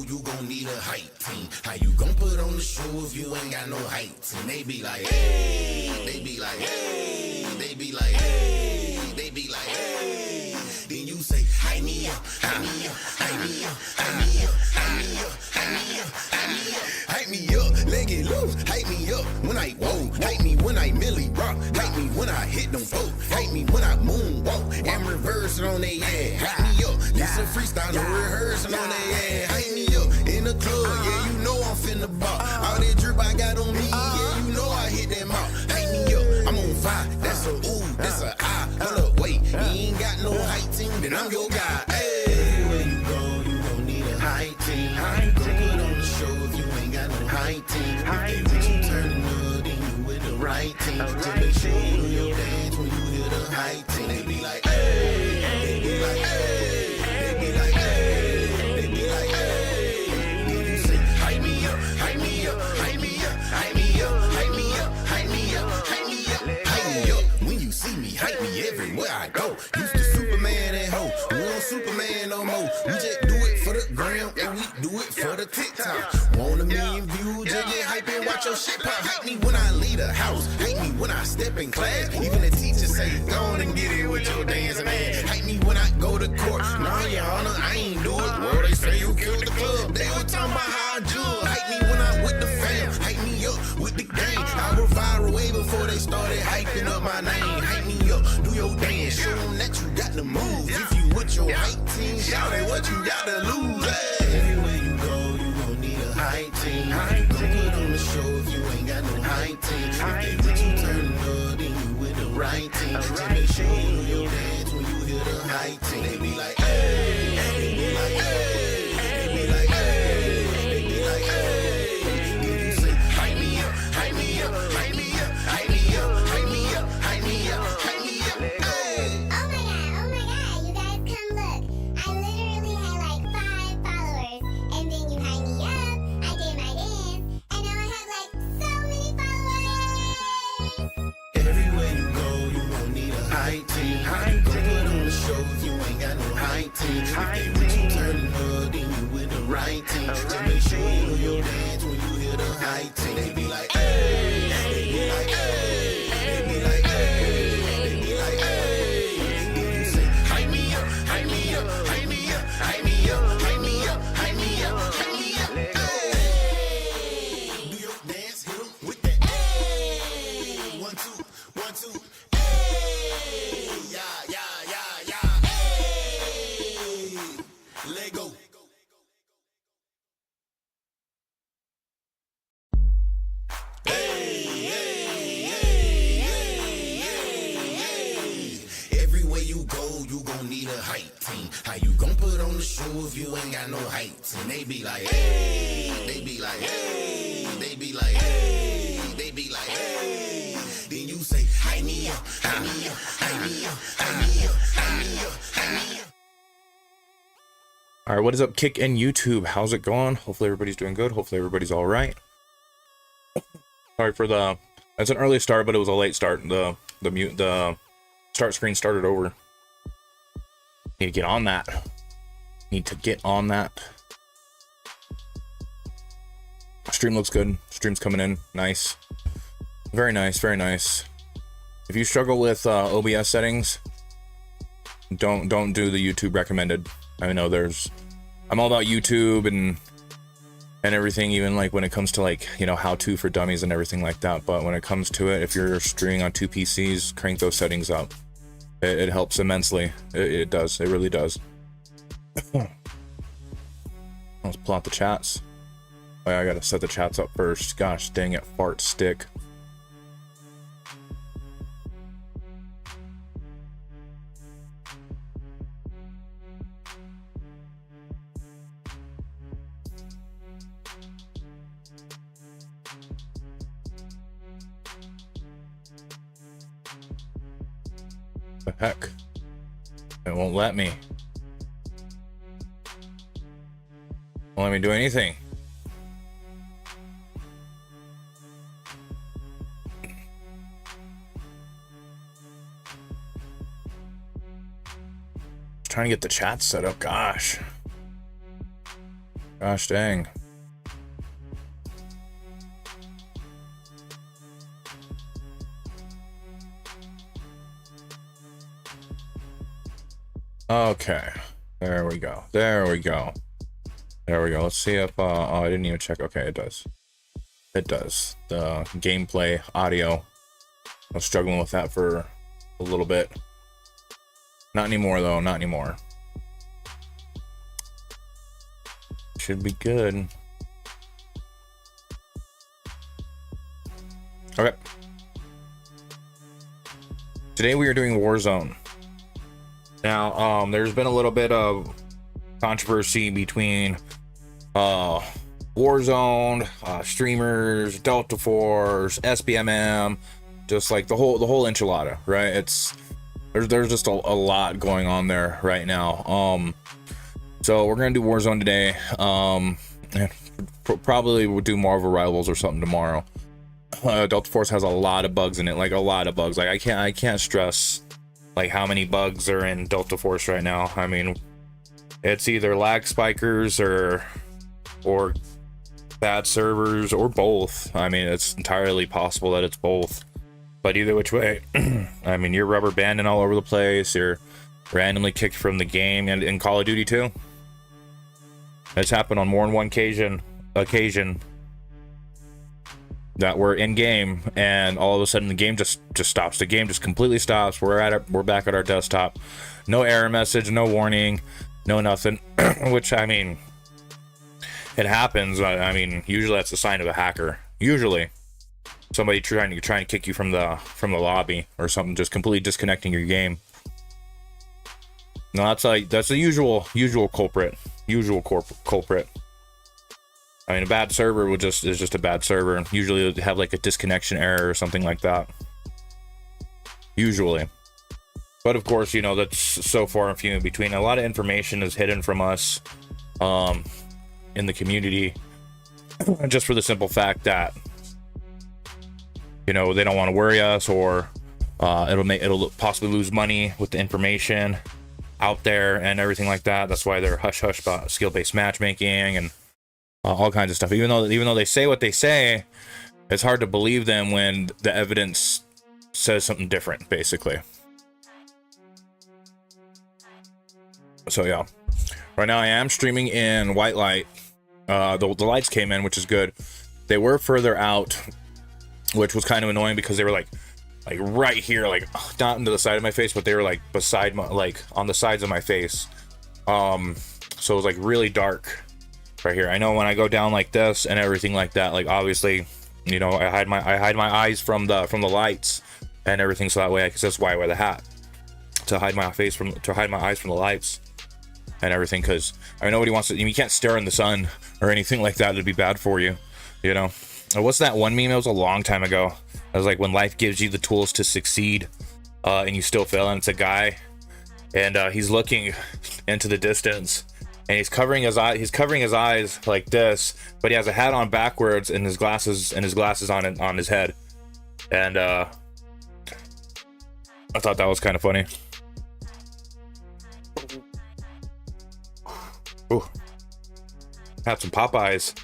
you gon' need a hype team. How you gon' put on the show if you ain't got no hype team? They be like, hey, they be like, hey, they be like, hey, they be like, hey. Then you say, hype me up, hype me up, hype me up, hype me up, hype me up, hype me up, hype me up, hype me up, leg it loose, hype me up when I whoa, hype me when I milli rock, hype me when I hit them folk, hype me when I moonwalk and reverse it on they ass, hype me up. This a freestyle, no rehearsing on they ass, hype me up in the club, yeah you know I'm finna bop. All that drip I got on me, yeah you know I hit them out. Hype me up, I'm on fire, that's a ooh, that's a I. Hold up, wait, you ain't got no hype team, then I'm your guy. Hey, where you go, you gon' need a hype team. Hype team. Put on the show if you ain't got no hype team. If they with you turning up, then you with the right team. To make sure you do your dance when you hear the hype team. They be like, hey, they be like, hey, they be like, hey, they be like, hey. Then you say, hype me up, hype me up, hype me up, hype me up, hype me up, hype me up, hype me up, hype me up. When you see me, hype me everywhere I go. Used to Superman and ho, we don't Superman no more. We just do it for the gram and we do it for the TikTok. Want 1,000,000 views, just get hype and watch your shit pop. Hype me when I leave the house, hype me when I step in class. Even the teacher say, go on and get it with your dancing ass. Hype me when I go to court, nah your honor, I ain't do it. Well they say you killed the club, they were talking about how I do it. Hype me when I'm with the fam, hype me up with the gang. I was viral way before they started hyping up my name. Hype me up, do your dance, show them that you got the moves. If you with your hype team, shout it what you got to lose. Hey. Everywhere you go, you gon' need a hype team. Hype team. Put on the show if you ain't got no hype team. If they with you turning up, then you with the right team. To make sure you do your dance when you hear the hype team. They be like, hey, they be like, hey, they be like, hey, they be like, hey. Then you say, hype me up, hype me up, hype me up, hype me up, hype me up, hype me up, hype me up, hey. Oh my god, you guys come look. I literally had like 5 followers, and then you hyped me up, I did my dance, and now I have like so many followers. Everywhere you go, you gon' need a hype team. Hype team. Put on the show if you ain't got no hype team. If they with you turning up, then you with the right team. To make sure you do your dance when you hear the hype team. They be like, hey, they be like, hey, they be like, hey, they be like, hey. Then you say, hype me up, hype me up, hype me up, hype me up, hype me up, hype me up, hype me up, hey. Do your dance, hit 'em with that, hey. 1, 2, 1, 2, hey. Yeah, yeah, yeah, yeah, hey. Let go. Everywhere you go, you gon' need a hype team. How you gon' put on the show if you ain't got no hype team? They be like, hey, they be like, hey, they be like, hey, they be like, hey. Then you say, hype me up, hype me up, hype me up, hype me up, hype me up, hype me up. All right, what is up, Kick and YouTube? How's it going? Hopefully everybody's doing good. Hopefully everybody's all right. Sorry for the. It's an early start, but it was a late start. The start screen started over. Need to get on that. Need to get on that. Stream looks good. Stream's coming in. Nice. Very nice. Very nice. If you struggle with OBS settings, don't do the YouTube recommended. I know I'm all about YouTube and everything, even like when it comes to like, you know, how to for dummies and everything like that. But when it comes to it, if you're streaming on 2 PCs, crank those settings up. It helps immensely. It does. It really does. Let's plot the chats. Oh, yeah, I gotta set the chats up first. Gosh dang it, fart stick. The heck? It won't let me. Won't let me do anything. Trying to get the chat set up, gosh. Gosh dang. Okay. There we go. There we go. There we go. Let's see if oh, I didn't even check. Okay, it does. It does. The gameplay audio. I was struggling with that for a little bit. Not anymore though, not anymore. Should be good. Okay. Today we are doing Warzone. Now, there's been a little bit of controversy between Warzone, streamers, Delta Force, SBMM, just like the whole enchilada, right? There's just a lot going on there right now. So we're gonna do Warzone today. And probably we'll do Marvel Rivals or something tomorrow. Delta Force has a lot of bugs in it, like a lot of bugs. Like I can't stress like how many bugs are in Delta Force right now. I mean, it's either lag spikers or bad servers or both. I mean, it's entirely possible that it's both. But either which way, I mean, you're rubber banding all over the place. You're randomly kicked from the game, and in Call of Duty too. It's happened on more than one occasion that we're in game and all of a sudden the game just stops. The game just completely stops. We're back at our desktop. No error message, no warning, no nothing. Which, I mean, it happens. I mean, usually that's a sign of a hacker. Usually somebody trying to kick you from the lobby or something, just completely disconnecting your game. No, that's the usual culprit. I mean, a bad server is just a bad server. Usually it would have like a disconnection error or something like that. Usually. But of course, you know, that's so far and few in between. A lot of information is hidden from us in the community, just for the simple fact that, you know, they don't want to worry us, or it'll possibly lose money with the information out there and everything like that. That's why they're hush hush about skill-based matchmaking and all kinds of stuff. Even though they say what they say, it's hard to believe them when the evidence says something different, basically. So yeah, right now I am streaming in white light. The lights came in, which is good. They were further out, which was kind of annoying because they were like right here, like not into the side of my face, but they were like beside my, like on the sides of my face. So it was like really dark right here. I know when I go down like this and everything like that, like obviously, you know, I hide my eyes from the lights and everything, so that way that's why I wear the hat, to hide my eyes from the lights and everything, because I mean, nobody wants to, you can't stare in the sun or anything like that. It'd be bad for you, you know. What's that one meme? It was a long time ago. It was like, when life gives you the tools to succeed and you still fail, and it's a guy and he's looking into the distance and he's covering his eyes like this, but he has a hat on backwards and his glasses on his head. And I thought that was kind of funny. Ooh. Had some Popeyes.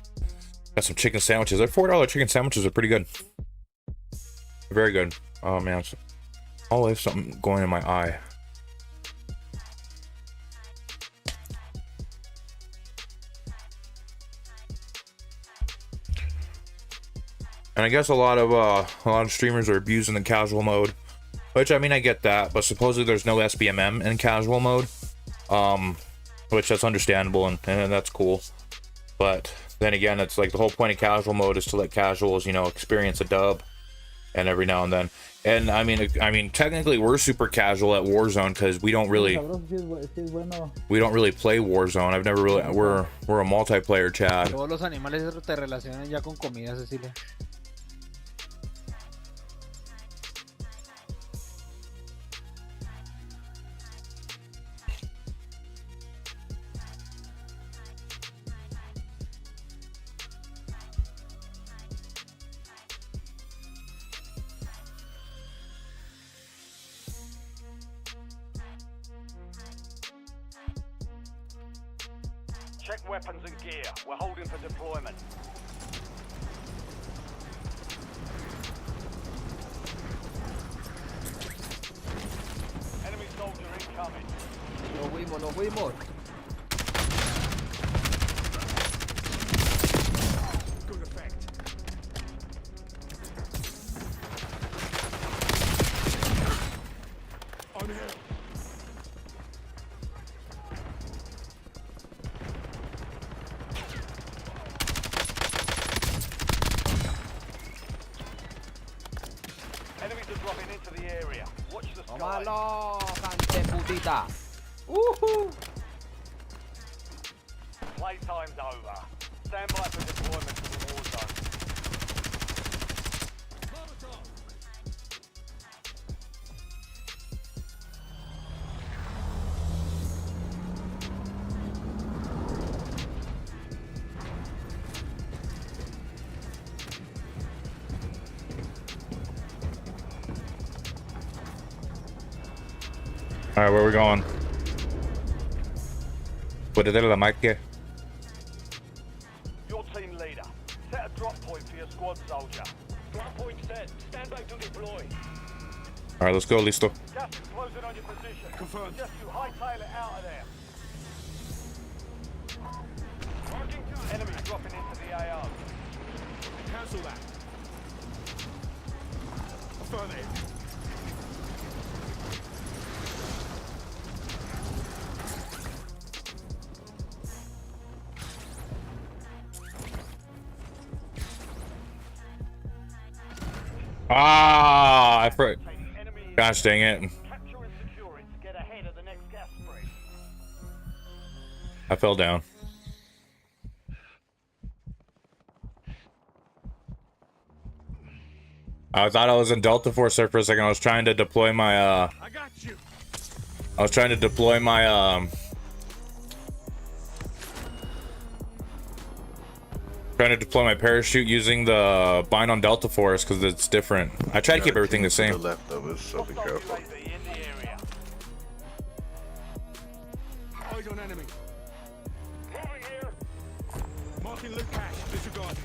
Got some chicken sandwiches. Their $4 chicken sandwiches are pretty good. Very good. Oh man, always something going in my eye. And I guess a lot of streamers are abusing the casual mode, which, I mean, I get that, but supposedly there's no SBMM in casual mode, which that's understandable and that's cool. But then again, it's like the whole point of casual mode is to let casuals, you know, experience a dub and every now and then. And I mean technically we're super casual at Warzone because we don't really play Warzone. I've never really, we're a multiplayer chat. Todos los animales te relacionan ya con comida, Cecilia. Check weapons and gear. We're holding for deployment. Enemy soldier incoming. Nos fuimos. Good effect. I'm here. Enemies are dropping into the area. Watch the sky. Tómalo, gente putita. Playtime's over. Stand by for deployment to the war zone. All right, where we going? Puede la marca. Your team leader. Set a drop point for your squad soldier. Drop point set. Stand by to deploy. All right, let's go, listo. Gas is closing on your position. Confirmed. Just to hightail it out of there. Enemy dropping into the AO. Cancel that. Affirmative. Ah, I forgot. Gosh dang it. Capture and secure it to get ahead of the next gas spread. I fell down. I thought I was in Delta Force there for a second. I was trying to deploy my I got you. I was trying to deploy my parachute using the bind on Delta Force because it's different. I try to keep everything the same. The left of us, so be careful. UAV in the area. Eyes on enemy. Moving here. Marking loot cache. Disregard.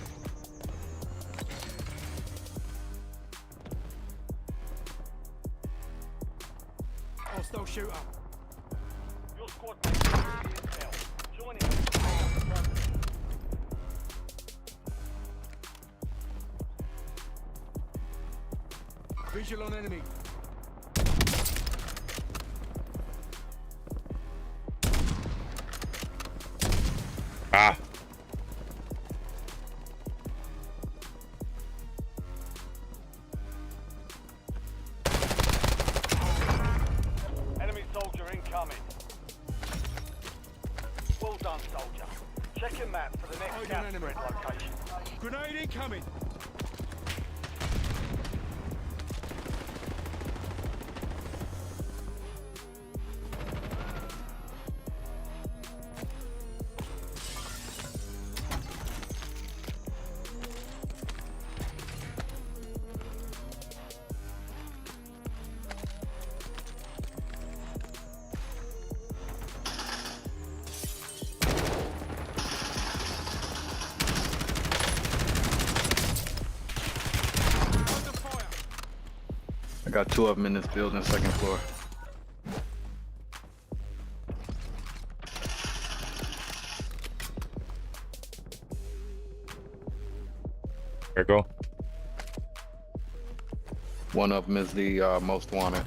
Hostile shooter. Your squad mates are in intel. Joining us. Visual on enemy. Ah. Enemy soldier incoming. Well done, soldier. Check your map for the next gas spread location. Grenade incoming. I got two of them in this building, second floor. There we go. One of them is the most wanted.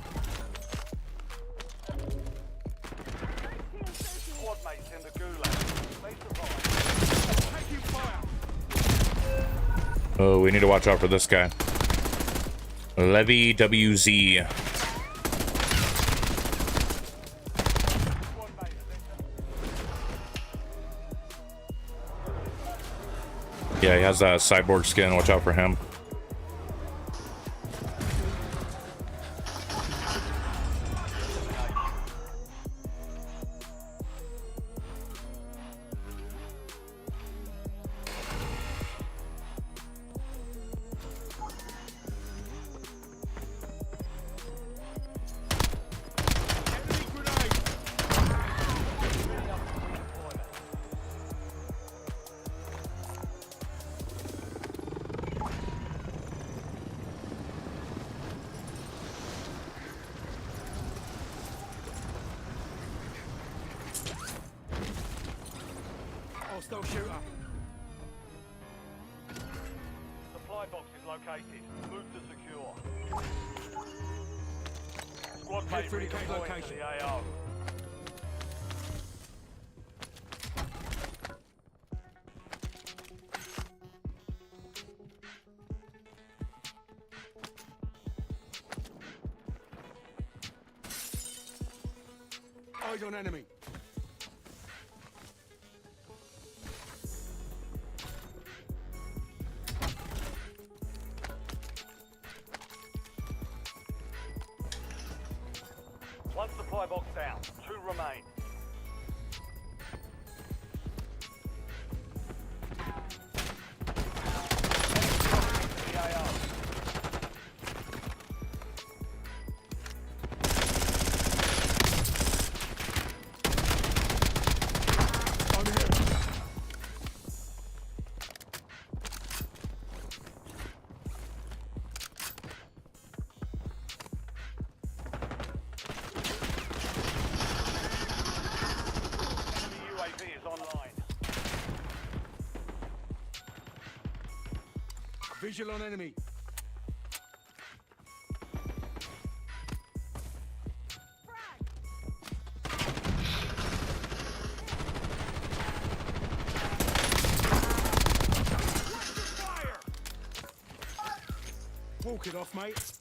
Squad mates in the gulag. They survived. Taking fire. Oh, we need to watch out for this guy. Levy WZ. Squad mate. Yeah, he has that cyborg skin. Watch out for him. Hostile shooter. Supply box is located. Move to secure. Squad Head mate through the cave redeploying to location. the AO. Eyes on enemy. One supply box down. 2 remain. The AO. On the hill. Enemy UAV is online. Visual on enemy. Fire! Walk it off, mate.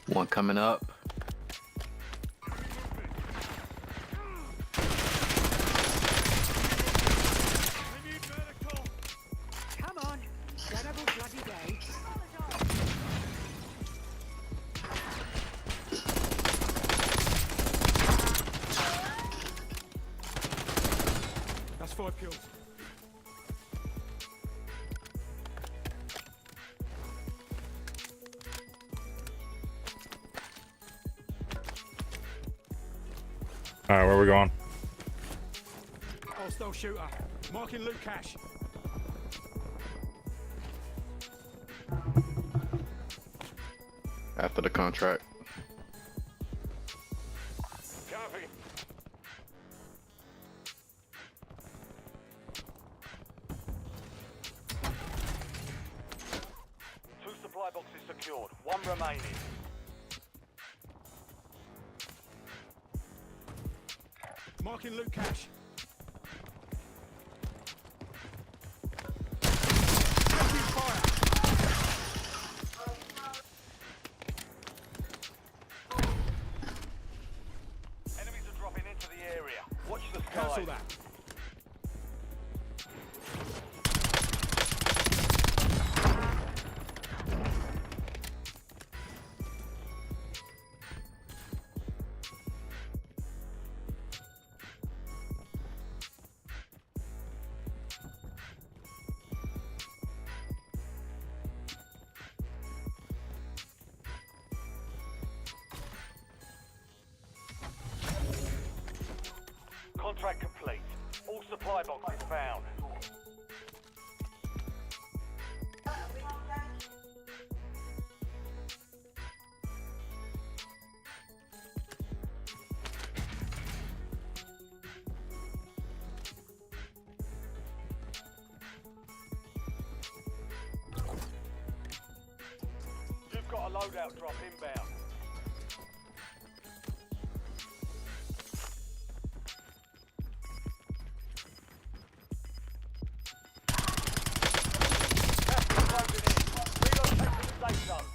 One coming up. We need medical. Come on, terrible bloody day. That's 5 kills. All right, where are we going? Hostile shooter. Marking loot cache. After the contract. Copy. Two supply boxes secured. 1 remaining. Marking loot cache. Taking fire. Enemies are dropping into the area. Watch the sky. Cancel that. Contract complete. All supply boxes found. You've got a loadout drop inbound. Closing in. Relocate to the safe zone.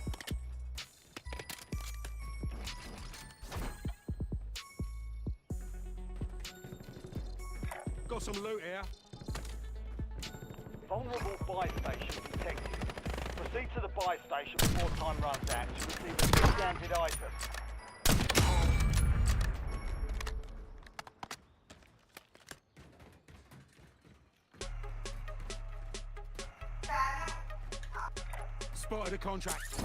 Got some loot here. Vulnerable buy station detected. Proceed to the buy station before time runs out to receive a discounted item. Spotted a contract.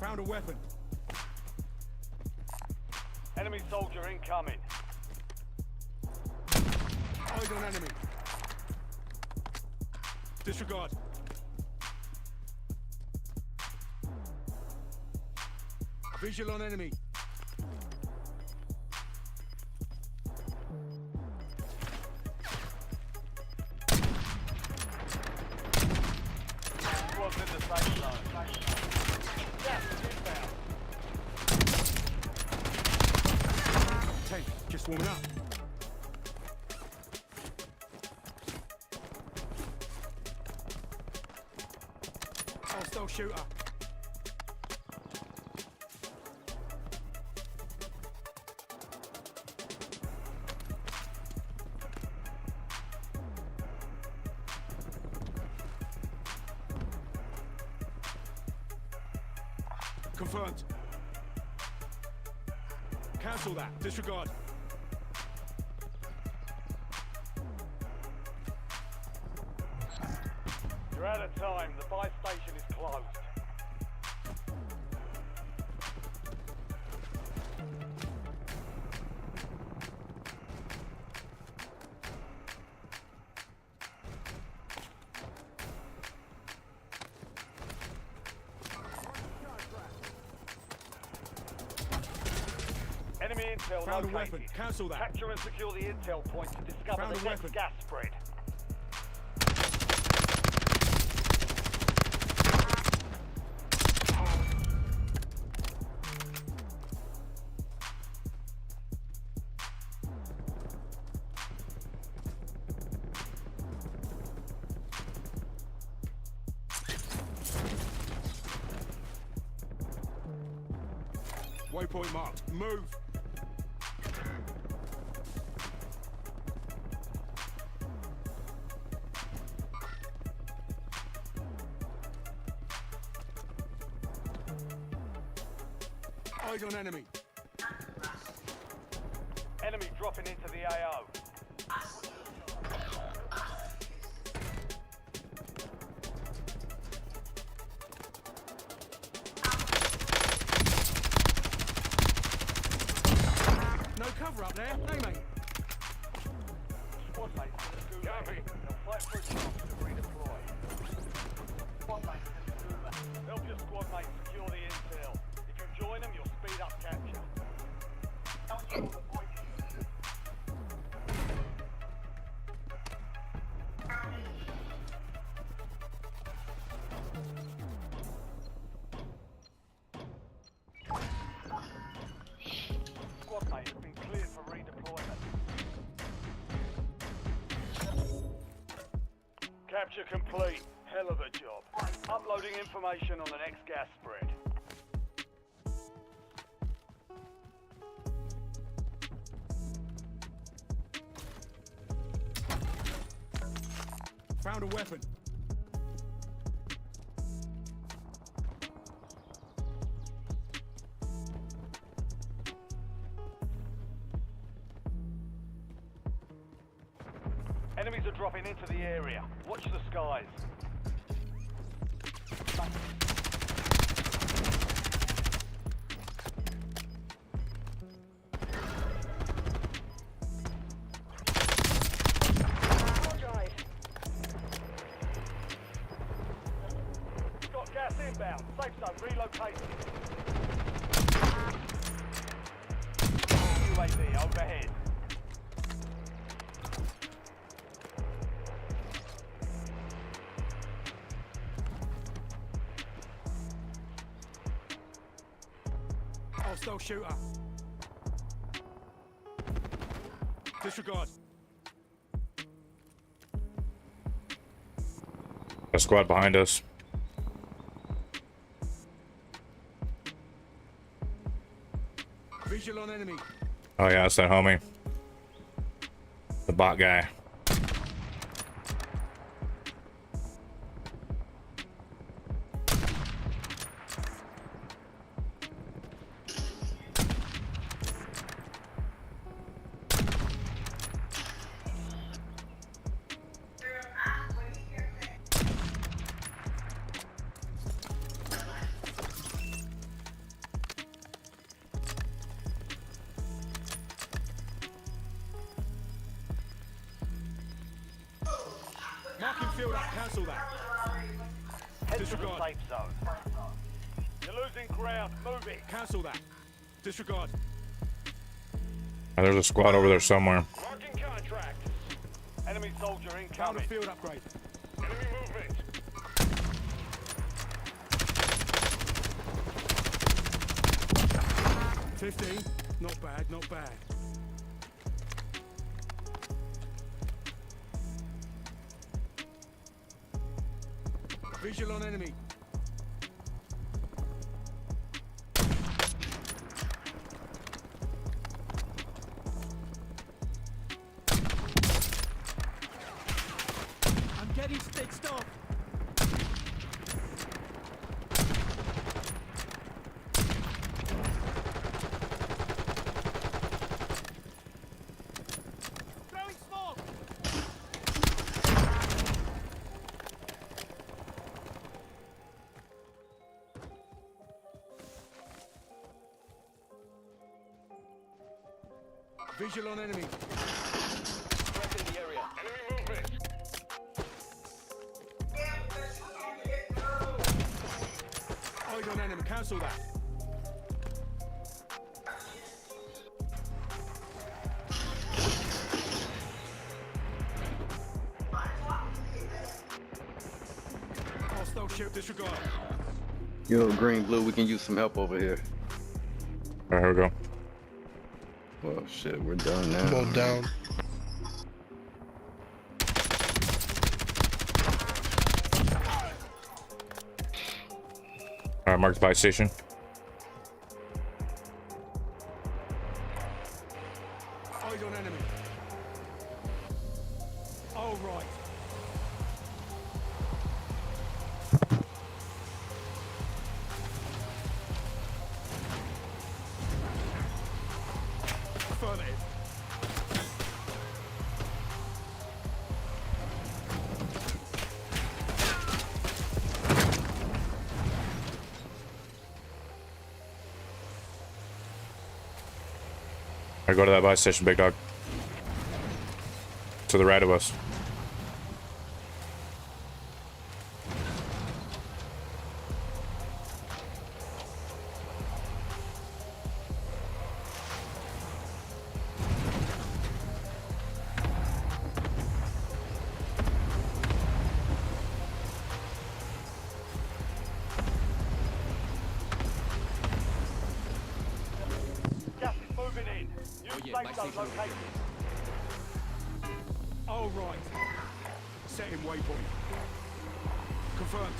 Found a weapon. Enemy soldier incoming. Eyes on enemy. Disregard. Visual on enemy. Squad's in the safe zone. Gas is inbound. Tank, just warming up. Hostile shooter. Confirmed. Cancel that. Disregard. You're out of time. The buy station is closed. Enemy intel Found a located. weapon. Cancel that. Capture and secure the intel point to discover Found the a next weapon. gas spread. Waypoint marked. Move. Eyes on enemy. Enemy dropping into the AO. No cover up there. Hey, mate. Squad mates in the gulag. They'll fight for a chance to redeploy. Squad mates in the gulag. Help your squad mates secure the intel. If you join them, you'll speed up capture. Squad mates have been cleared for redeployment. Capture complete. Hell of a job. Uploading information on the next gas spread. Found a weapon. Enemies are dropping into the area. Watch the skies. Got gas inbound. Safe zone relocated. UAV overhead. Hostile shooter. Disregard. A squad behind us. Visual on enemy. Oh yeah, that's that homie. The bot guy. Cancel that. Head to the Disregard. safe zone. You're losing ground. Move it. Cancel that. Disregard. There's a squad over there somewhere. Marking contract. Enemy soldier Counter incoming. field upgrade. Enemy movement. $15. Not bad, not bad. Visual on enemy. I'm getting stitched up. Throwing smoke. Visual on enemy. Threat in the area. Enemy movement. Eyes on enemy. Cancel that. Hostile ship. Disregard. Yo, green, blue, we can use some help over here. All right, here we go. Well, shit, we're done now. I'm on down. All right, mark the buy station. Eyes on enemy. All right. Affirmative. I go to that buy station, big dog. To the right of us. Gas is moving in. New safe zone located. All right. Setting waypoint. Confirmed.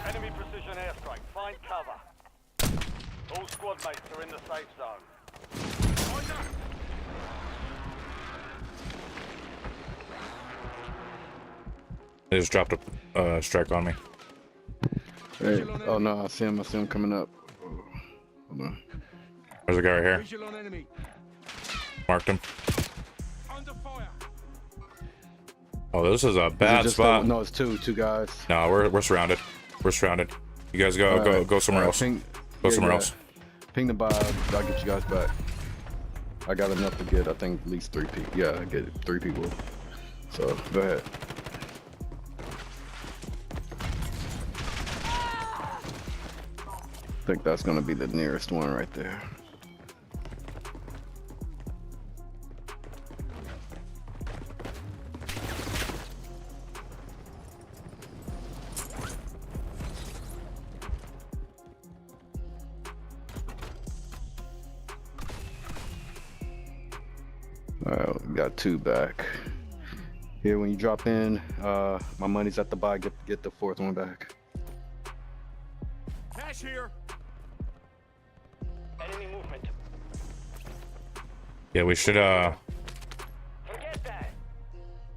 Enemy precision airstrike. Find cover. All squad mates are in the safe zone. Eyes up. They just dropped a strike on me. Hey, oh no, I see him coming up. Hold on. There's a guy right here. Visual on enemy. Marked him. Under fire. Oh, this is a Is it bad just spot. no, it's two guys. No, we're surrounded. We're surrounded. You guys go somewhere else. Go somewhere else. Ping the buy. I'll get you guys back. I got enough to get, I think, at least 3 people. Yeah, I get it. 3 people. So go ahead. I think that's gonna be the nearest one right there. Got 2 back. Here, when you drop in, my money's at the buy. Get the 4th one back. Cash here. Enemy movement. Yeah, we should Forget that.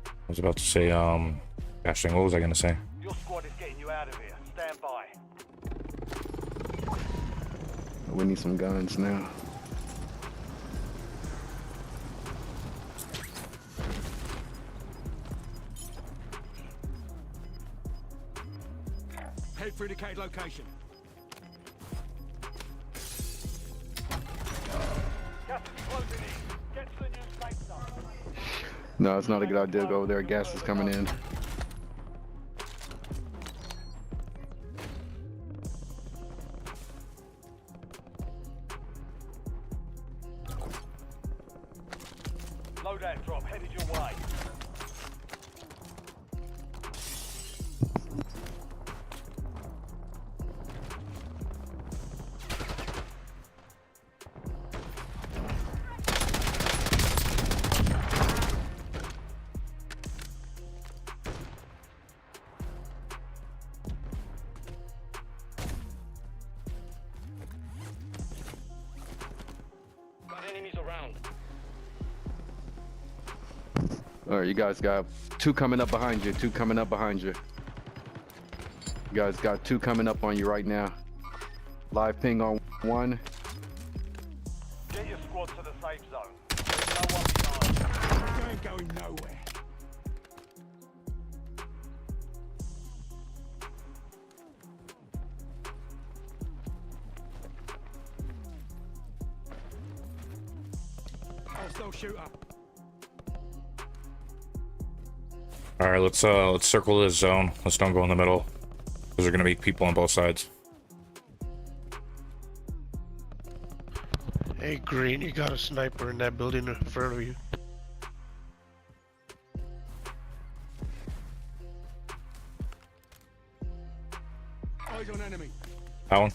I was about to say gosh dang, what was I gonna say? Your squad is getting you out of here. Stand by. We need some guns now. Head for indicated location. Gas is closing in. Get to the new safe zone. No, it's not a good idea to go over there. Gas is coming in. Loadout drop headed your way. Got enemies around. All right, you guys got 2 coming up behind you. 2 coming up behind you. You guys got 2 coming up on you right now. Live ping on 1. Get your squad to the safe zone. There's no one behind. You ain't going nowhere. Hostile shooter. All right, let's circle this zone. Let's don't go in the middle, because there are gonna be people on both sides. Hey, Green, you got a sniper in that building in front of you. Eyes on enemy. That one.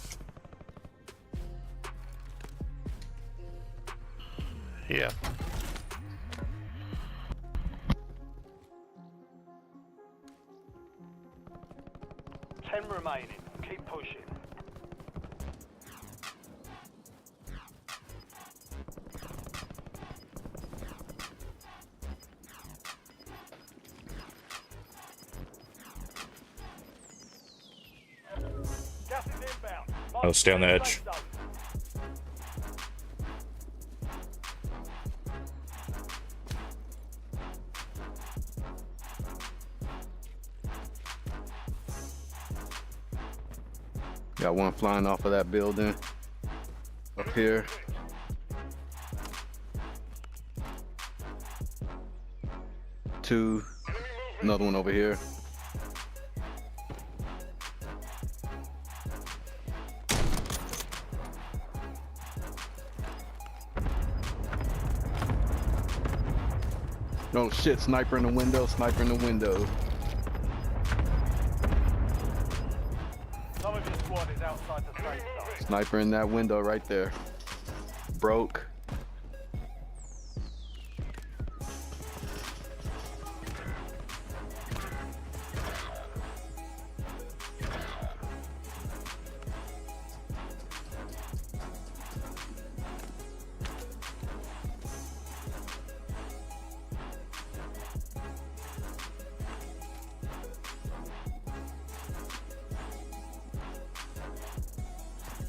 Yeah. Ten remaining. Keep pushing. Gas is inbound. Oh, stay on the edge. Safe zone. Got 1 flying off of that building. Up here. Two. Another one over here. Oh shit, sniper in the window, sniper in the window. Some of your squad is outside the safe zone. Sniper in that window right there. Broke.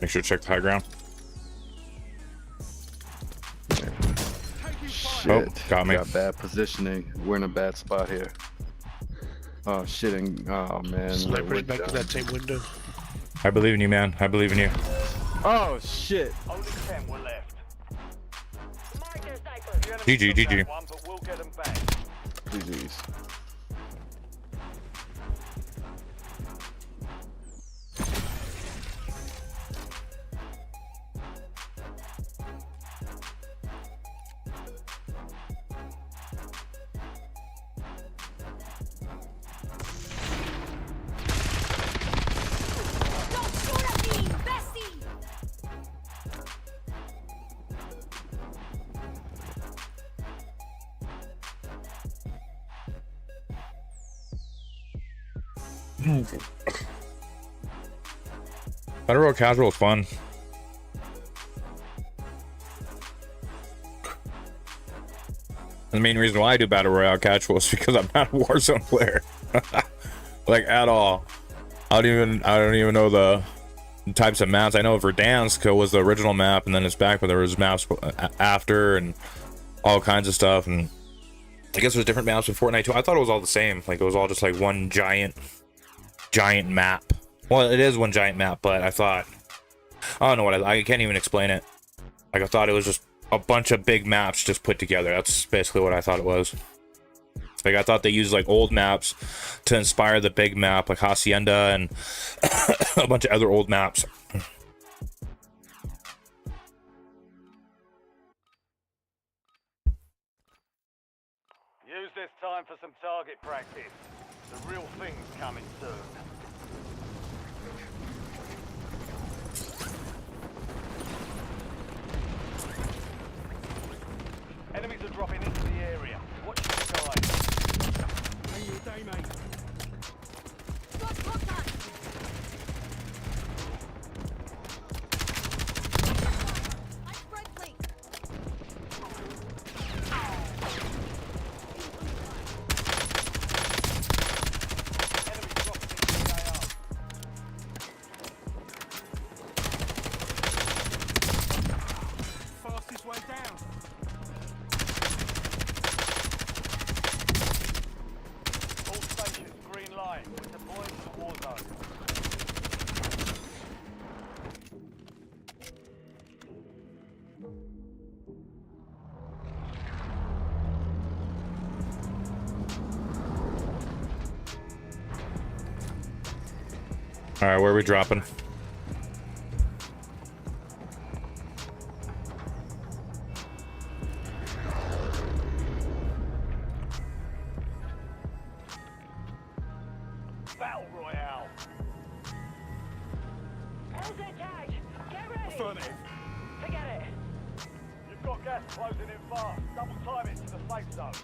Make sure to check the high ground. Shit. Oh, got me. Got bad positioning. We're in a bad spot here. Oh shit, oh man. Sniper's we're back to done. that same window. I believe in you, man. I believe in you. Oh shit. Only 10 were left. GG, The enemy GG. took that one, but we'll get them back. GG's. Don't shoot at me, Bessie! Battle Royale casual is fun. The main reason why I do Battle Royale casual is because I'm not a Warzone player. Like, at all. I don't even know the types of maps. I know Verdansk was the original map, and then it's back, but there was maps after and all kinds of stuff. And I guess there's different maps in Fortnite too. I thought it was all the same. Like, it was all just like one giant map. Well, it is one giant map, but I thought, I don't know what I can't even explain it. Like, I thought it was just a bunch of big maps just put together. That's basically what I thought it was. Like, I thought they used like old maps to inspire the big map, like Hacienda and a bunch of other old maps. Use this time for some target practice. The real thing's coming soon. Enemies are dropping into the area. Watch your side. Hang your day, mate. Enemies dropping into the AR. Fastest way down. All stations, green light. We're deploying to the war zone. All right, where are we dropping? Battle Royale. Affirmative. Forget it. You've got gas closing in fast. Double time it to the safe zone.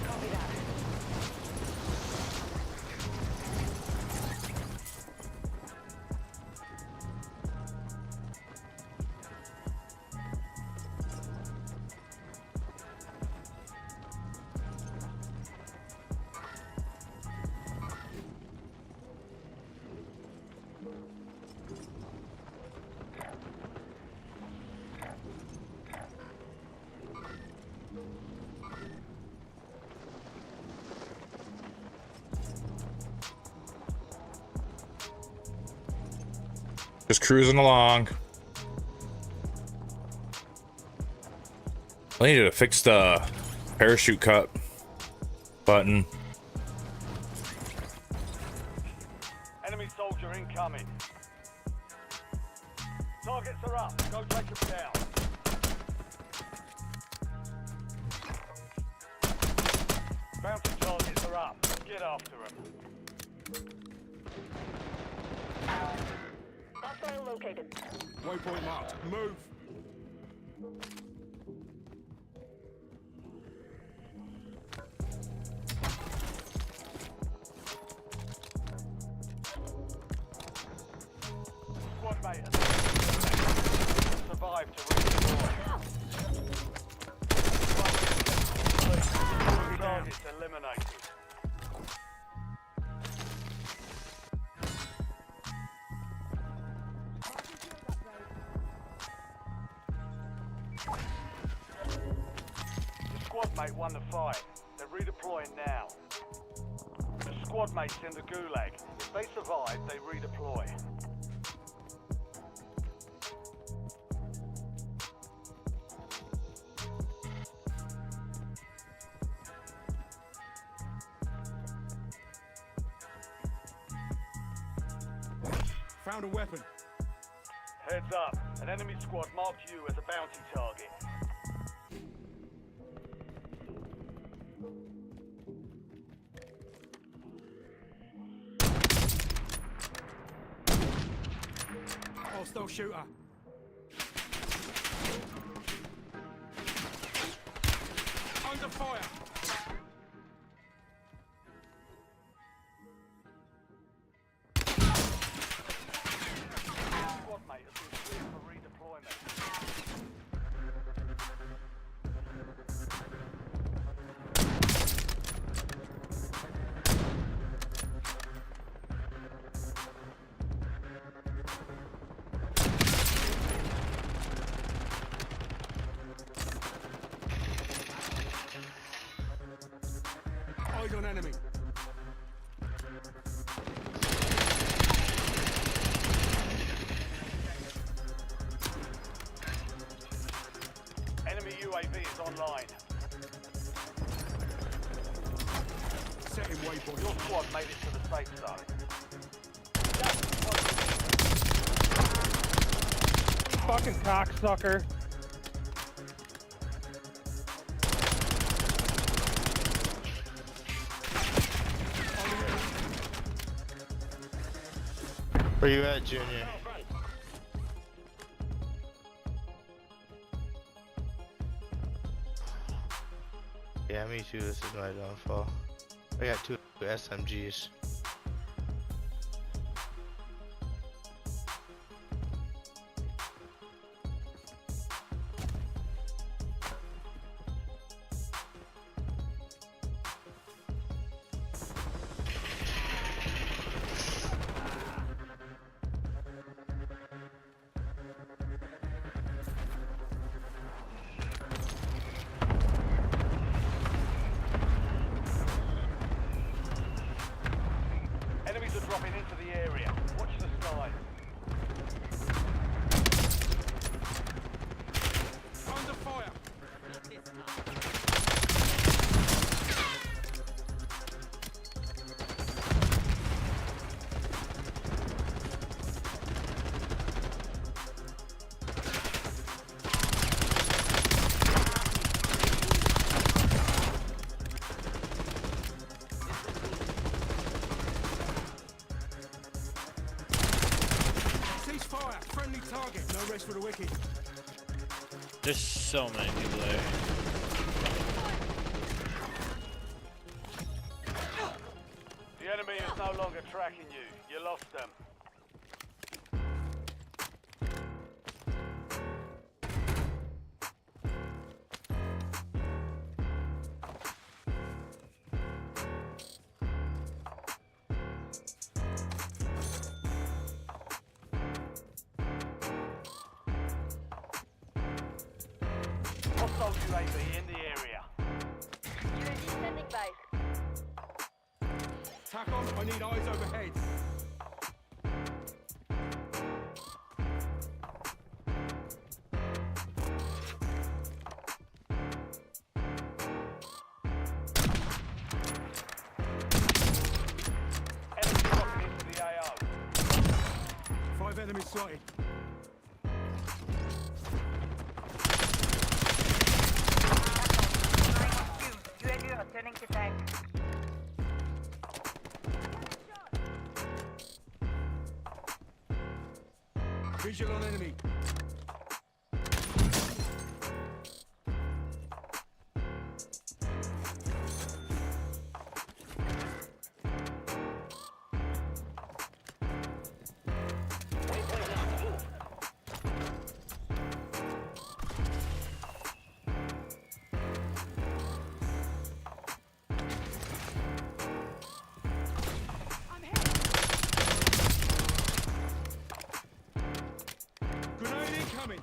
Copy that. Just cruising along. I needed to fix the parachute cut button. Enemy soldier incoming. Targets are up. Go take them down. Bounty targets are up. Get after them. Hostile located. Waypoint marked. Move. Squad mate. Survive to redeploy. Targets eliminated. Your squad mate won the fight. They're redeploying now. Your squad mate's in the gulag. If they survive, they redeploy. Found a weapon. Heads up. An enemy squad marked you as a bounty target. Hostile shooter. Eyes on enemy. Enemy UAV is online. Setting waypoint. Your squad made it to the safe zone. Fucking cocksucker. Where you at, Junior? Yeah, me too. This is my downfall. I got 2 SMGs. Enemies are dropping into the area. Watch the skies. Under fire. Cease fire. Friendly target. No rest for the wicked. There's so many people there. The enemy is no longer tracking you. You lost them. Hostile UAV in the area. UAV standing by. Tack on. I need eyes overhead. Enemy dropping into the AO. 5 enemies sighted. UAV returning to tank. Visual on enemy. Grenade incoming.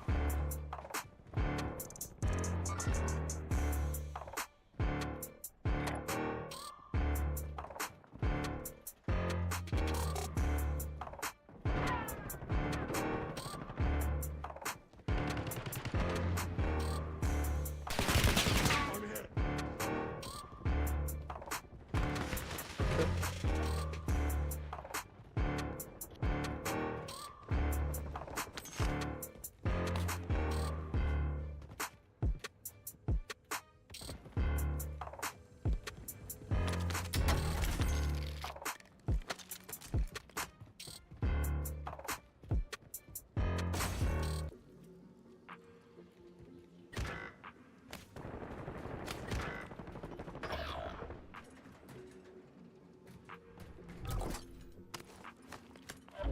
I'm here.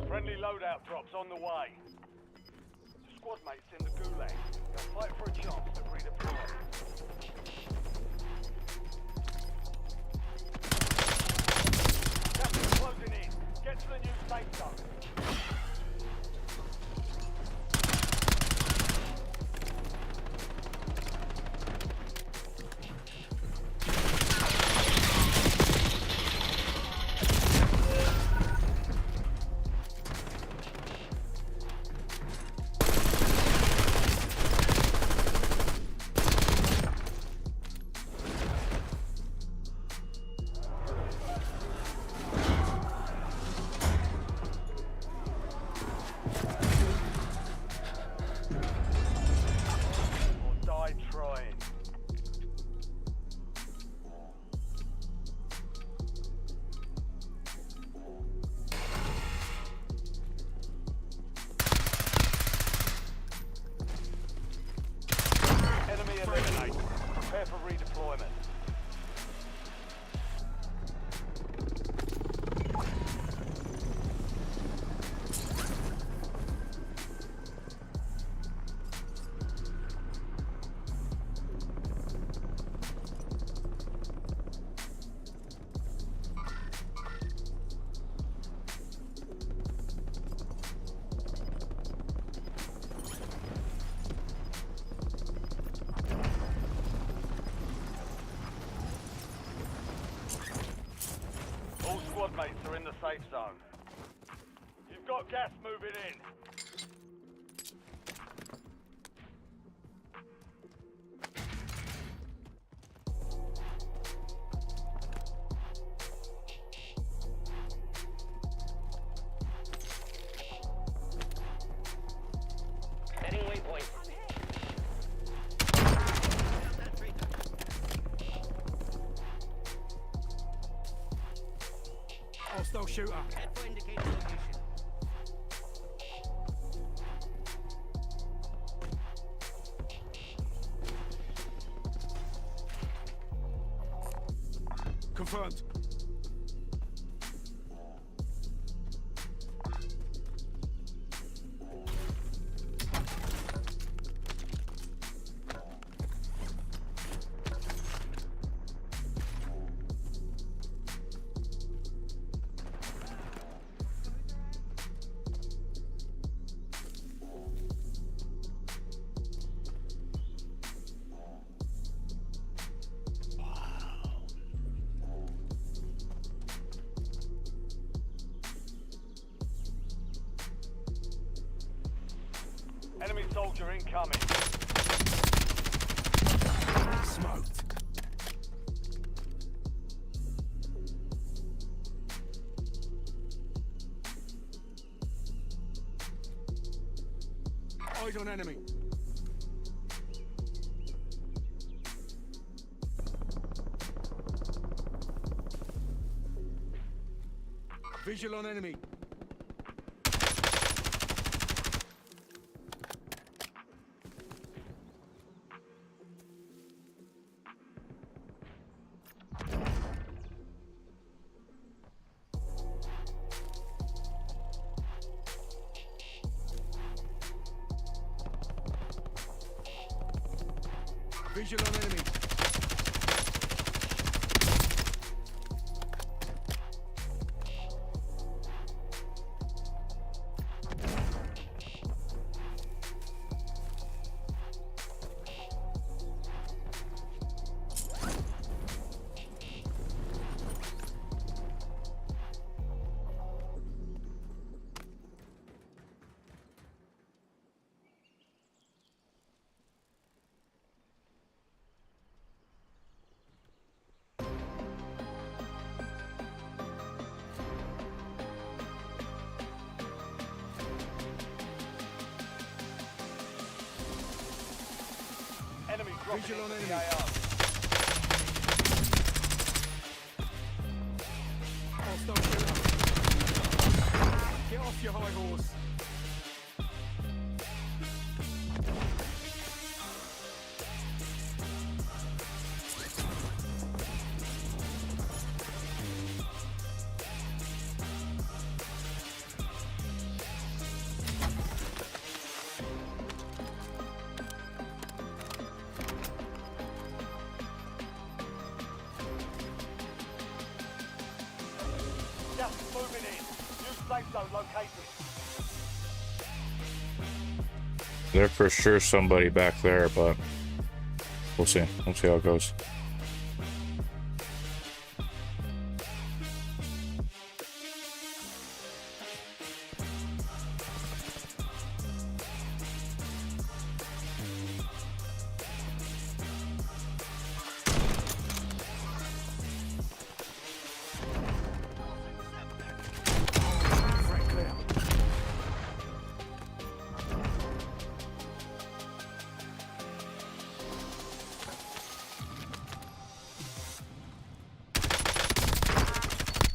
Friendly loadout drops on the way. Squad mates in the gulag. They'll fight for a chance to redeploy. Gas is closing in. Get to the new safe zone. the safe zone. You've got gas moving in. Setting waypoint. Hostile shooter. Head for indicated location. Confirmed. Enemy soldier incoming. Smoked. Eyes on enemy. Visual on enemy. Visual on enemy. Enemy dropping Visual on into the enemy. AO. Hostile shooter. Get off your high horse. Gas is moving in. New safe zone located. There's for sure somebody back there, but we'll see. We'll see how it goes. Front clear.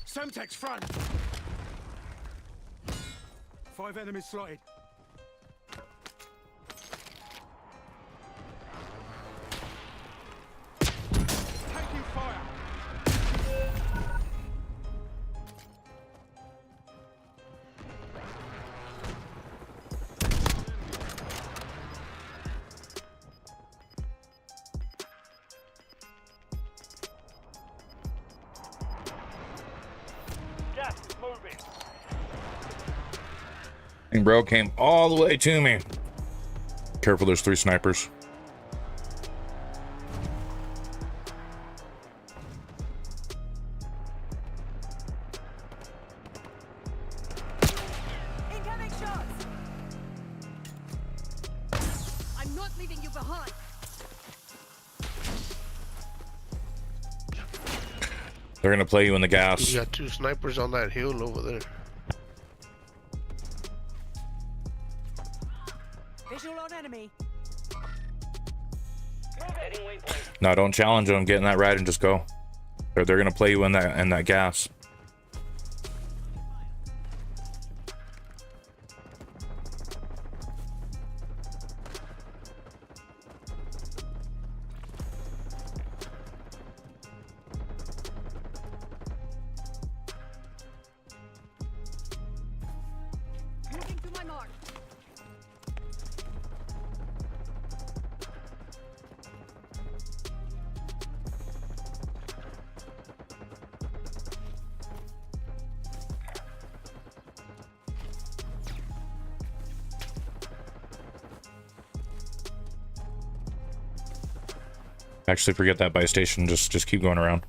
Semtex front. 5 enemies slotted. Taking fire. Gas is moving. And bro came all the way to me. Careful, there's 3 snipers. behind. They're gonna play you in the gas. You got 2 snipers on that hill over there. Visual on enemy. Heading waypoint. No, don't challenge them. Get in that ride and just go. They're gonna play you in that gas. Moving to my mark. Actually, forget that buy station. Just keep going around.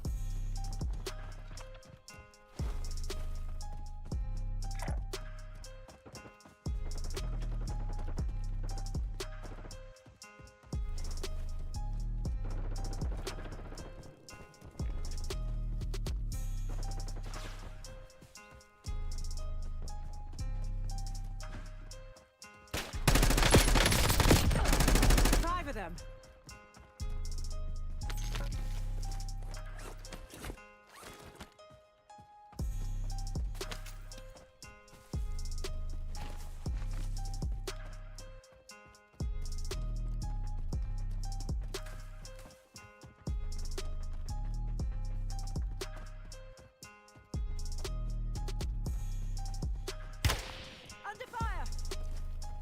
Five of them. Under fire.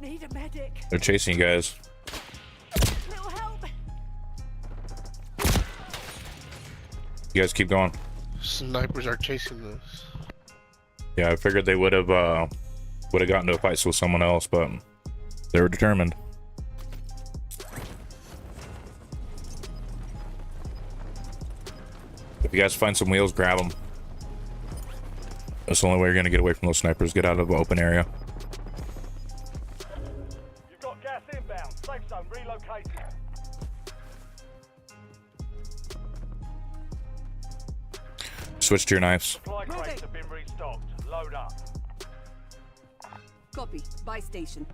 Need a medic. They're chasing you guys. Little help. You guys keep going. Snipers are chasing us. Yeah, I figured they would have gotten to a fight with someone else, but they were determined. If you guys find some wheels, grab them. That's the only way you're gonna get away from those snipers. Get out of the open area. You've got gas inbound. Safe zone relocated. Switch to your knives. Supply crates have been restocked. Load up. Copy. Buy station.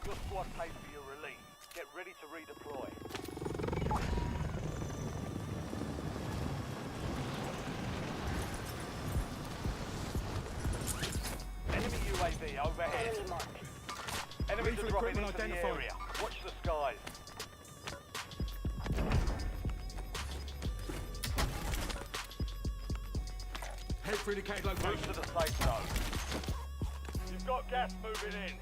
Your squad paid for your release. Get ready to redeploy. Enemy UAV overhead. Enemies are dropping into the area. Watch the skies. Head through the cave Move location. to the safe zone. You've got gas moving in.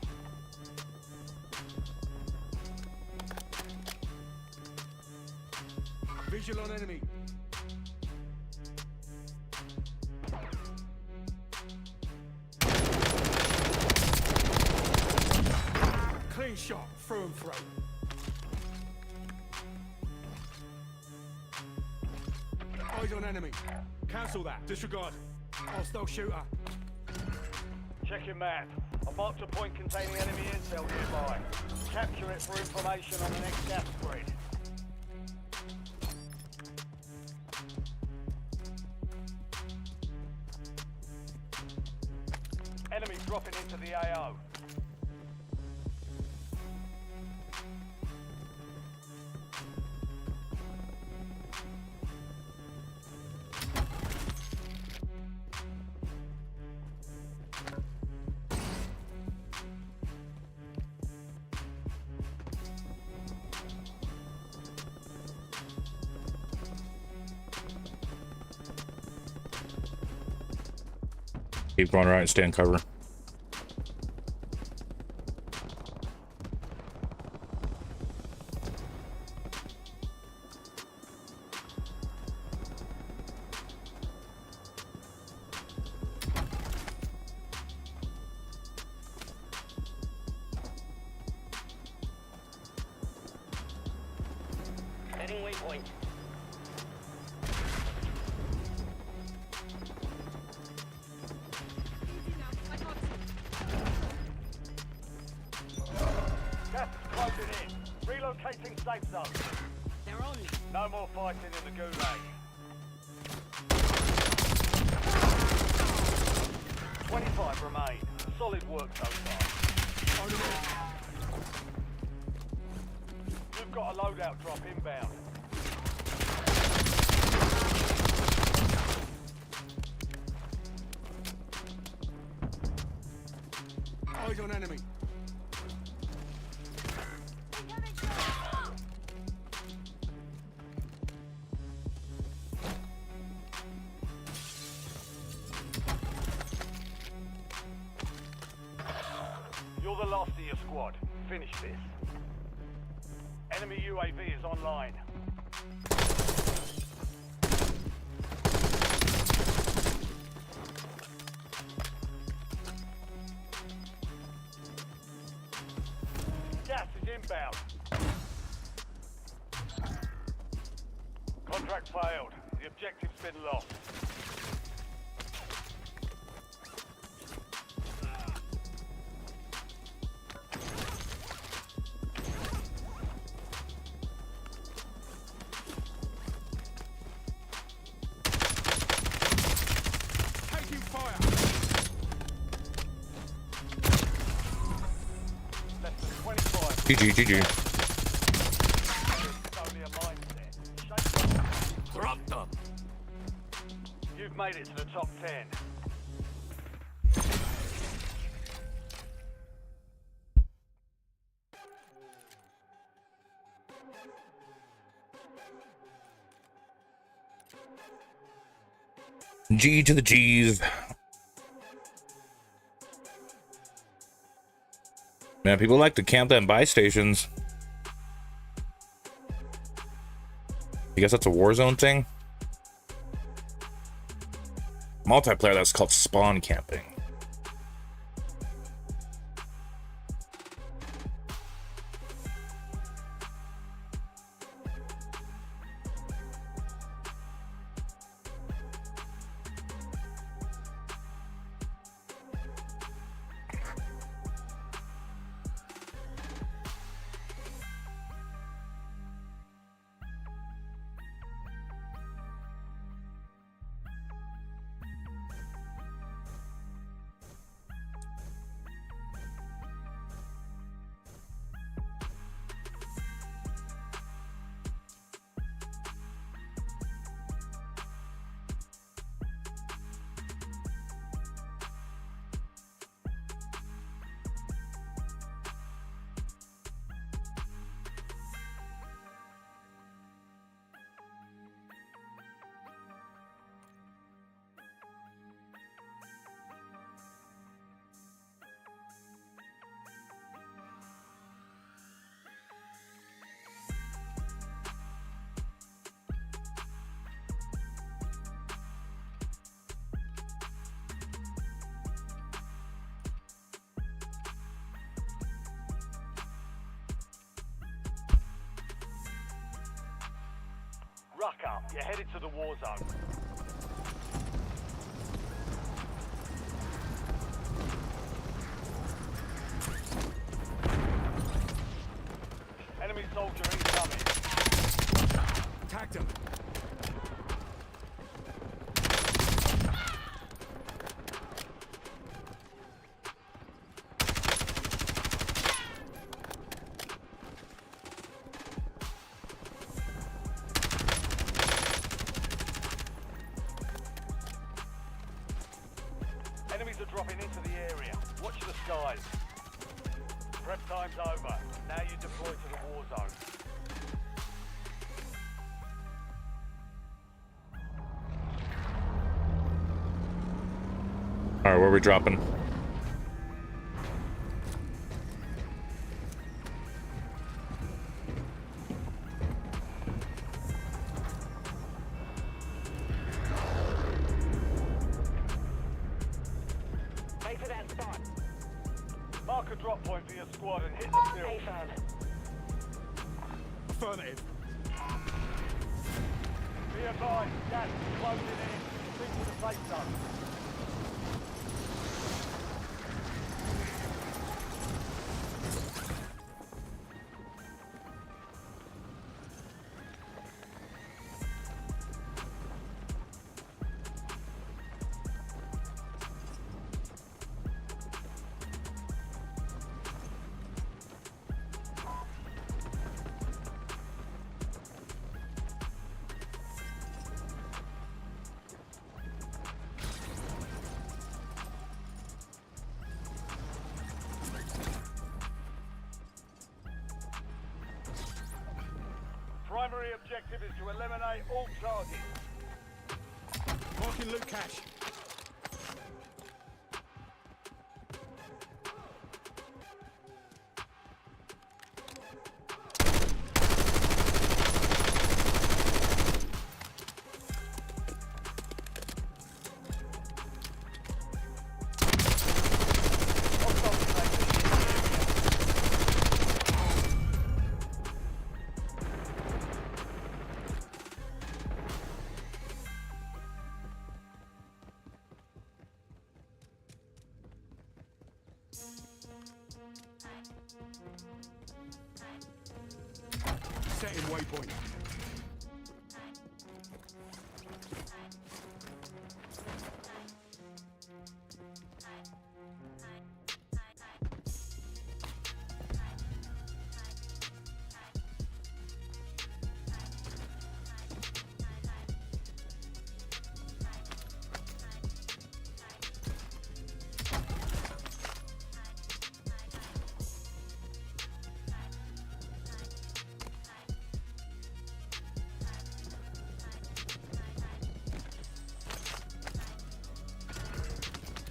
Visual on enemy. Clean shot, through and through. Eyes on enemy. Cancel that. Disregard. Hostile shooter. Check your map. I've marked a point containing enemy intel nearby. Capture it for information on the next gas grid. Enemy dropping into the AO. Keep going right and stay in cover. Setting waypoint. Gas is closing in. Relocating safe zone. They're on me. No more fighting in the gulag. 25 remain. Solid work so far. You've got a loadout drop inbound. Eyes on enemy. You're the last of your squad. Finish this. Enemy UAV is online. Gas is inbound. Contract failed. The objective's been lost. Taking fire. Less than 25. GG. It's only a mindset. Drop them. You've made it to the top 10. G to the G's. Man, people like to camp at buy stations. I guess that's a Warzone thing. Multiplayer, that's called spawn camping. Ruck up. You're headed to the war zone. Enemy soldier incoming. Tagged him. Enemies are dropping into the area. Watch the skies. Prep time's over. Now you deploy to the war zone. Alright, where are we dropping? Wait for that spot. Mark a drop point for your squad and hit the field. Hey, fam. Affirmative. Be advised, gas is closing in. Stick to the safe zone. Primary objective is to eliminate all targets. Marking loot cache. Setting waypoint.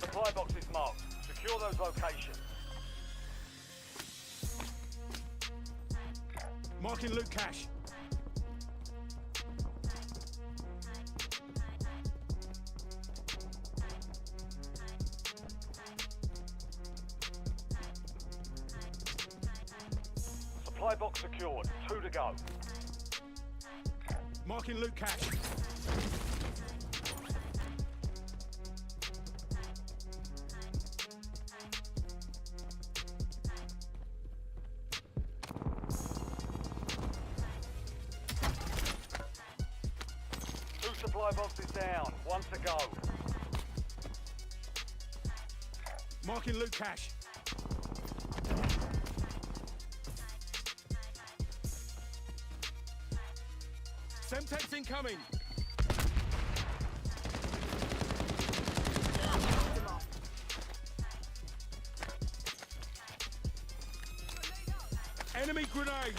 Supply box is marked. Secure those locations. Marking loot cache. Supply box secured. 2 to go. Marking loot cache. Supply box is down. 1 to go. Marking loot cache. Semtex incoming. Enemy grenade.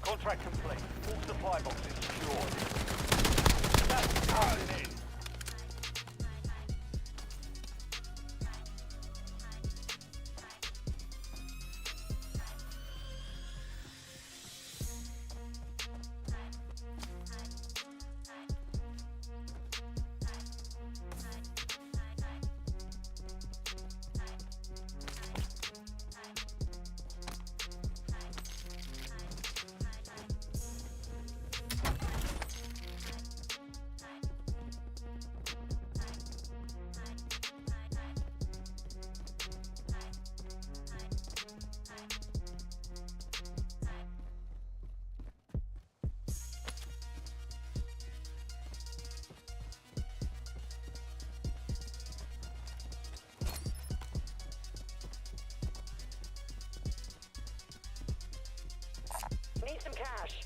Contract complete. All supply boxes secured. That's closing in. Need some cash.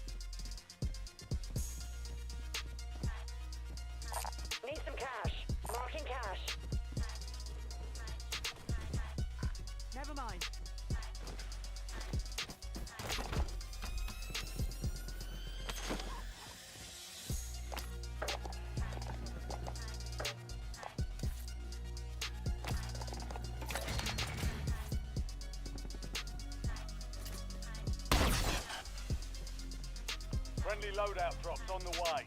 Need some cash. Marking cash. Never mind. Friendly loadout drops on the way.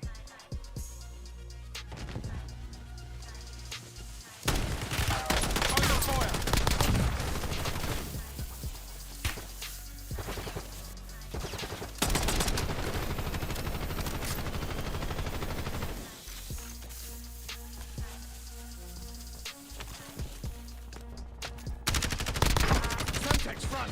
Under fire! Semtex front!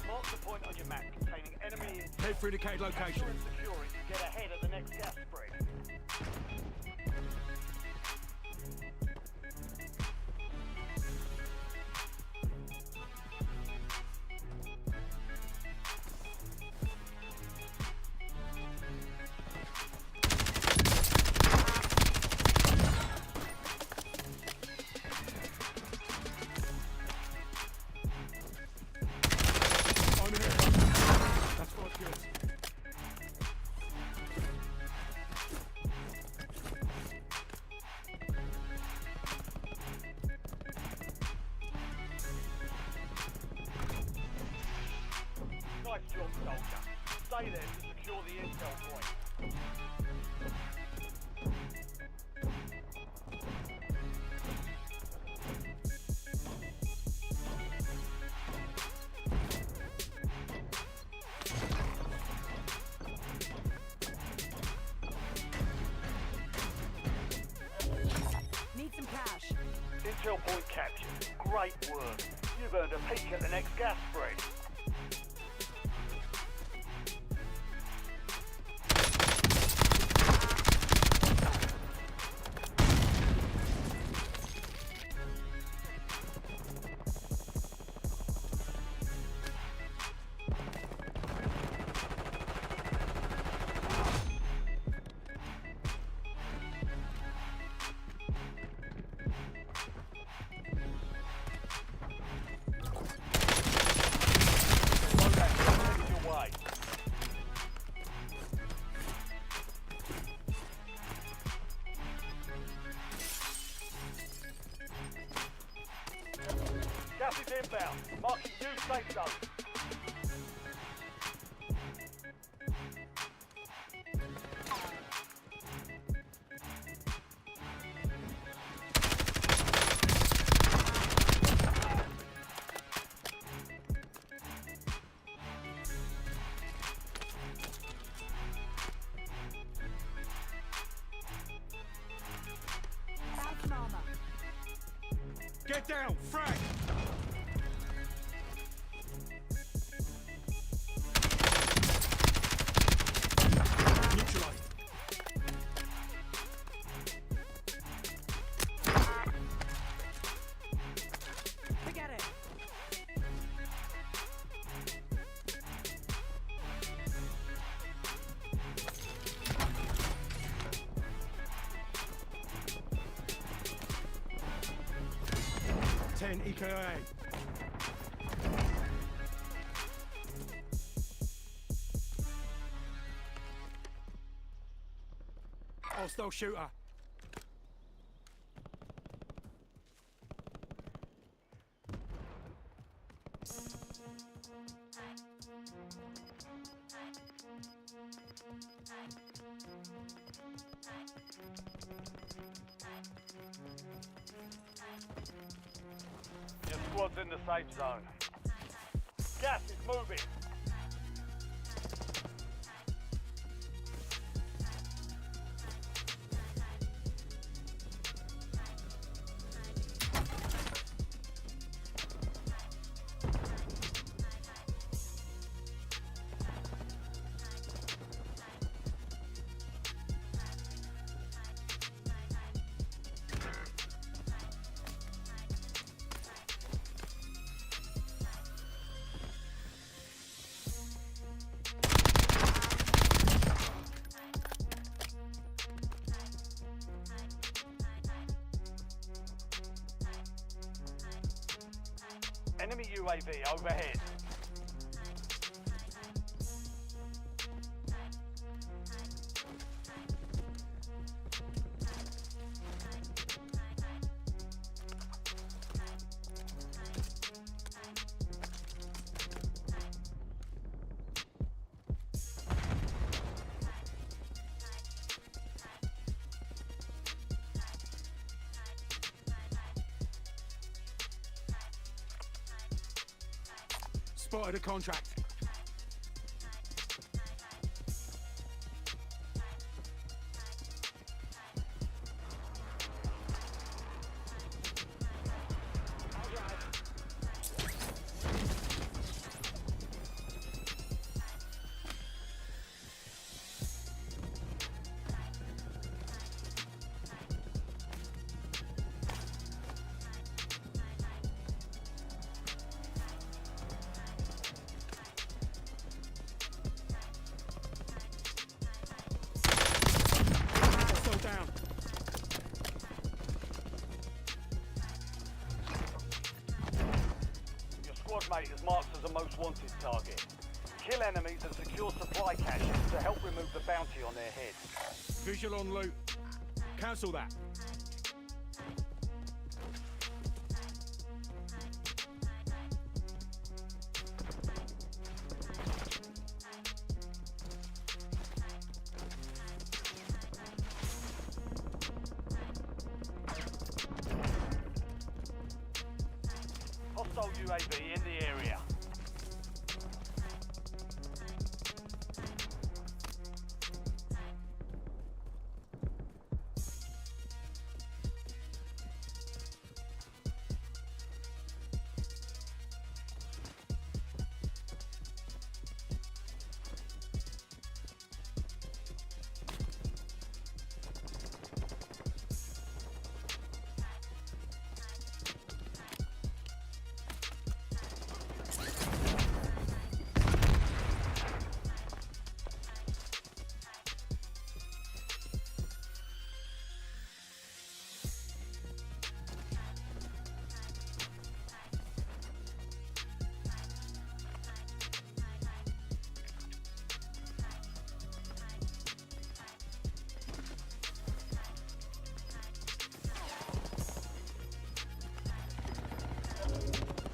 Mark the point on your map containing enemy intel. Head for indicated location. Capture and secure it to get ahead of the next gas spread. I'm in here. That's what it is. Nice job, soldier. Stay there to secure the intel point. Need some cash. Intel point captured. Great work. You've earned a peek at the next gas spread. Loadout your way. Gas is inbound. Marking new safe zone. Found some armor. Get down! Frag! Neutralized. Forget it. Ten EKIA. Hostile shooter. Your squad's in the safe zone. Gas is moving. Enemy UAV overhead. Spotted a contract. Down. Your squad mate is marked as a most wanted target. Kill enemies and secure supply caches to help remove the bounty on their heads. Visual on loot. Cancel that. Hostile UAV in the area.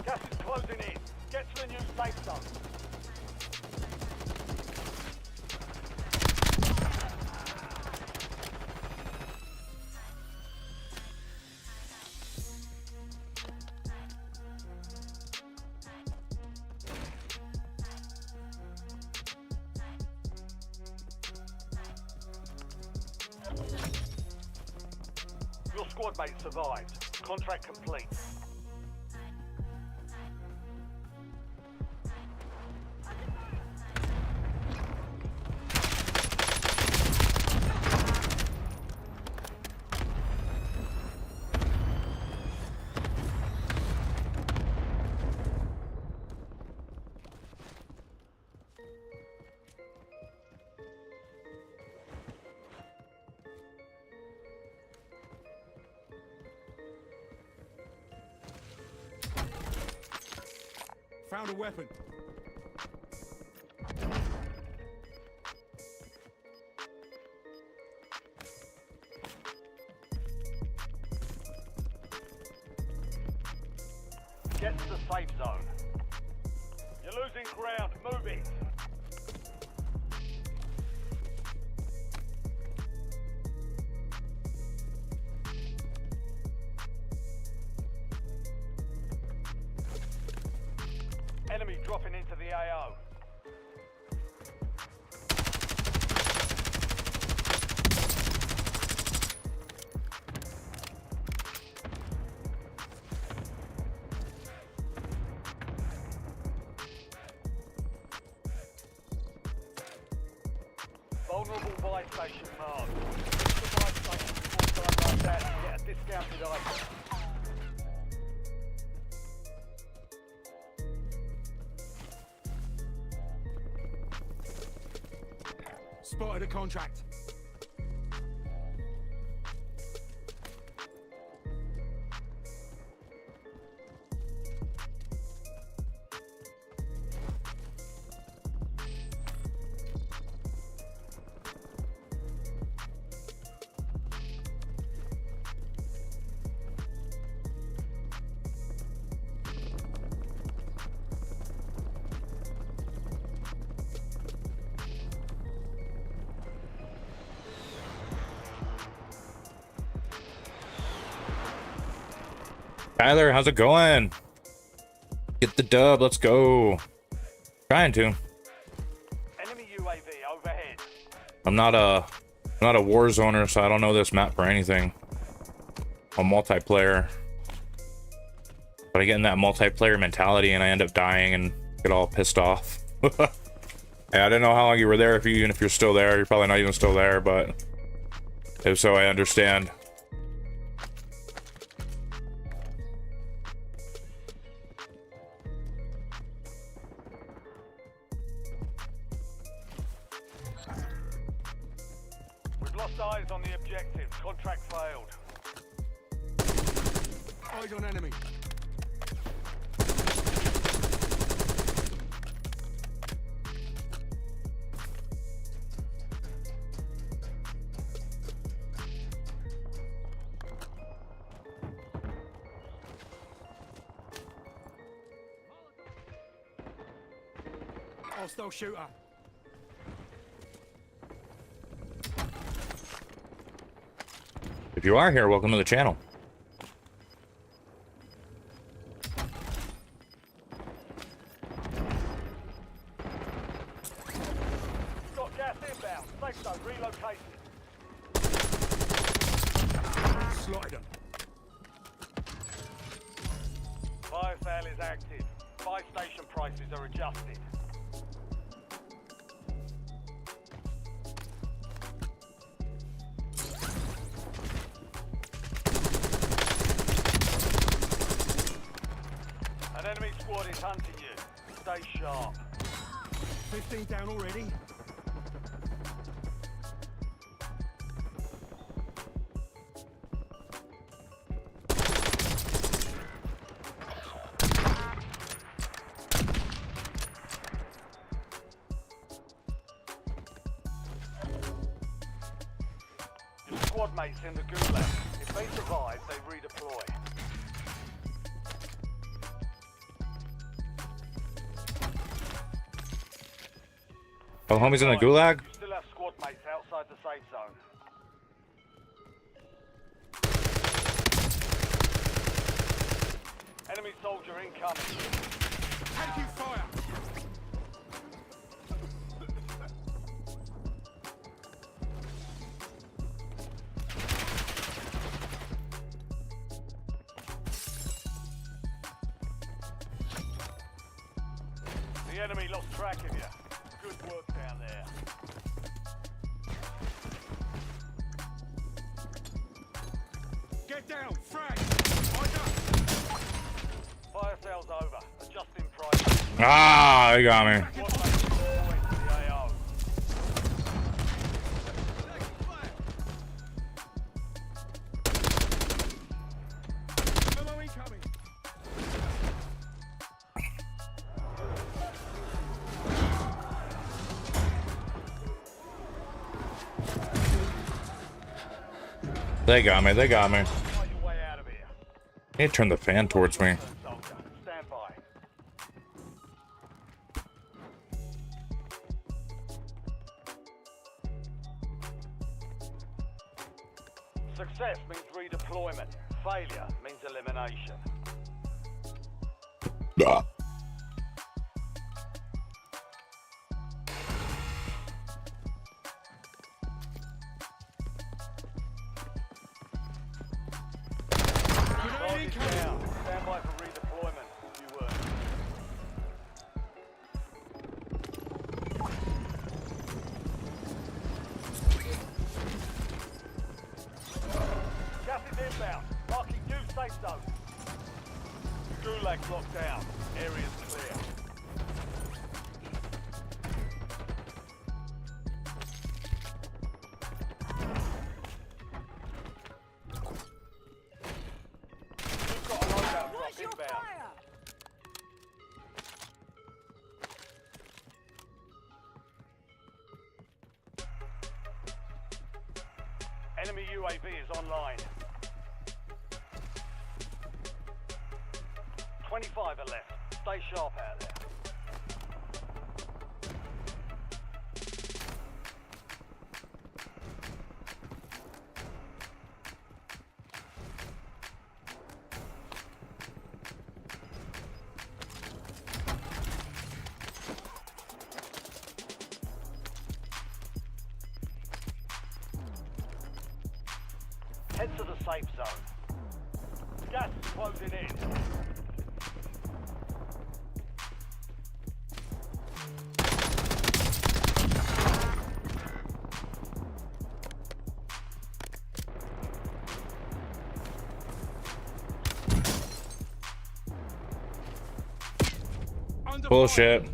Gas is closing in. Get to the new safe zone. Your squad mate survived. Contract complete. Found a weapon. Get to the safe zone. You're losing ground. Move it. Enemy dropping into the AO. Vulnerable buy station marked. Reach the buy station before time like that to get a discounted item. Spotted a contract. Tyler, how's it going? Get the dub, let's go. Trying to. Enemy UAV overhead. I'm not a war zoner, so I don't know this map for anything. I'm multiplayer. But I get in that multiplayer mentality and I end up dying and get all pissed off. Hey, I didn't know how long you were there. Even if you're still there, you're probably not even still there, but if so, I understand. We've lost eyes on the objective. Contract failed. Eyes on enemy. Hostile shooter. If you are here, welcome to the channel. Got gas inbound. Safe zone relocated. Slotted them. Fire sale is active. Buy station prices are adjusted. An enemy squad is hunting you. Stay sharp. 15 down already. Your squad mates in the gulag. If they survive, they redeploy. Oh, homies in the gulag? You still have squad mates outside the safe zone. Enemy soldier incoming. Taking fire. The enemy lost track of you. Good work down there. Get down. Frag. Eyes up. Fire sale's over. Adjusting price. Ah, they got me. Squad mates deploying to the AO. Ammo incoming. They got me, they got me. Find your way out of here. Need to turn the fan towards me. Soldier, stand by. Success means redeployment. Failure means elimination. Ah. Target down. Stand by for redeployment. You were. Gas is inbound. Marking new safe zone. Gulag locked down. Area's clear. You've got a loadout drop What's your inbound. fire? Enemy UAV is online. 25 are left. Stay sharp out there. Head to the safe zone. Gas is closing in. Under Bullshit.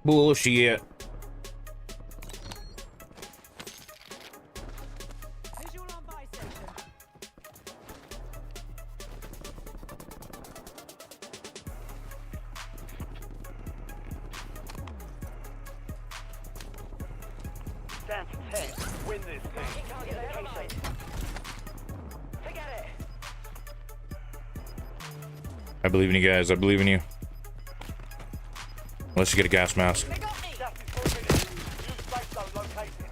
Bullshit. Visual on buy station. Down to 10. Win this thing. Target location. Forget it. I believe in you guys. I believe in you. Unless you get a gas mask. Gas is moving in. New safe zone located.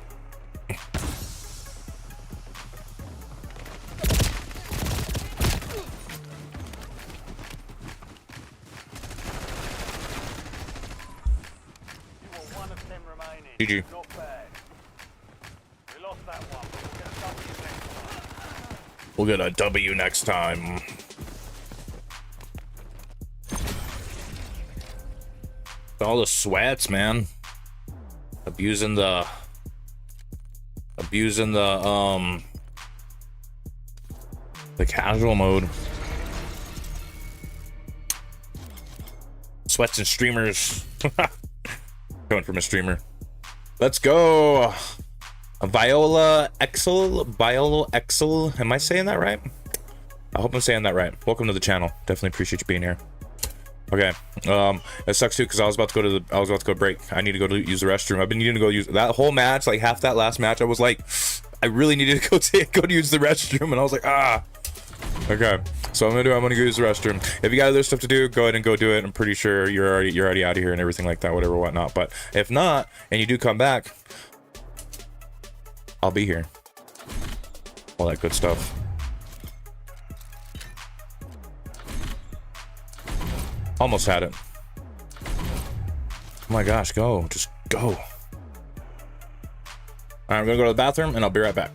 You were 1 of 10 remaining. GG. Not bad. We lost that one, but we'll get a W next time. We'll get a W next time. All the sweats, man. Abusing the casual mode. Sweats and streamers. Coming from a streamer. Let's go. Viola Excel. Am I saying that right? I hope I'm saying that right. Welcome to the channel. Definitely appreciate you being here. Okay. It sucks too because I was about to go break. I need to go to use the restroom. I've been needing to go use that whole match, like half that last match. I was like, I really needed to go to use the restroom, and I was like, ah. Okay. So I'm gonna go use the restroom. If you got other stuff to do, go ahead and go do it. I'm pretty sure you're already out of here and everything like that, whatever, whatnot. But if not, and you do come back, I'll be here. All that good stuff. Almost had it. Oh my gosh, go. Just go. All right, I'm gonna go to the bathroom and I'll be right back.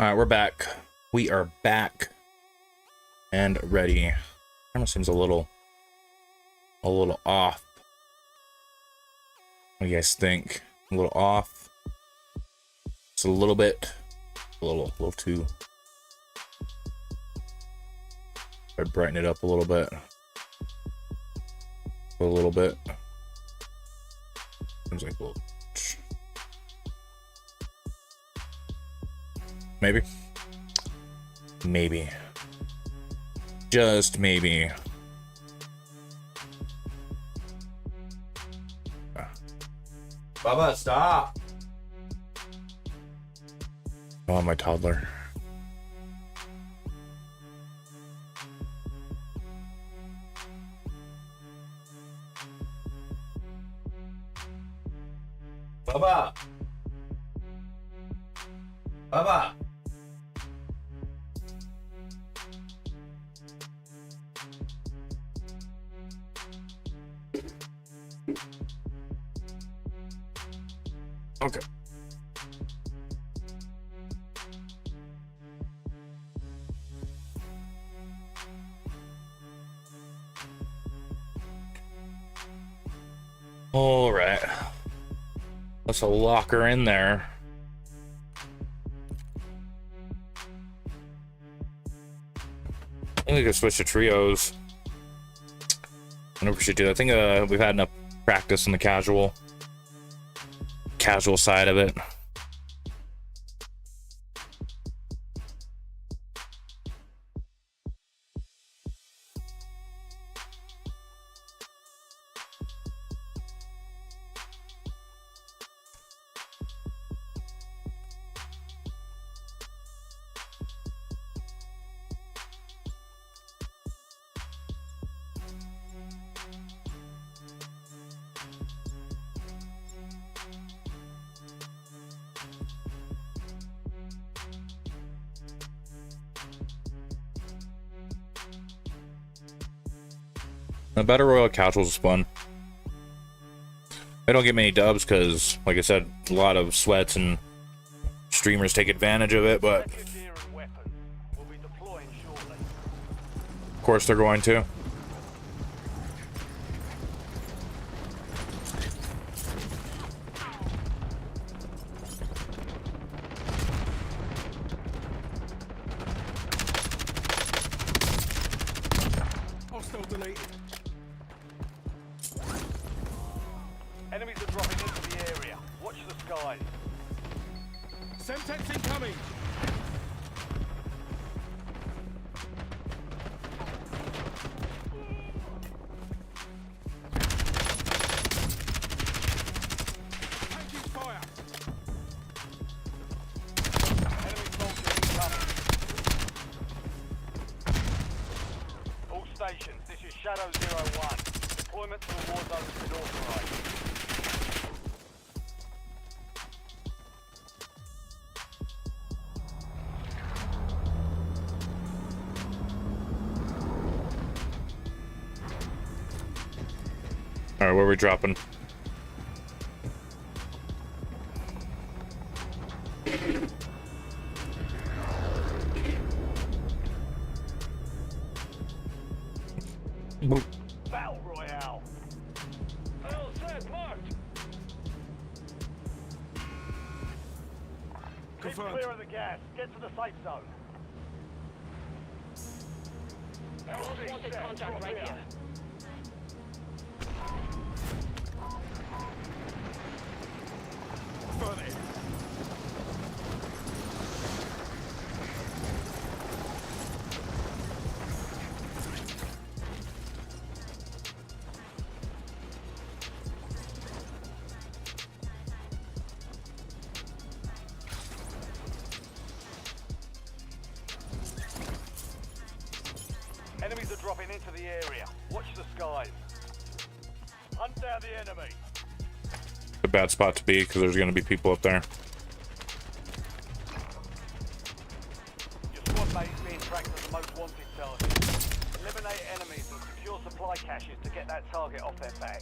All right, we're back. We are back and ready. Camera seems a little off. What do you guys think? A little off. Just a little bit. A little too. I'd brighten it up a little bit. A little bit. Seems like a little. Maybe. Maybe. Just maybe. Bubba, stop. Oh, my toddler. Baba. Baba. Okay. All right. Let's lock her in there. I think we could switch to trios. I wonder if we should do that. I think we've had enough practice in the casual side of it. The Battle Royale casuals is fun. I don't get many dubs because, like I said, a lot of sweats and streamers take advantage of it, but of course they're going to. Hostile deleted. Enemies are dropping into the area. Watch the skies. Semtex incoming. Taking fire. Enemy soldier incoming. All stations, this is Shadow 01. Deployment to the war zone has been authorized. All right, where are we dropping? Boop. Battle Royale. All set, marked. Keep Confirmed. clear of the gas. Get to the safe zone. Most wanted contact right here. Further. Enemies are dropping into the area. Watch the skies. Hunt down the enemy. A bad spot to be because there's going to be people up there. Your squad mate is being tracked as the most wanted target. Eliminate enemies and secure supply caches to get that target off their back.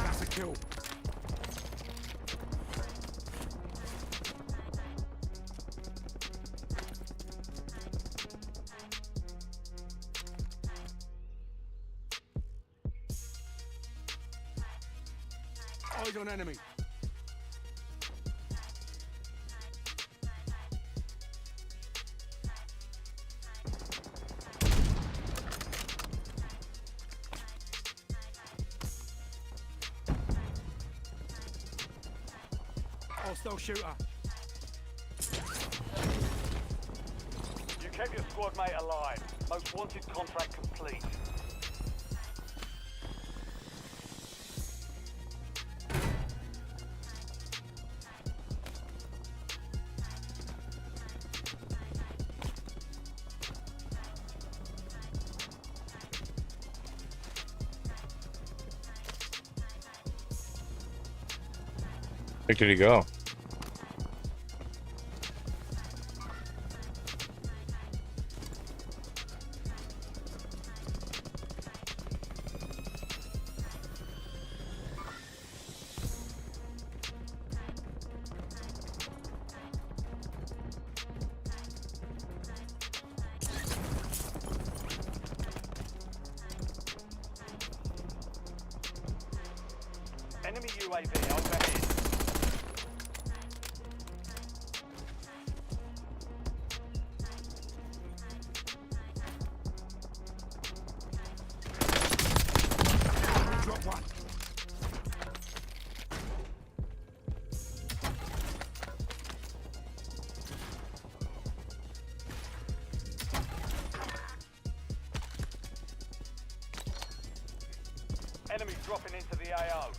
That's a kill. Eyes on enemy. Hostile shooter. You kept your squad mate alive. Most wanted contract complete. Where did he go? Enemy UAV overhead. Drop one. Enemy dropping into the AO.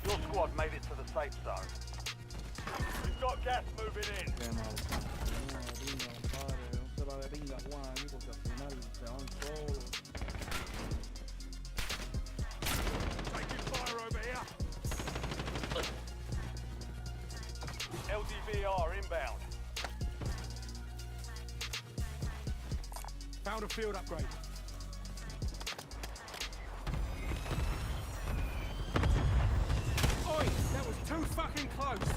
Your squad made it to the safe zone. You've got gas moving in. Taking fire over here. LDVR inbound. Found a field upgrade. Oi, that was too fucking close.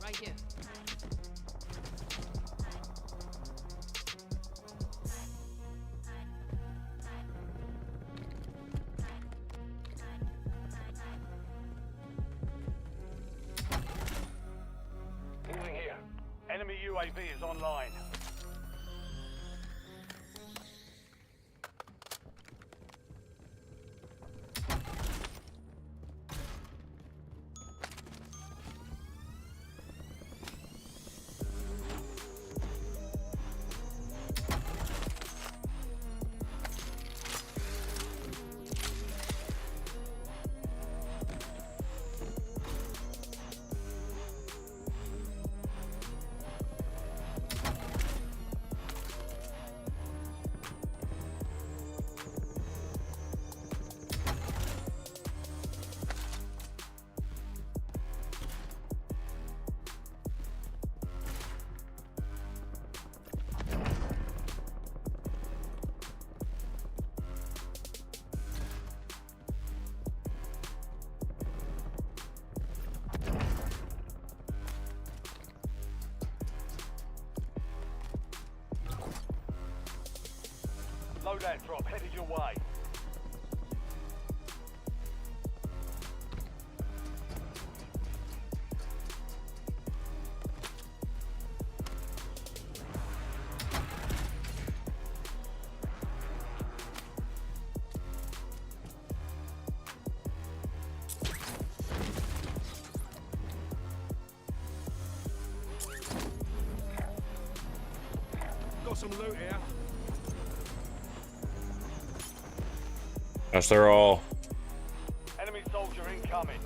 Right here. Moving here. Enemy UAV is online. Loadout drop headed your way. Got some loot here. Yes, they're all. Enemy soldier incoming.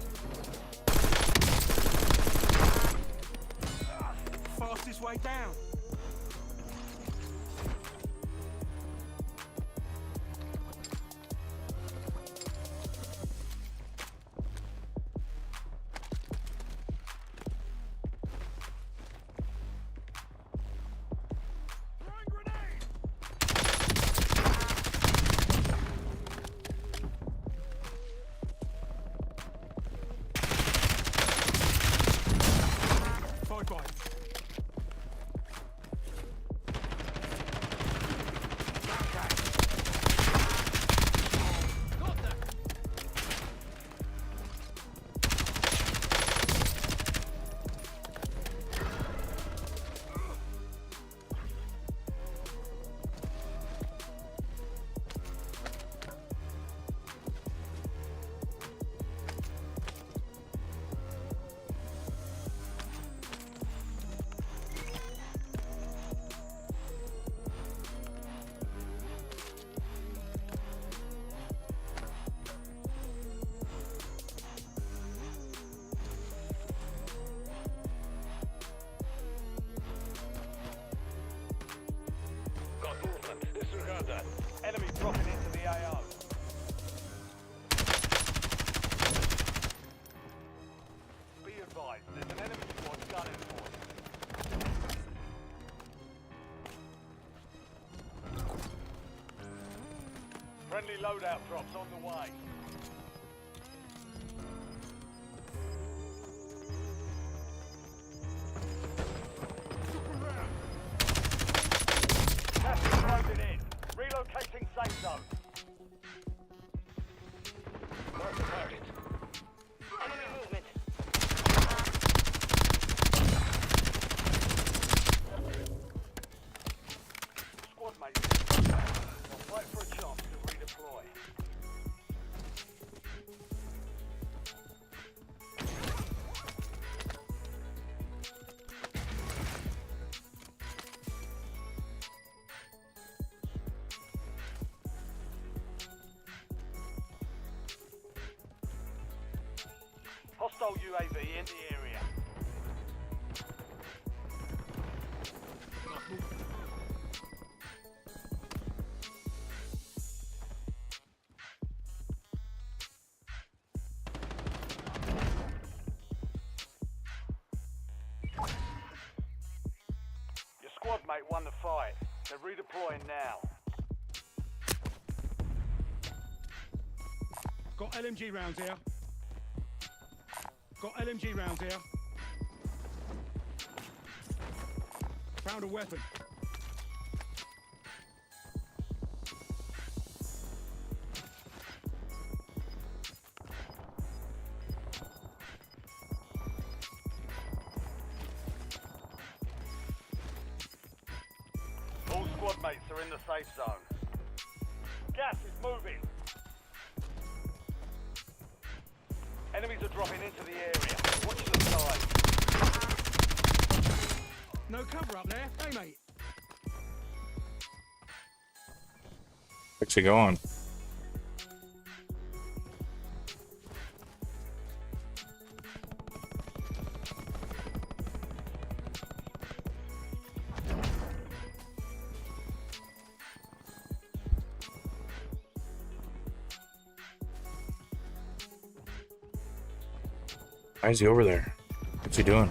Fastest way down. Throwing grenade. Five by. Friendly loadout drops on the way. Gas is closing in. Relocating safe zone. Mark the target. Enemy movement. Squad mates. I'll wait for a chance to redeploy. Hostile UAV in the area. Your squad mate won the fight. They're redeploying now. Got LMG rounds here. Got LMG rounds here. Found a weapon. All squad mates are in the safe zone. Gas is moving. Enemies are dropping into the area. Watch the side. No cover up there. Hey, mate. What's he going? Why is he over there? What's he doing?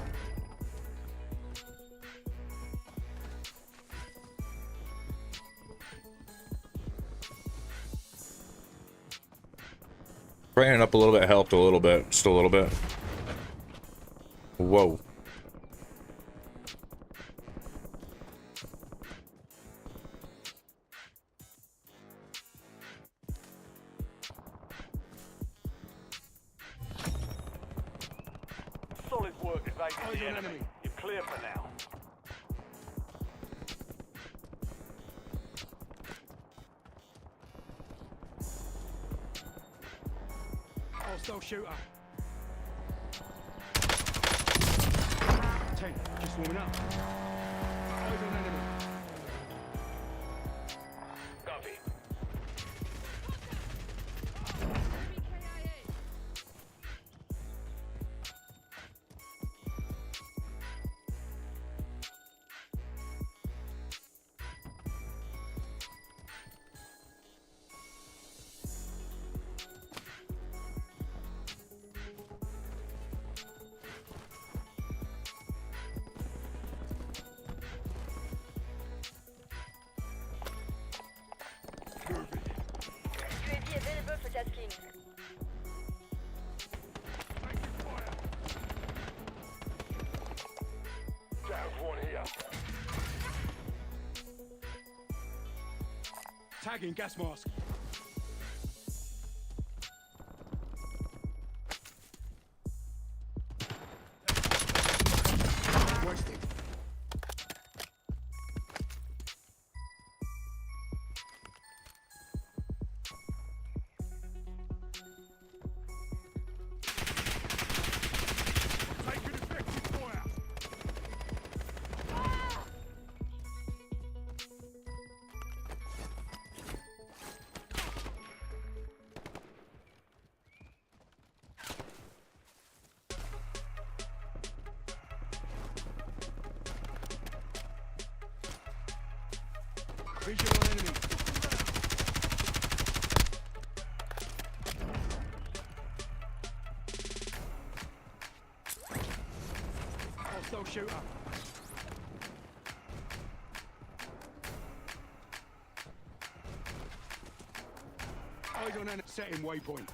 Brightening up a little bit helped a little bit, just a little bit. Whoa. Solid work evading Eyes the on enemy. enemy. You're clear for now. Hostile shooter. 10. Just warming up. Eyes on enemy. Copy. UAV available for tasking. Down one here. Tagging gas mask. Wasted. Taking effective fire. Visual on enemy. Hostile shooter. Eyes on enemy. Setting waypoint.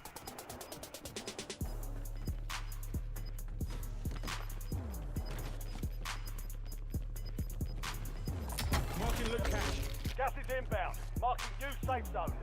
Marking loot cache. Gas is inbound. Marking new safe zone.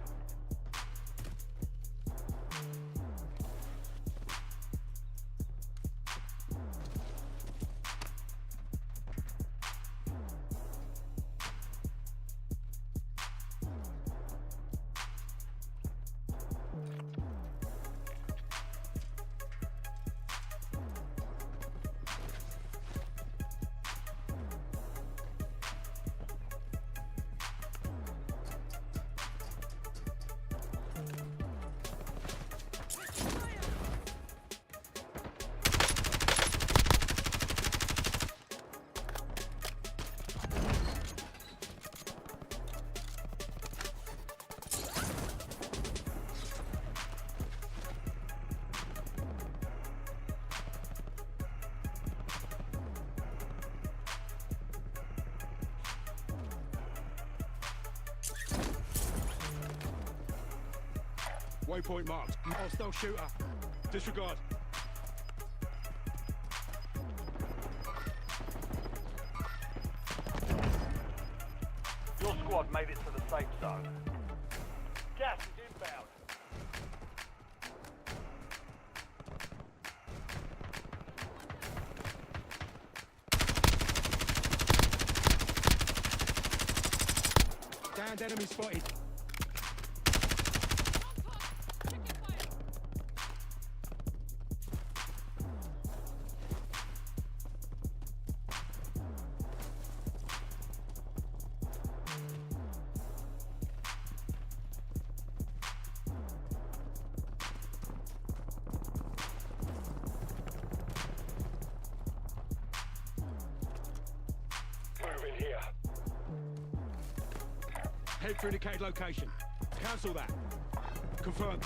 Waypoint marked. Hostile shooter. Disregard. Your squad made it to the safe zone. Gas is inbound. Downed enemy spotted. Moving here. Head for indicated location. Cancel that. Confirmed.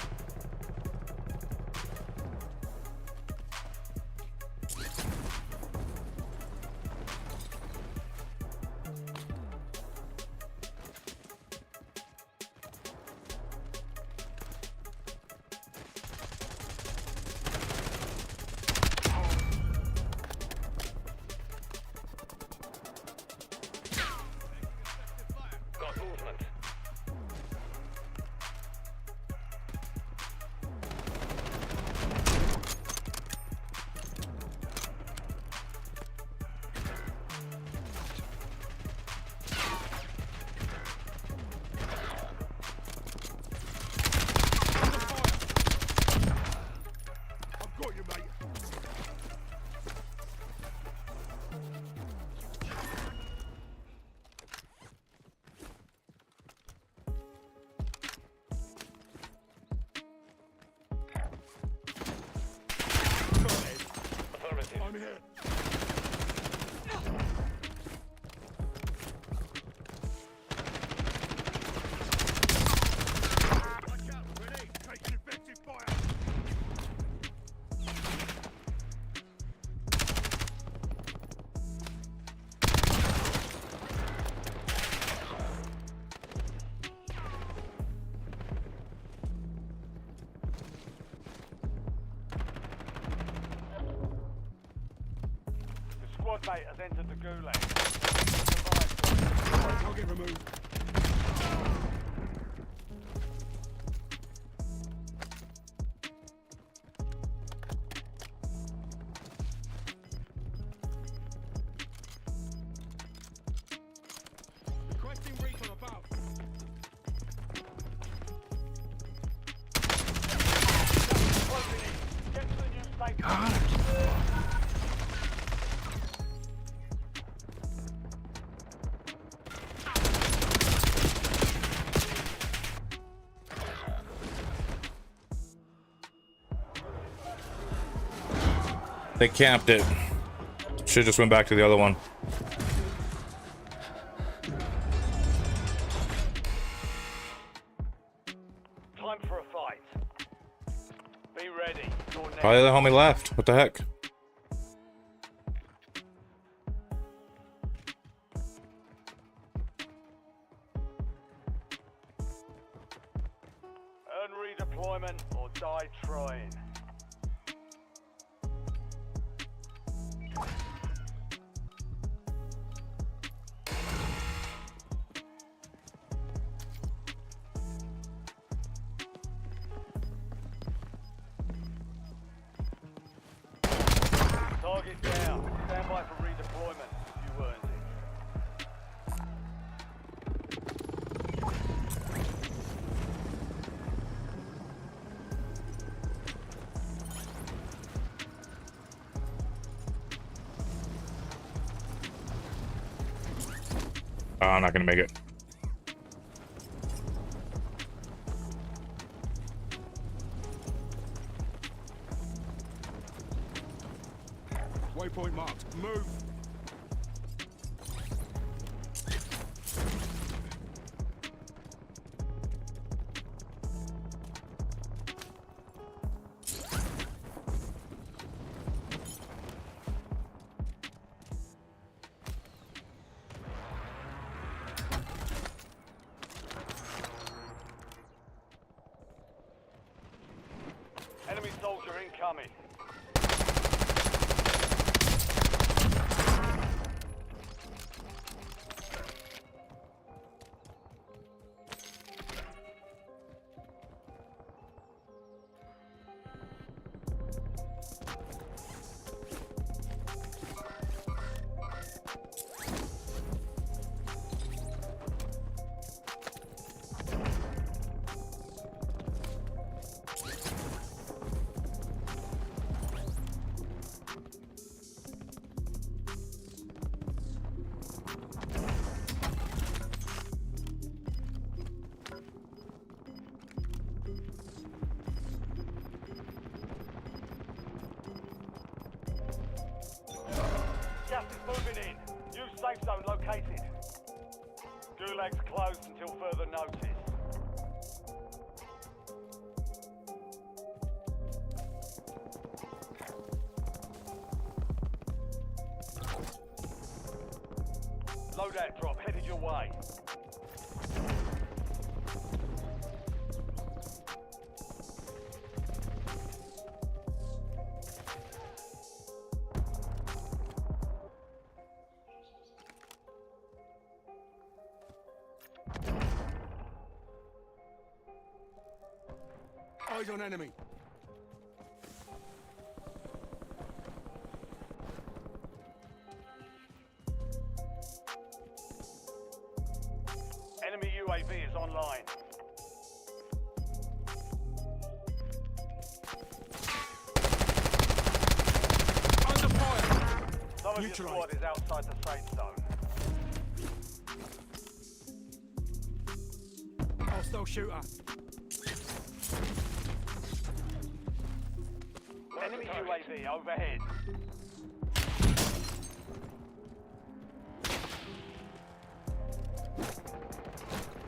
Got movement. I've got you, mate. Affirmative. I'm here. Watch out, grenade, taking effective fire. The squad mate has entered the gulag. Target removed. Requesting recon above. Closing in. Get to the new safe zone. They camped it. Should just went back to the other one. Time for a fight. Be ready. You're next. Probably the homie left. What the heck? Earn Redeployment or die trying. Target down. Stand by for redeployment. You earned it. I'm not gonna make it. Waypoint marked. Move. Enemy soldier incoming. Gas is moving in. New safe zone located. Gulag's closed until further notice. Loadout drop headed your way. Eyes on enemy. Enemy UAV is online. Under fire. Some of your Neutralized. squad is outside the safe zone. Hostile shooter. Enemy UAV overhead.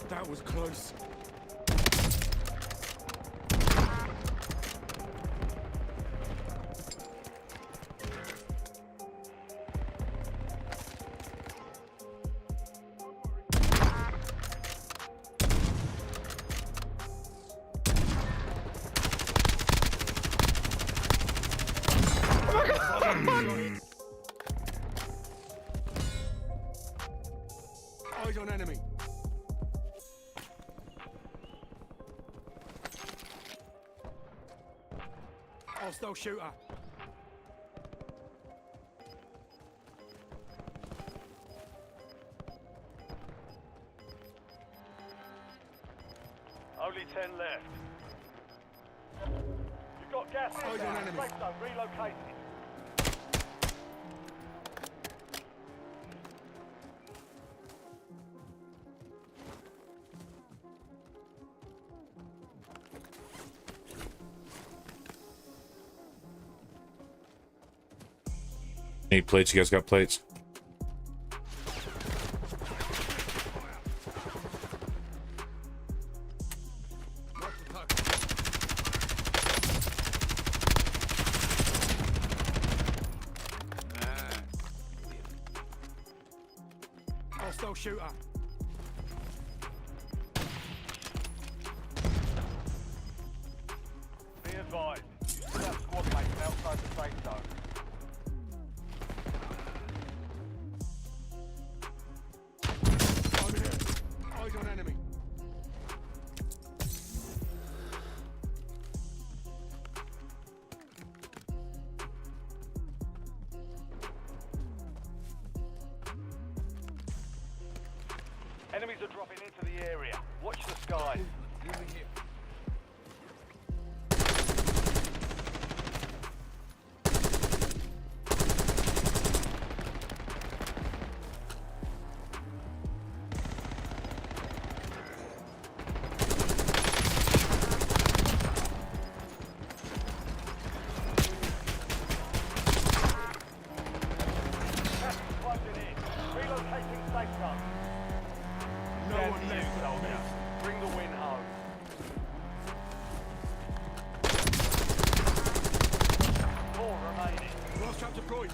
That was close. Eyes on enemy. Hostile shooter. Only 10 left. You've got gas Eyes on inbound. enemy. Safe zone relocated. Need plates. You guys got plates? Hostile shooter. advised. You still have squad mates outside the safe zone. I'm here. Eyes on enemy. Enemies are dropping into the area. Watch the skies. Moving here. Closing in. Relocating safe zone. No Stand one to you, left. soldier. Bring the win home. Four remaining. Last trap deployed.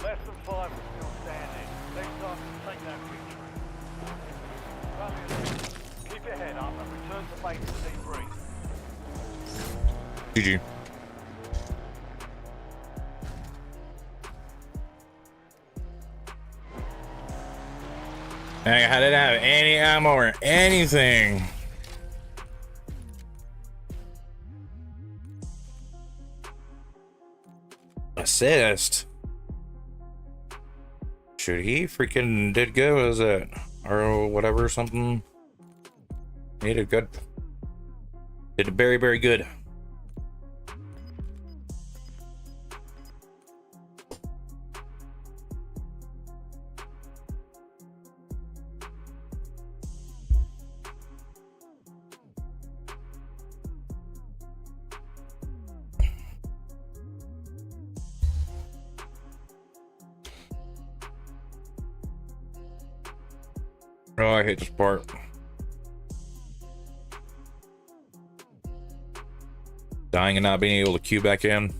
Less than 5 are still standing. Next time, take that victory. Keep your head up and return to base to debrief. GG. I didn't have any ammo or anything. Assist. Shoot, he freaking did good, was it? Or whatever, something. He did good. Did very, very good. Oh, I hate this part. Dying and not being able to queue back in.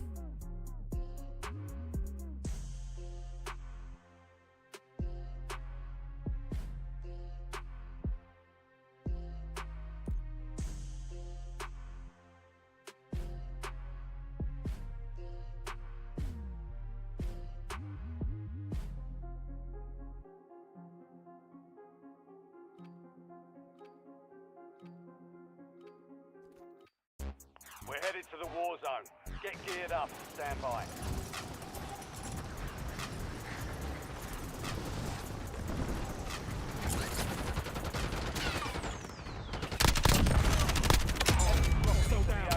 We're headed to the war zone. Get geared up. Stand by. Still down.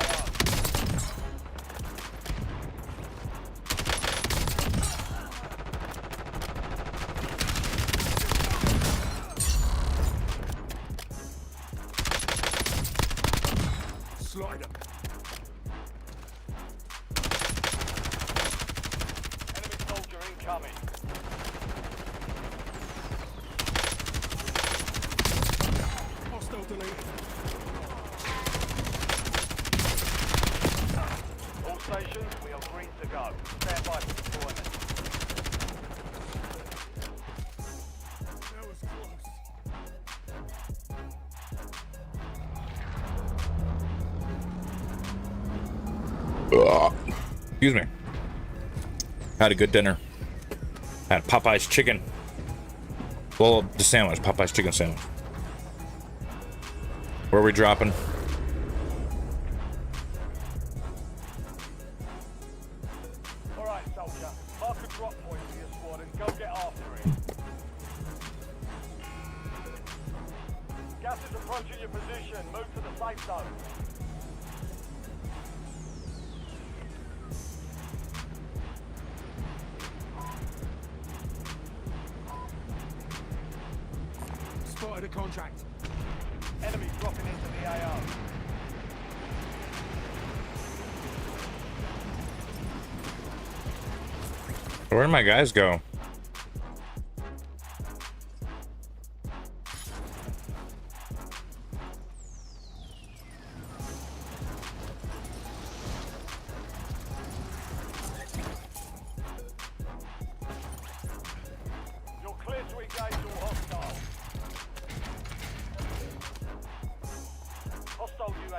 Slide him. Enemy soldier incoming. Hostile deleted. All stations, we are green to go. Stand by for deployment. That was close. Excuse me. Had a good dinner. Had Popeye's chicken. Well, the sandwich, Popeye's chicken sandwich. Where are we dropping? All right, soldier. Mark a drop point for your squad and go get after it. Gas is approaching your position. Move to the safe zone. Spotted a contract. Enemy dropping into the AO. Where'd my guys go?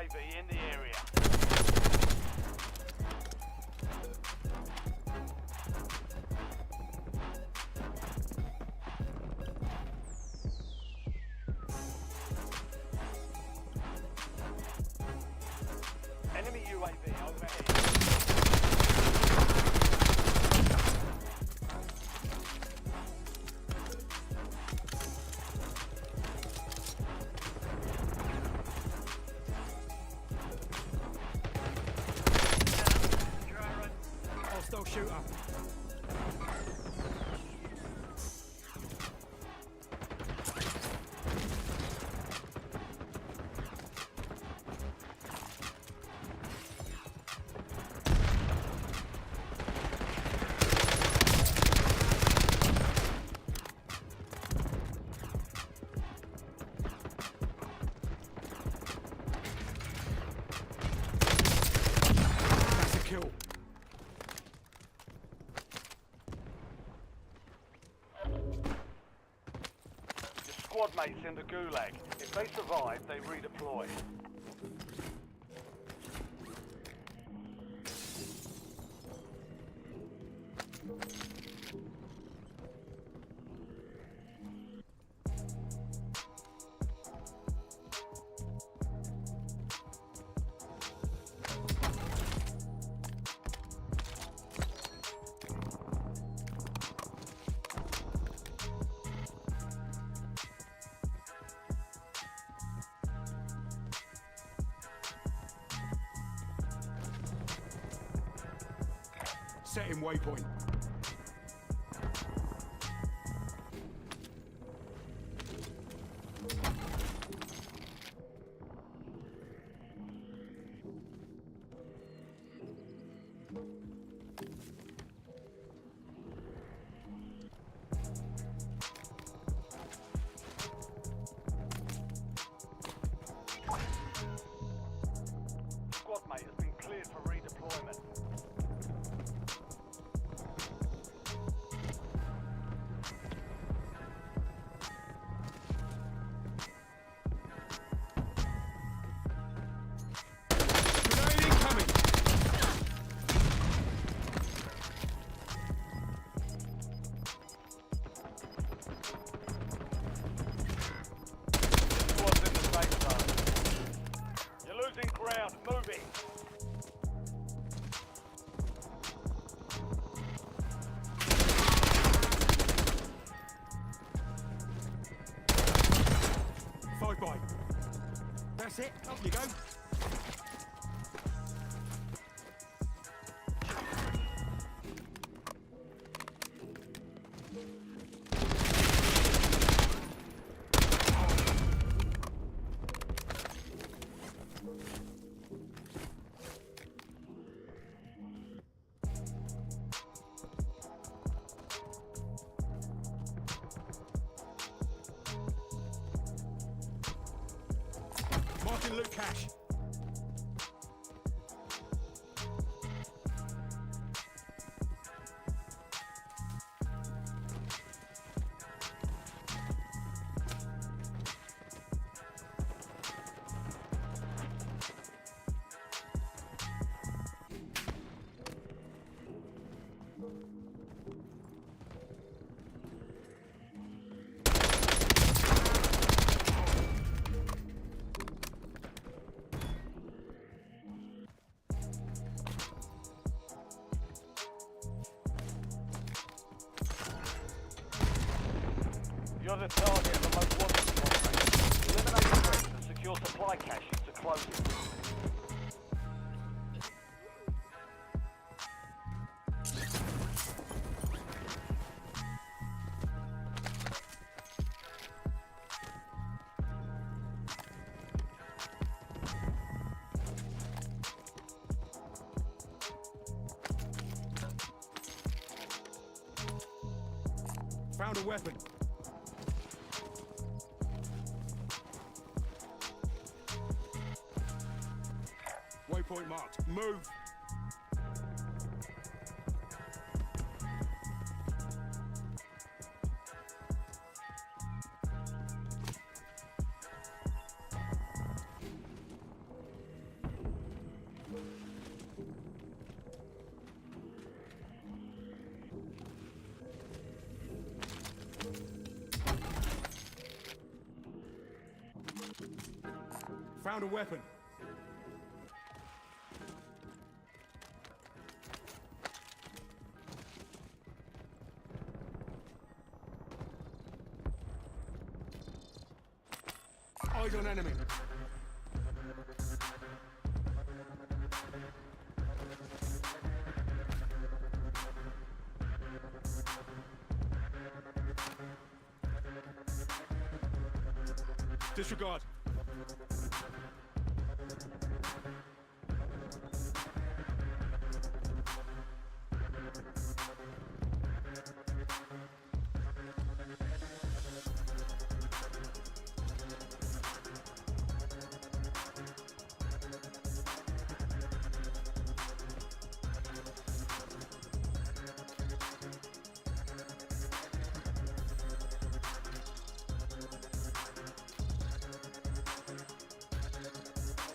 UAV in the area. Enemy UAV overhead. Hostile shooter. That's a kill. Your squad mates in the gulag. If they survive, they redeploy. Setting waypoint. Squad mate has been cleared for redeployment. Grenade incoming. Squad's in the safe zone. You're losing ground. Moving. Five by. That's it. Up you go. Martin loot cash. You're the target of the most wanted squad mate. Eliminate the threats and secure supply caches to close it. Found a weapon. Waypoint marked. Move. Found a weapon. Eyes on enemy. Disregard.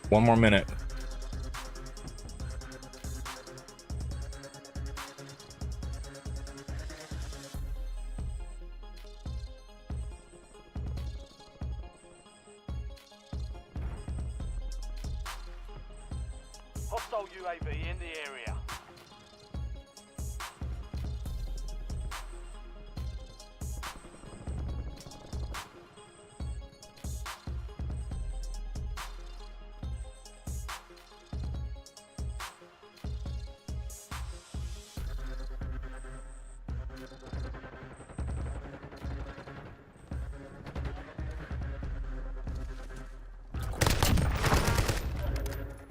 One more minute. Hostile UAV in the area.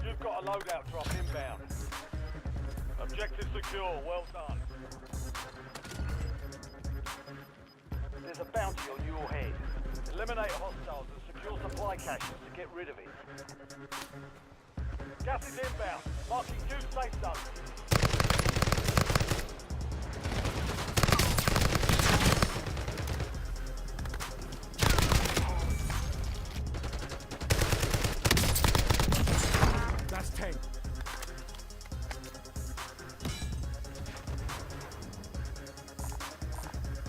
You've got a loadout drop inbound. Objective secure, well done. There's a bounty on your head. Eliminate hostiles and secure supply caches to get rid of it. Gas is inbound, marking new safe zones. That's 10.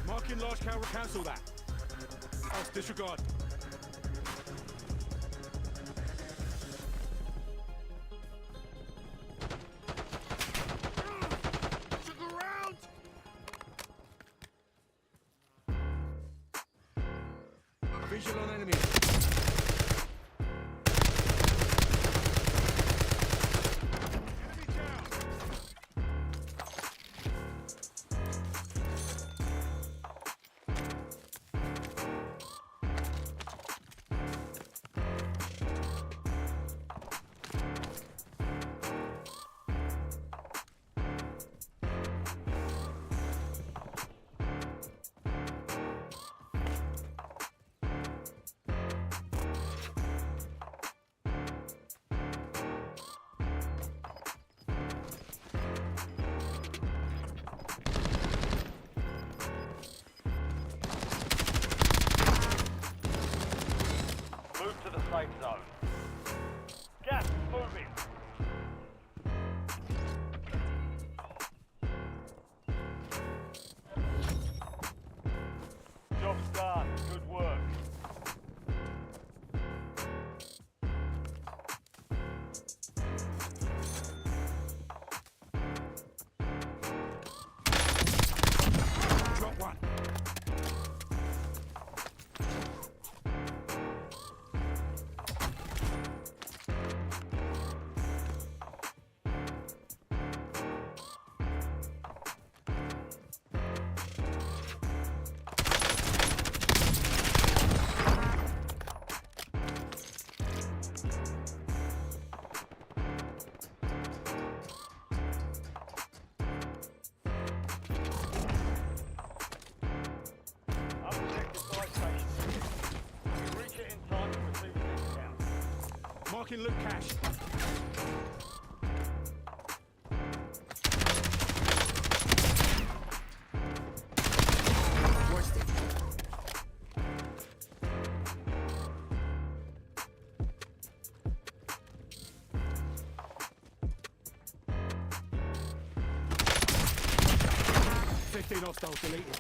Marking large caliber. Cancel that. Off. Disregard. Visual on enemy. Enemy down. Move to the safe zone. Gas is moving. Job's done. Good work. Drop one. Unprotected side station. If you reach it in time, you'll receive a discount. Marking loot cache. Worst it. Fifteen hostiles deleted.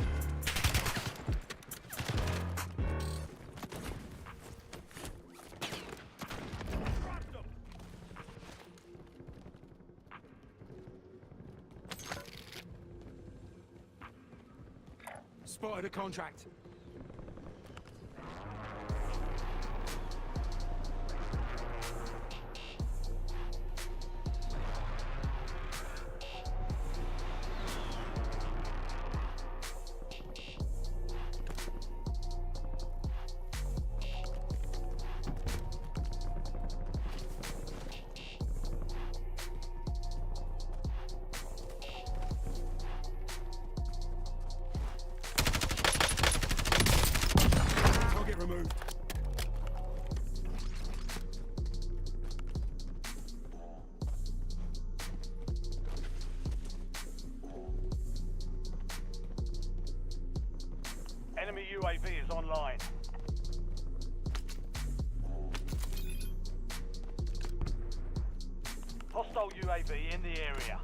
spotted a contract. Target removed. Enemy UAV is online. Hostile UAV in the area.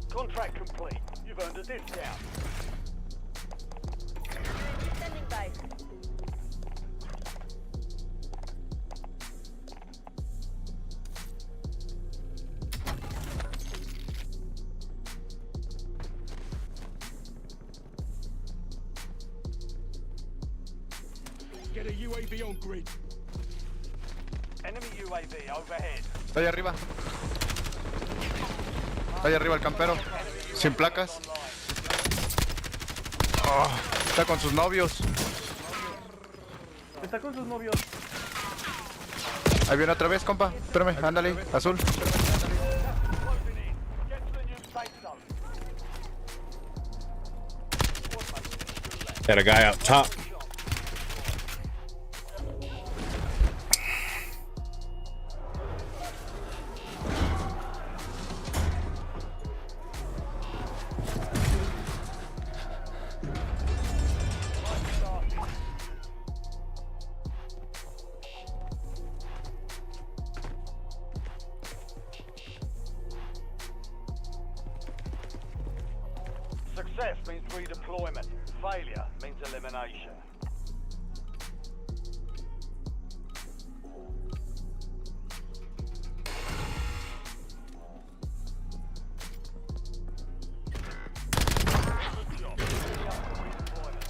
Contract complete. You've earned a discount. Standing by. Get a UAV on grid. Enemy UAV overhead. Está ahí arriba. Está ahí arriba el campero. Sin placas. Oh, está con sus novios. Está con sus novios. Ahí viene otra vez, compa. Espérame, ándale, azul. Closing in. Get to the new safe zone. Got a guy up top. Success means redeployment. Failure means elimination. Good job. Redeployment.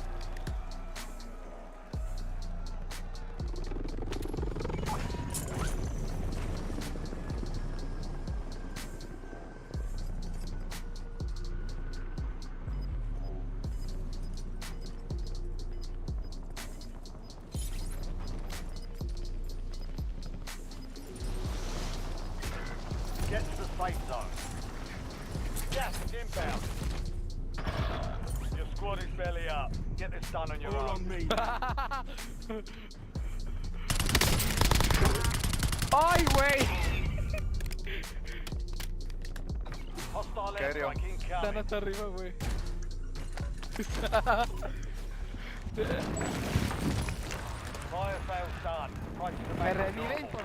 Get to the safe zone. Gas is inbound. Your squad is barely up. Get this done on your All own. on me. ¡Ay, güey! Hostile Carry on. airstrike Están incoming. hasta arriba, güey. Fire sales done. Prices are Me back to reviven normal. por...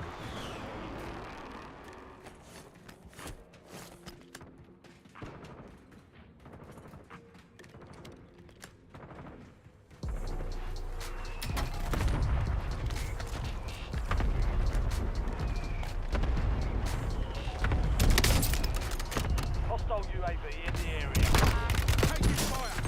Hostile UAV in the area. Taking fire.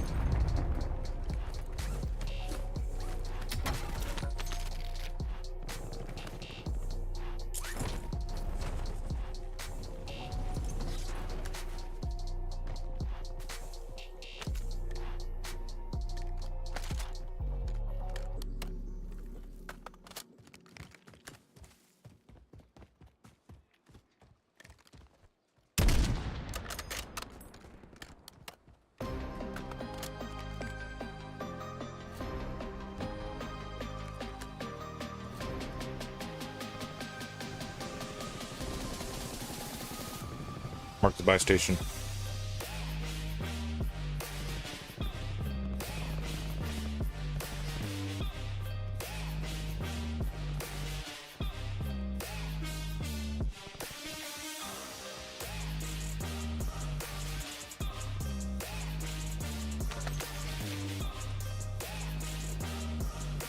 Mark the buy station.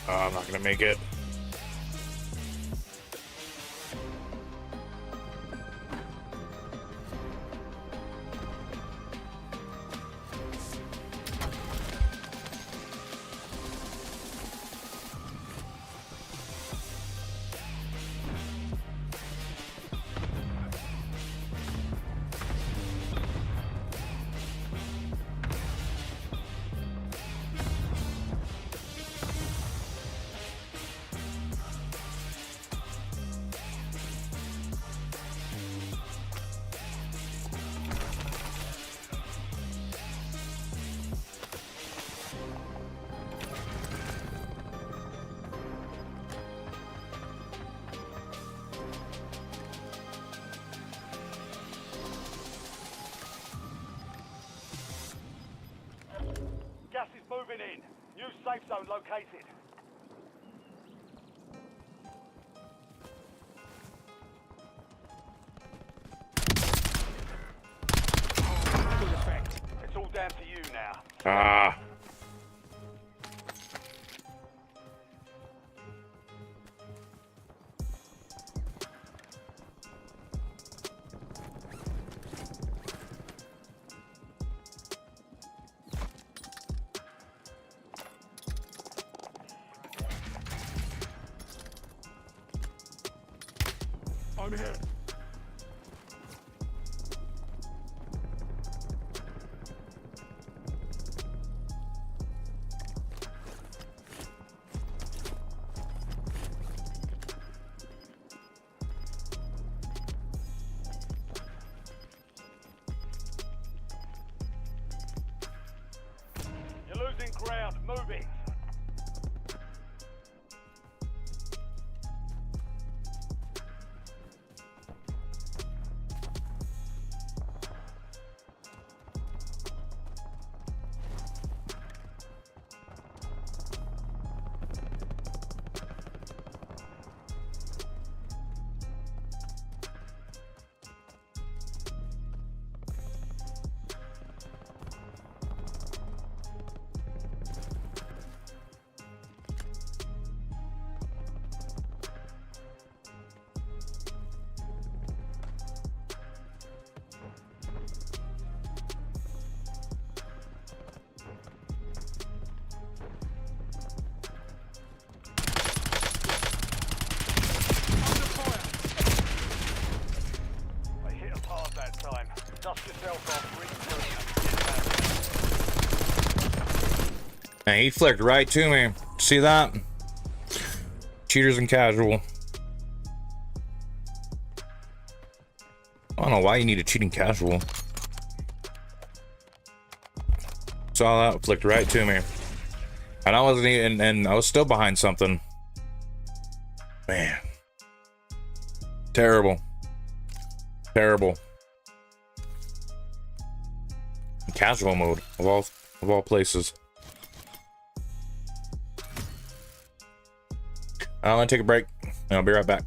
I'm not gonna make it. moving in. New safe zone located. Good effect. It's all down to you now. Ah. I'm here. You're losing ground. Moving. They hit us hard that time. Dust yourself off. And he flicked right to me. See that? Cheaters and casual. I don't know why you need a cheating casual. Saw that, flicked right to me. And I wasn't even, and I was still behind something. Man. Terrible. Terrible. Casual mode of all places. I'm gonna take a break and I'll be right back.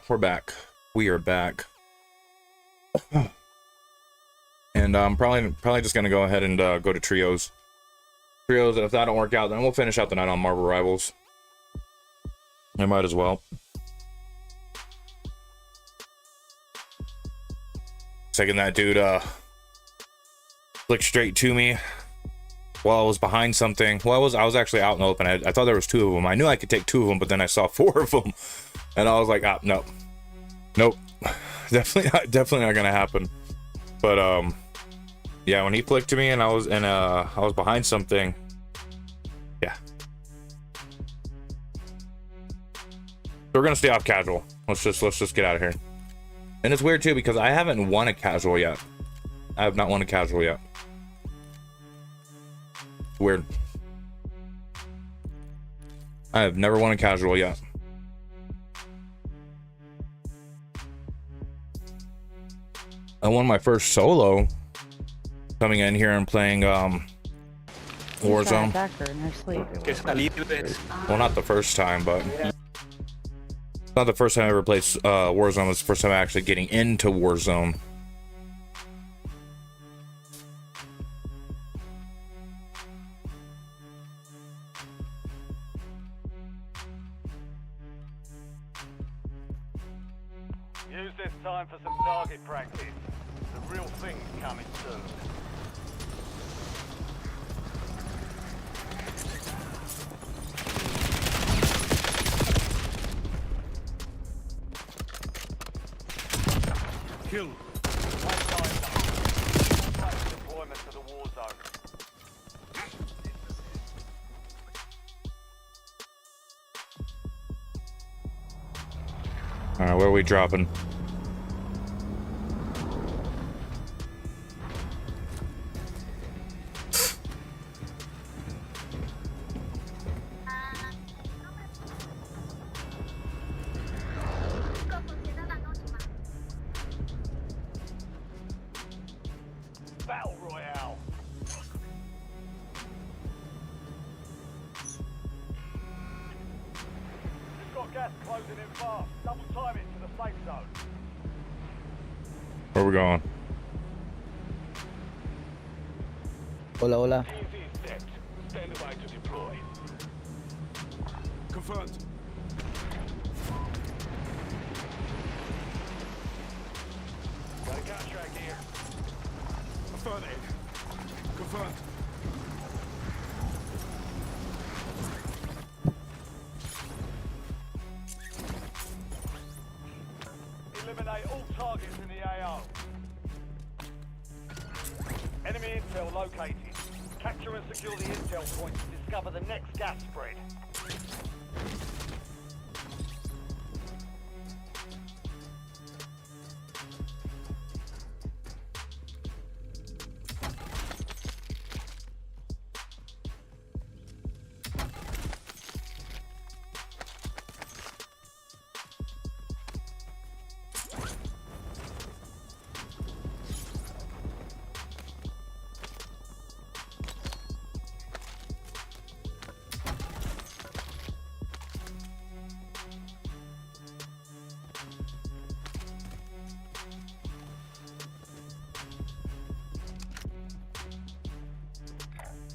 We're back. We are back. And I'm probably just gonna go ahead and go to trios. And if that don't work out, then we'll finish out the night on Marvel Rivals. I might as well. Second, that dude flicked straight to me while I was behind something. Well, I was actually out in the open. I thought there was 2 of them. I knew I could take 2 of them, but then I saw 4 of them, and I was like, ah, nope, definitely not gonna happen. But yeah, when he flicked to me and I was behind something, yeah. So we're gonna stay off casual. Let's just get out of here. And it's weird too because I haven't won a casual yet. I have not won a casual yet. Weird. I have never won a casual yet. I won my first solo coming in here and playing Warzone. Well, not the first time, but not the first time I ever played Warzone. It was the first time actually getting into Warzone. Use this time for some target practice. The real thing's coming soon. Kill. Deployment to the war zone. All right, where are we dropping? Battle Royale. We've got gas closing in fast. Double time it to the safe zone. Where we going? Hola, hola. Easy is set. Stand by to deploy. Confirmed. Got a gas track here. Affirmative. Confirmed. Eliminate all targets in the AO. Enemy intel located. Capture and secure the intel point to discover the next gas spread.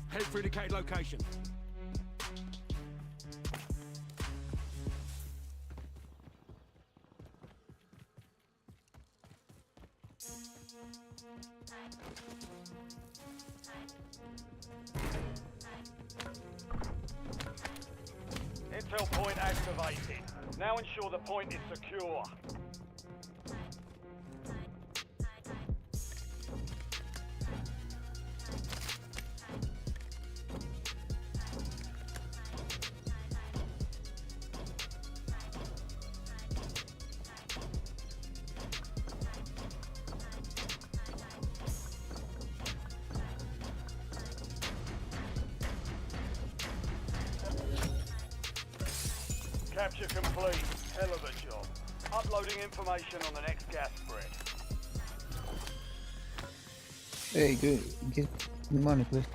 Head for indicated location. Intel point activated. Now ensure the point is secure. Capture complete. Hell of a job. Uploading information on the next gas spread. Hey, get the money, please.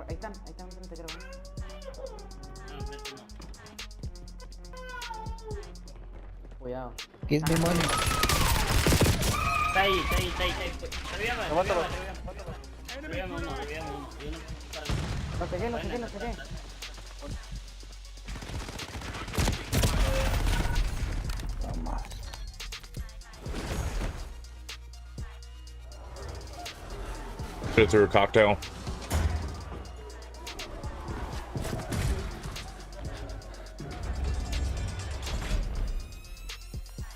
Ahí están enfrente, creo. Cuidado. Give me money. Está ahí. Revíame. Enemy Uno. Lo pegué. Toma. Put it through a cocktail.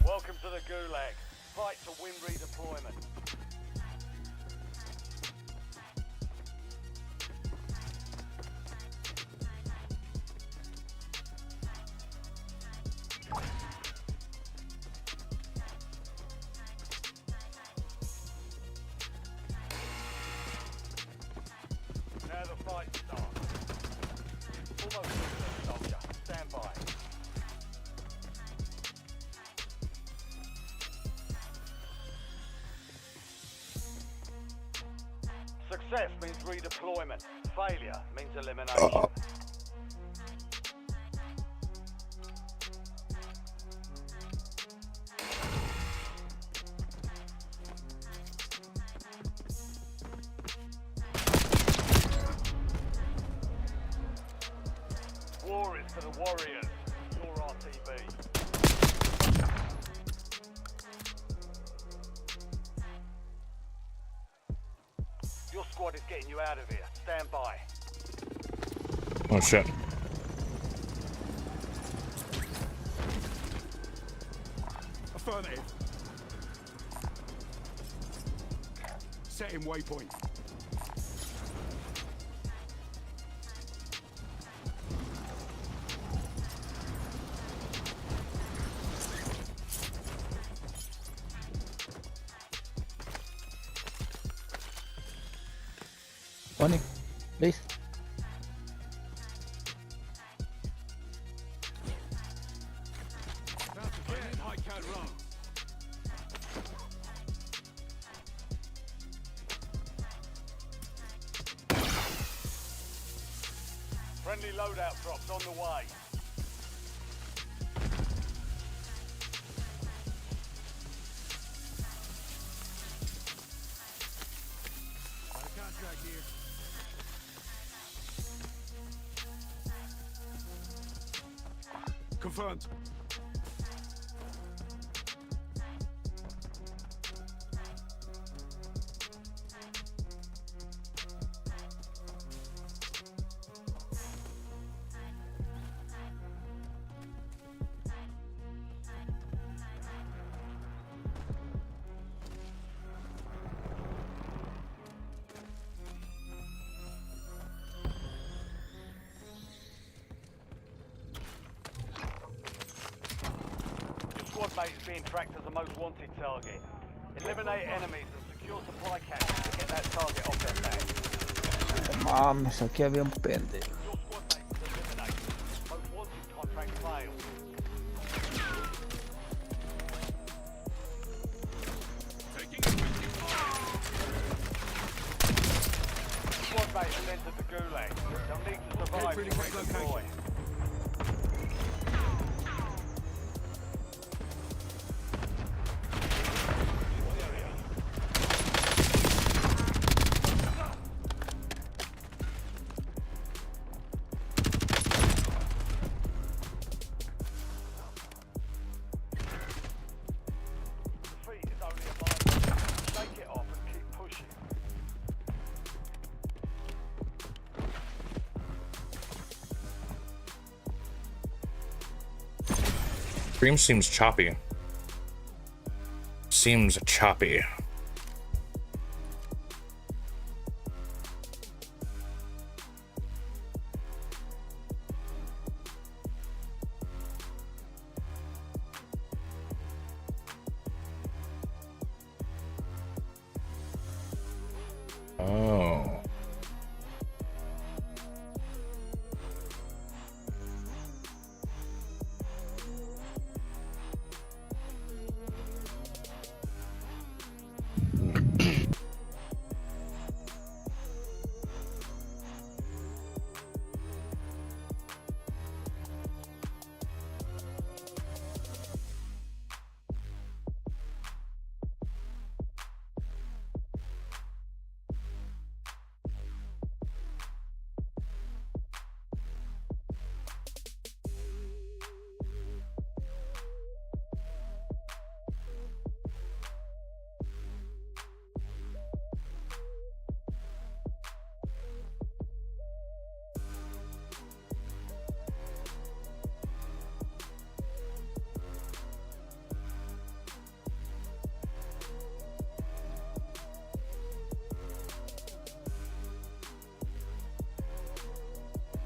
Welcome to the Gulag. Fight to win redeployment. Now the fight starts. Almost finished, soldier. Stand by. Success means redeployment. Failure means elimination. War is for the warriors. Your RTB. Your squad is getting you out of here. Stand by. Oh shit. Affirmative. Setting waypoint. Money, please. About to get high cad run. Friendly loadout drops on the way. Got a contract here. Confirmed. Your squad mate is being tracked as the most wanted target. Eliminate enemies and secure supply caches to get that target off their back. Mames, aquí había un pendejo. Your squad mate is eliminated. Most wanted contract failed. Squad mate has entered the Gulag. They'll need to survive to redeploy. Defeat is only a milestone. Shake it off and keep pushing. Stream seems choppy. Seems choppy. Oh.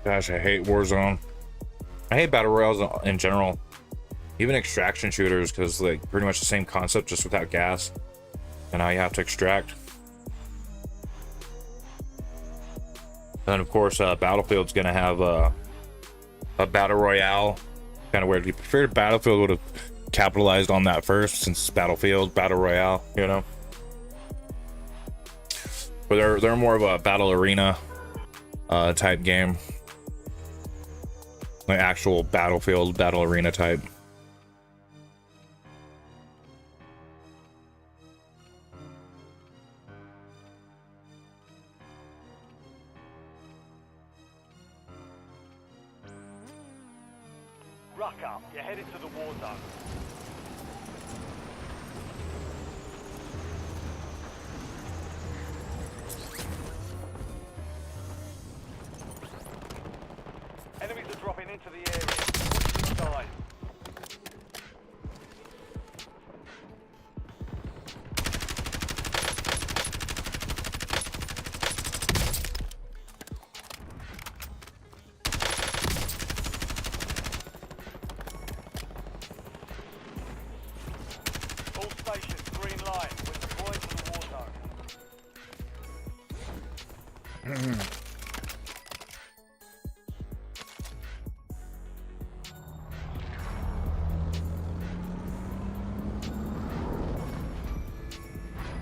Gosh, I hate Warzone. I hate battle royales in general. Even extraction shooters, because like pretty much the same concept, just without gas. And now you have to extract. And of course, Battlefield's gonna have a battle royale. Kind of weird. You figured Battlefield would have capitalized on that first, since Battlefield battle royale, you know. But they're more of a battle arena type game, like actual Battlefield battle arena type. Ruck up, you're headed to the war zone. Enemies are dropping into the area. Watch the side. All stations, green line. We're deploying to the war zone.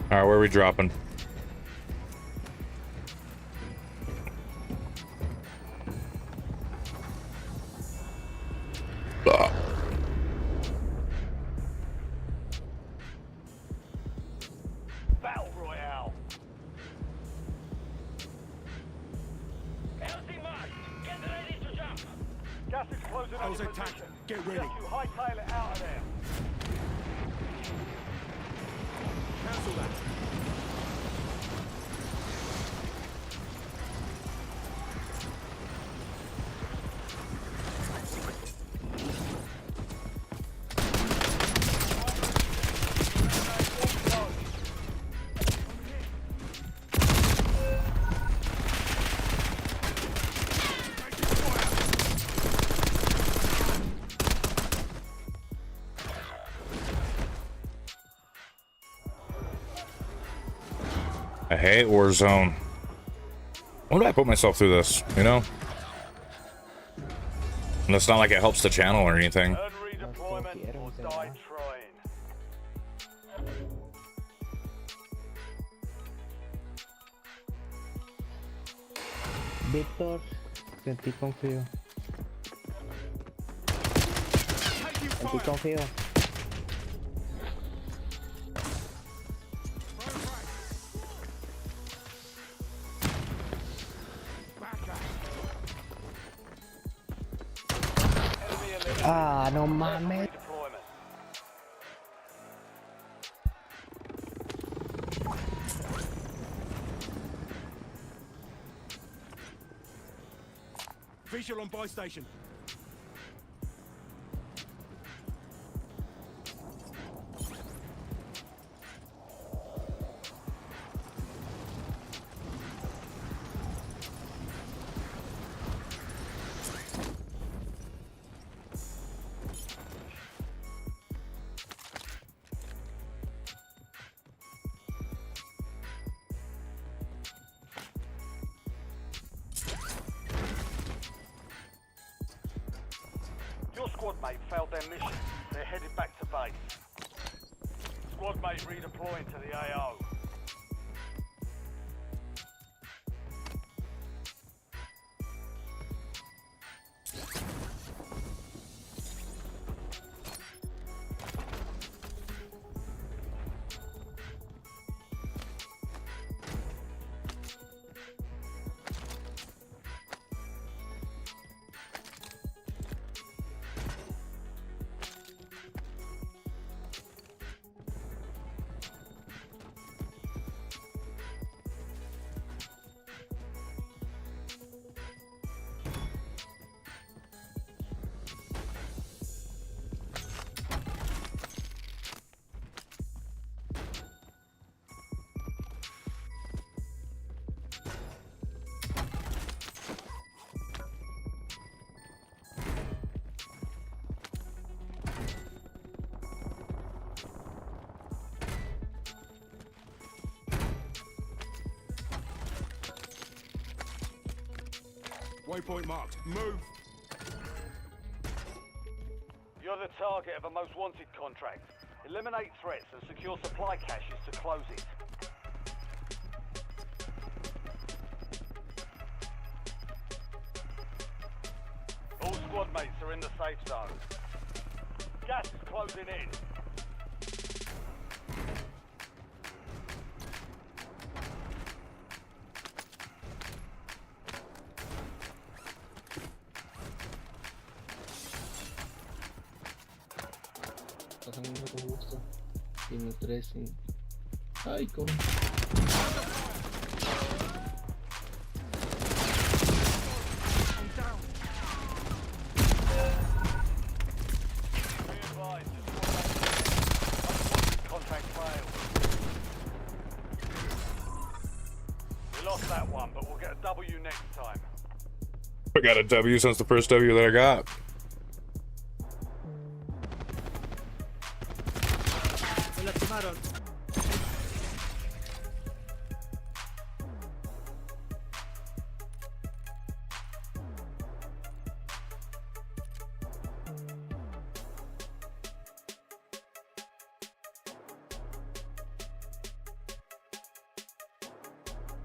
All right, where are we dropping? Battle Royale. LC marked. Get ready to jump. Gas is closing on How's your that tank? position. Get We ready. have to hightail it out of there. Cancel that. I hate Warzone. Why do I put myself through this, you know? And it's not like it helps the channel or anything. Earn redeployment or die trying. Víctor, sentí confío. Sentí confío. Ah, no mames. Redeployment. Visual on buy station. Your squad mate failed their mission. They're headed back to base. Squad mate redeploying to the AO. Waypoint marked. Move. You're the target of a most wanted contract. Eliminate threats and secure supply caches to close it. All squad mates are in the safe zone. Gas is closing in. Con gusto. Tiene 3 y... Ay, cómo. Contract failed. We lost that one, but we'll get a W next time. I got a W since the first W that I got. Se lastimaron.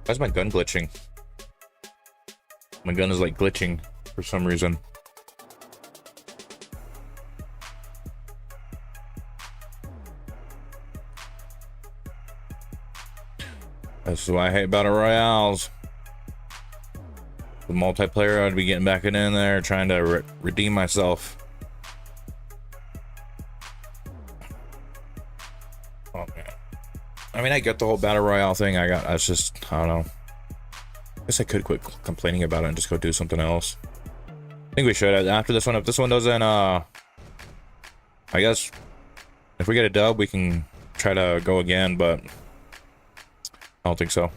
Why's my gun glitching? My gun is like glitching for some reason. This is why I hate battle royales. The multiplayer, I'd be getting back in there, trying to redeem myself. Oh man. I mean, I get the whole battle royale thing. I don't know. I guess I could quit complaining about it and just go do something else. I think we should. After this one, if this one doesn't, I guess if we get a dub, we can try to go again, but I don't think so.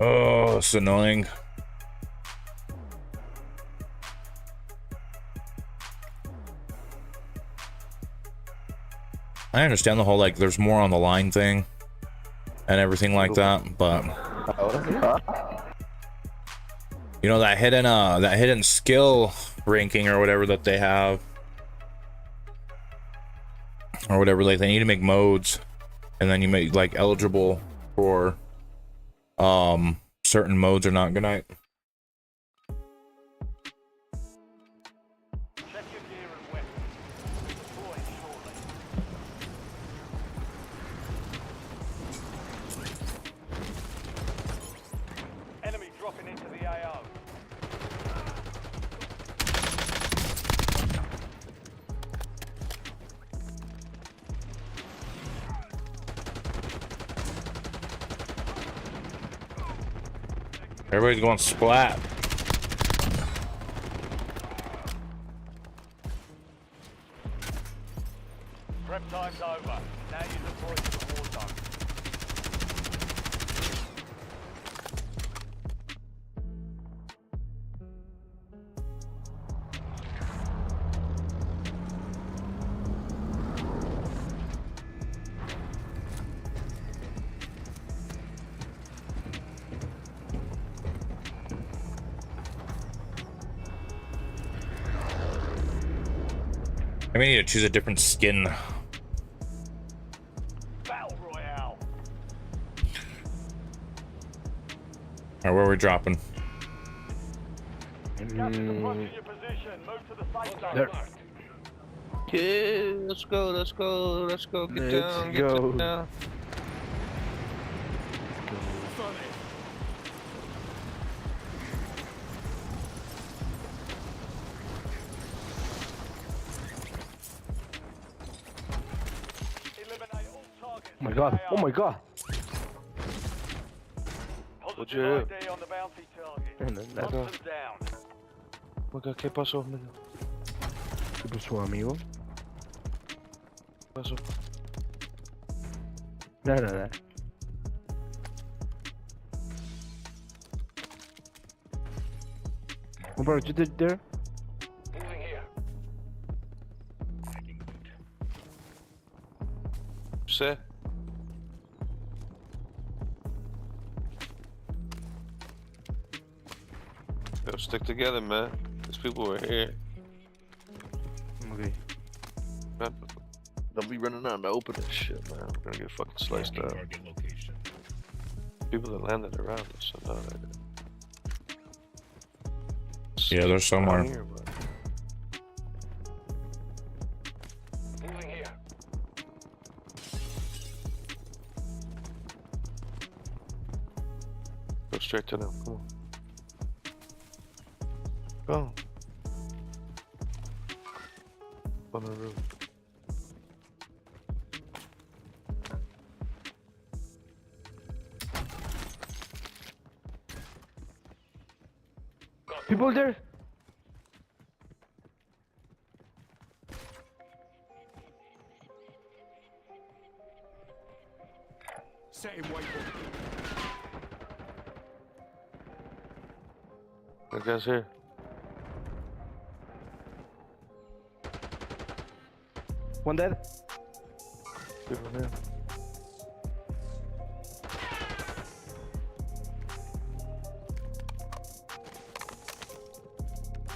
Oh, it's annoying. I understand the whole, like, there's more on the line thing and everything like that, but you know, that hidden skill ranking or whatever that they have, or whatever, like, they need to make modes, and then you make, like, eligible for certain modes or not. Good night. Check your gear and weapons. Deploy shortly. Enemy dropping into the AO. Everybody's going splat. Prep time's over. Now you deploy to the war zone. I may need to choose a different skin. Battle Royale. Alright, where are we dropping? Gas is approaching your position. Move to the safe zone. There. Okay, let's go, let's go, let's go. Get down, get down. Eliminate all targets. Oh my god, oh my god. Positive ID on the bounty target. Hunt them down. Oiga, ¿qué pasó, amigo? ¿Qué pasó, amigo? ¿Qué pasó? Nada. Oh, bro, you did there? Moving here. Say. Yo, stick together, man. These people are here. Okay. Don't be running out in the open and shit, man. We're gonna get fucking sliced up. People that landed around us, so no, Yeah, there's somewhere. here, bro. Moving here. Go straight to them. Come on. Go. On the roof. People there? Setting waypoint. That guy's here. One dead? People here.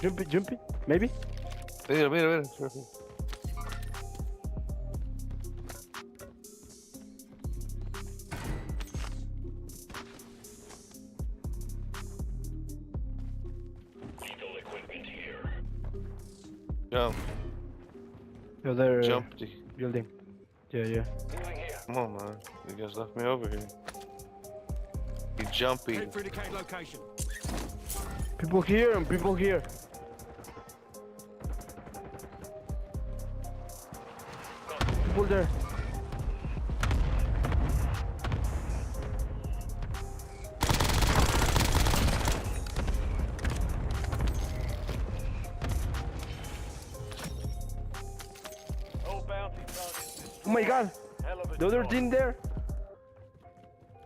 Jump it, maybe? Mira. Lethal equipment here. Jump. Yo, they're Jump. building. Yeah. Moving here. Come on, man. You guys left me over here. You jumpy. Head for indicated location. People here and people here. People there. All bounty targets destroyed. Oh my god, Hell of a the other job. team there.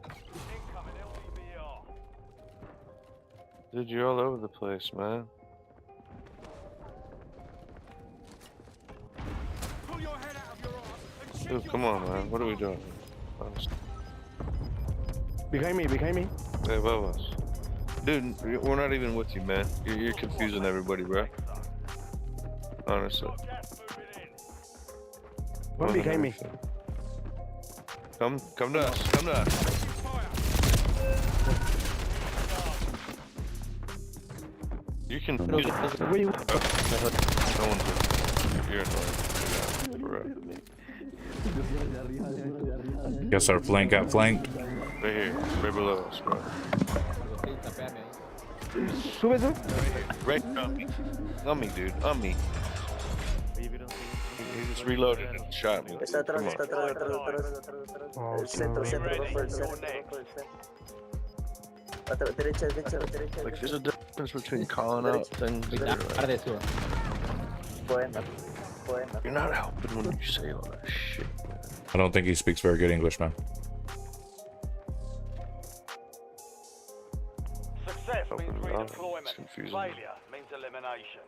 Incoming LDBR. Dude, you're all over the place, man. Pull your head out of your ass and check Dude, your come on, fucking man. What are we phone. doing? Honestly. Behind me. Hey, above us. Dude, we're not even with you, man. You're confusing everybody, bro. Honestly. Got gas moving in. One behind me. Come to us. You can. Where you? No one's with you. You're annoying. Bro. Guess our flank got flanked. Right here. Right below us, bro. Sube tú. Right on me. On me, dude. On me. He just reloaded and shot me. Está atrás, Come está on. atrás. Oh, El centro, bajo el centro. Derecha. Like, there's a difference between calling out things that are like, you're not helping when you say all that shit, man. I don't think he speaks very good English, man. Success means It's redeployment. confusing. Failure means elimination.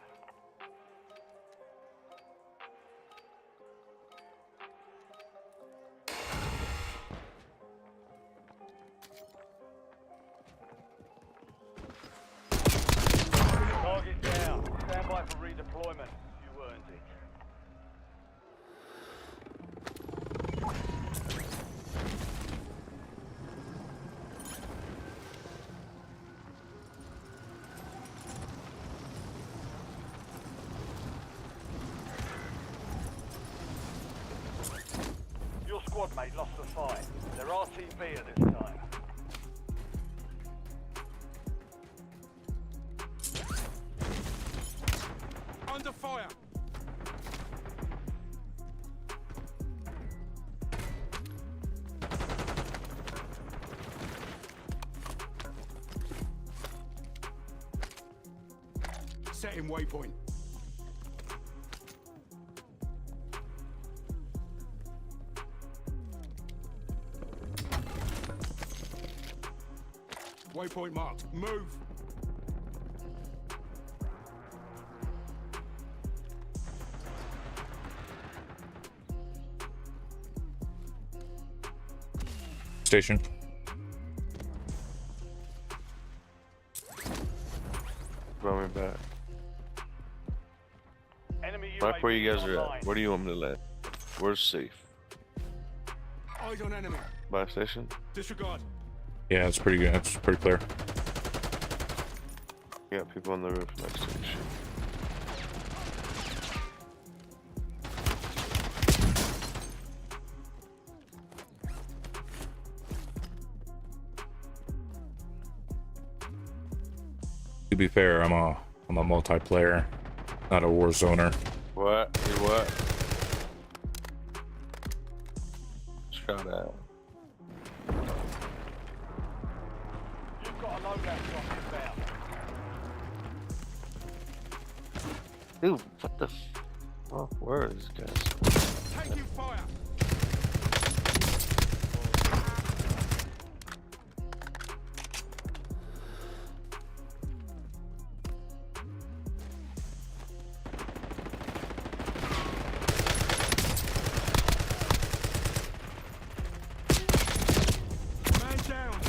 Target down. Stand by for redeployment. You earned it. teammate lost the fight. They're RTB at this time. Under fire. Setting waypoint. Waypoint marked. Move. Station. Run me back. Enemy Right where you guys UAV are online. at. Where do you want me to land? Where's safe? Eyes on enemy. Buy station? Disregard. Yeah, it's pretty good. It's pretty clear. You got people on the roof next to you. Shit. To be fair, I'm a multiplayer, not a war zoner. What? You what? Shut out. You've got a loadout drop inbound. Dude, what the fuck? Where are these guys? Taking fire. Man down.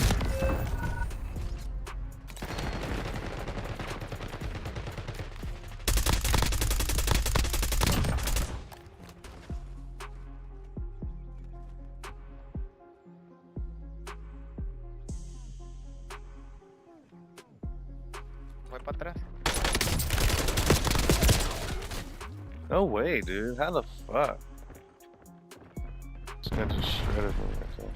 Voy para atrás. No way, dude. How the fuck? This guy just shredded me, I think.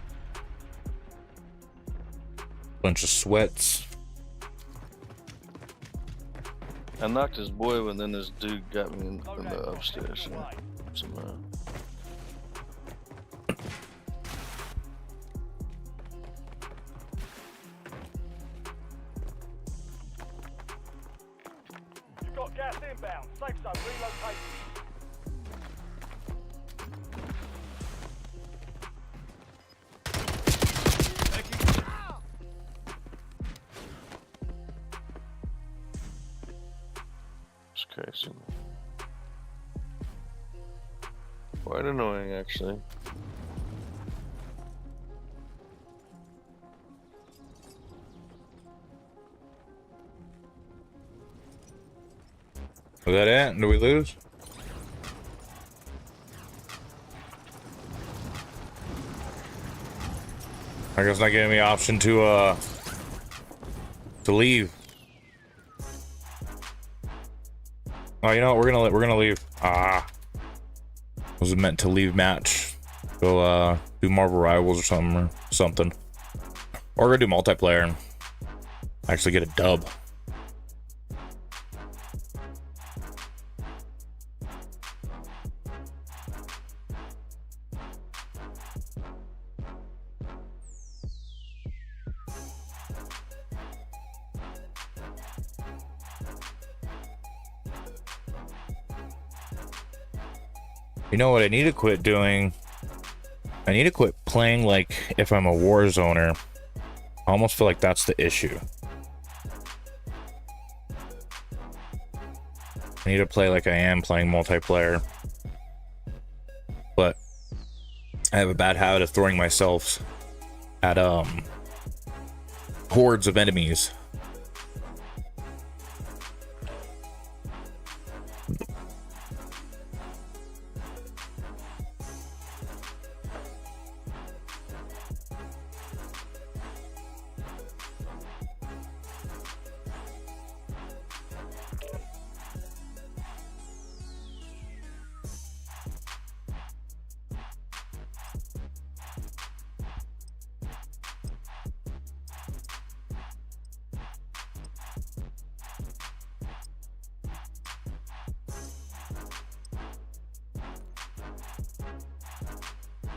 Bunch of sweats. I knocked his boy, and then this dude got me in the upstairs. Somehow. You've got gas inbound. Safe zone relocated. It's crazy. Quite annoying, actually. Was that it? Do we lose? I guess not giving me option to leave. Oh, you know what? We're gonna leave. Was it meant to leave match? Go do Marvel Rivals or something. Or go do multiplayer and actually get a dub. You know what I need to quit doing? I need to quit playing like if I'm a war zoner. I almost feel like that's the issue. I need to play like I am playing multiplayer. But I have a bad habit of throwing myself at hordes of enemies.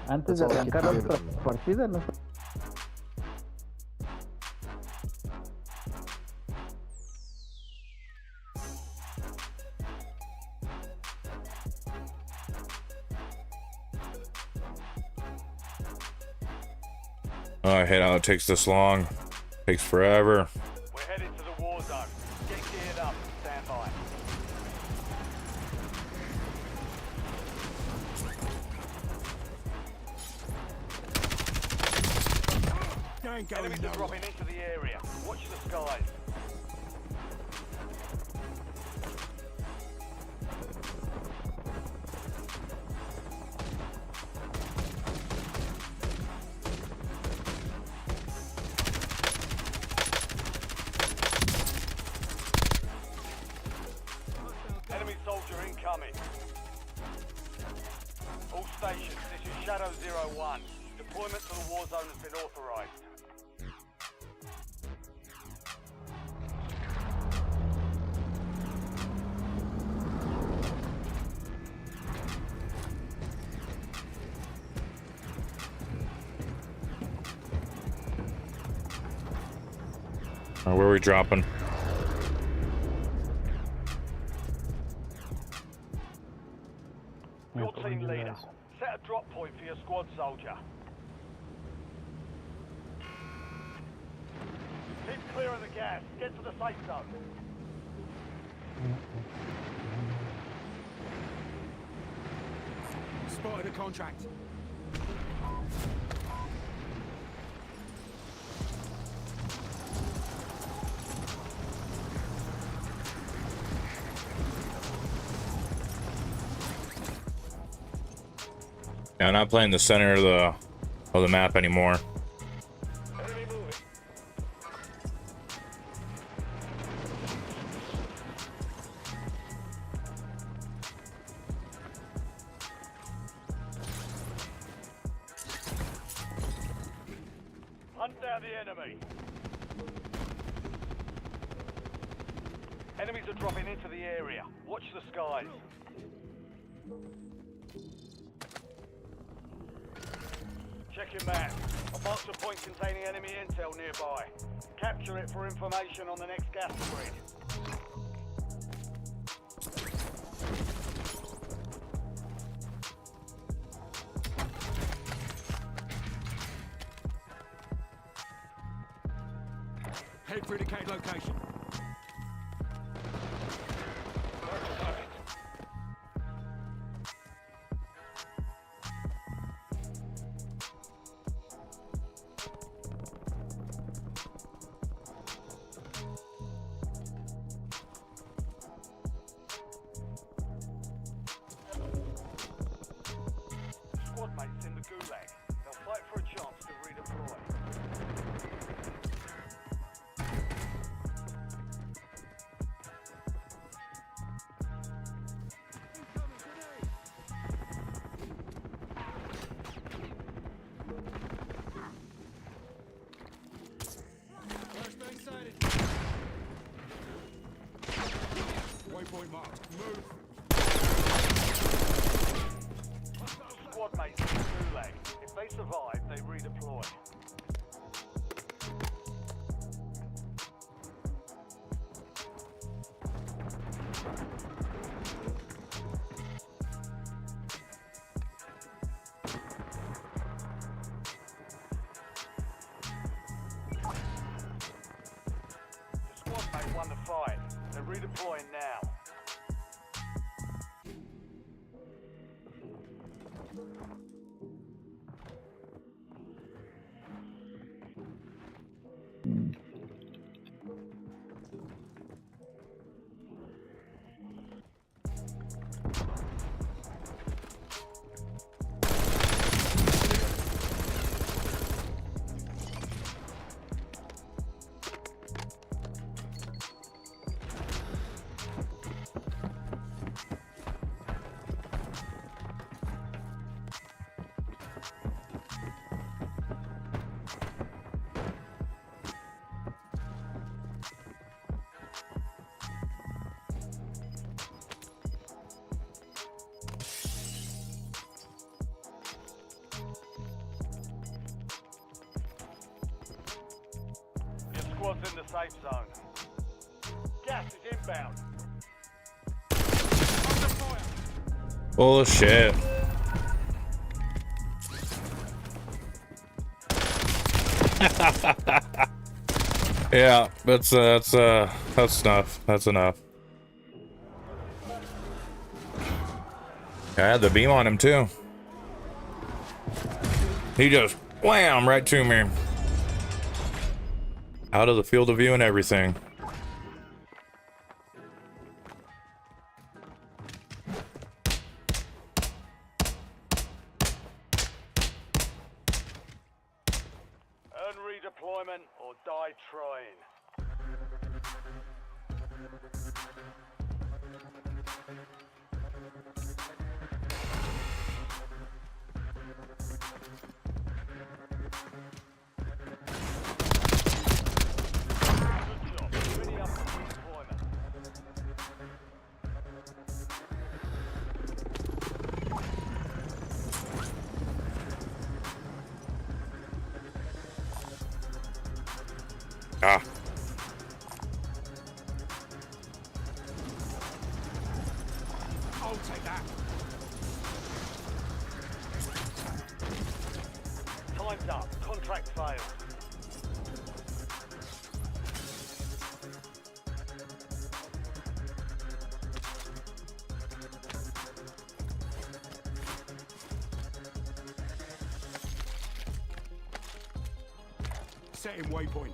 Antes That's de all I arrancar can do. otra partida, ¿no? Oh, I hate how it takes this long. Takes forever. We're headed to the war zone. Get geared up and stand by. Enemies are dropping into the area. Watch the skies. Enemy soldier incoming. All stations, this is Shadow 01. Deployment to the war zone has been authorized. Where are we dropping? Your team leader, set a drop point for your squad soldier. Keep clear of the gas. Get to the safe zone. Spotted a contract. Yeah, I'm not playing the center of the map anymore. Enemy moving. Hunt down the enemy. Enemies are dropping into the area. Watch the skies. Check your map. A monster point containing enemy intel nearby. Capture it for information on the next gas grid. Head for indicated location. Squad mates in the gulag. They'll fight for a chance to redeploy. Flashbang sighted. Waypoint marked. Move. Squad mates in the gulag. If they survive, they redeploy. The squad mate won the fight. They're redeploying now. safe zone. Gas is inbound. Bullshit. Yeah, that's enough. That's enough. I had the beam on him too. He just wham right to me. Out of the field of view and everything. Earn redeployment or die trying. Ah. I'll take that. Time's up. Contract failed. Setting waypoint.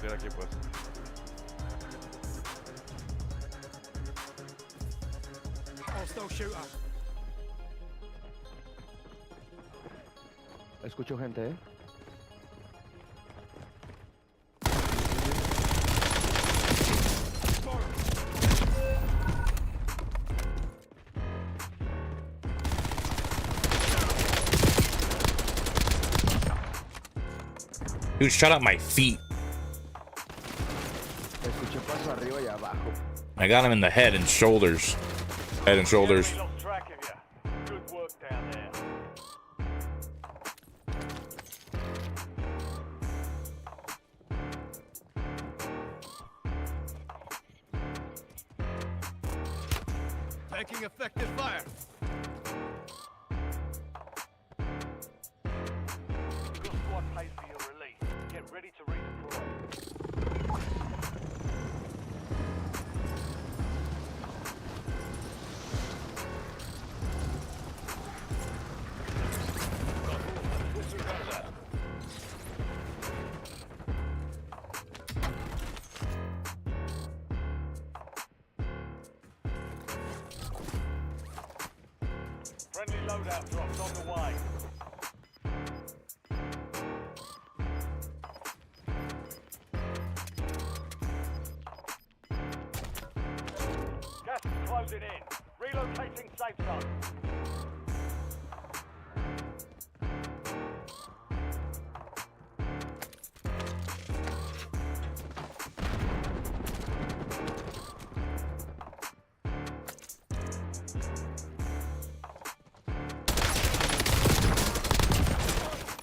Ven aquí pues. Hostile shooter. Escucho gente, eh. Dude, shut up my feet. Escuché paso arriba y abajo. I got him in the head and shoulders. Head and shoulders. Enemy lost track of you. Good work down there. Taking effective fire. Your squad pays for your release. Get ready to redeploy. Friendly loadout drops on the way. Gas is closing in. Relocating safe zone.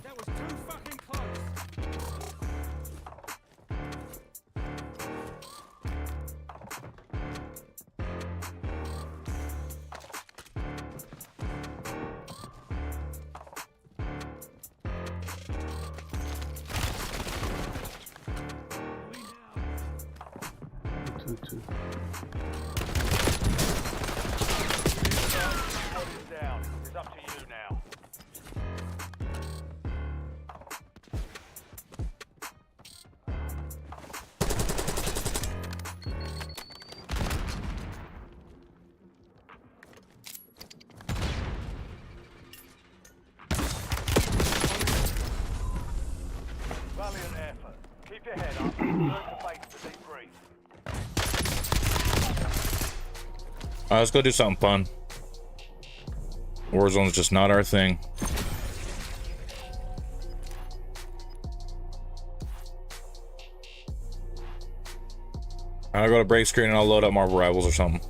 That was too fucking close. 2-2. Squad is down. It's up to you now. Valiant effort. Keep your head up. Learn to face the debrief. Alright, let's go do something fun. Warzone's just not our thing. I'll go to break screen and I'll load up Marvel Rivals or something.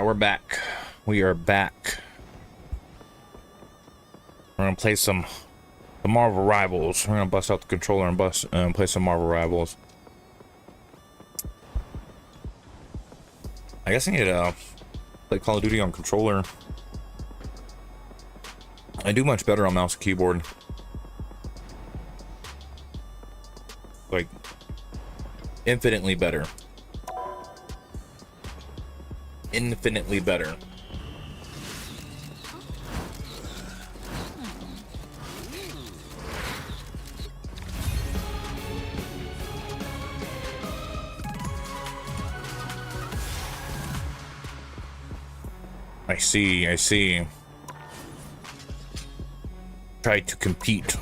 we're back. We are back. We're gonna play some the Marvel Rivals. We're gonna bust out the controller and play some Marvel Rivals. I guess I need to play Call of Duty on controller. I do much better on mouse and keyboard. Like, infinitely better. Infinitely better. I see, I see. Try to compete.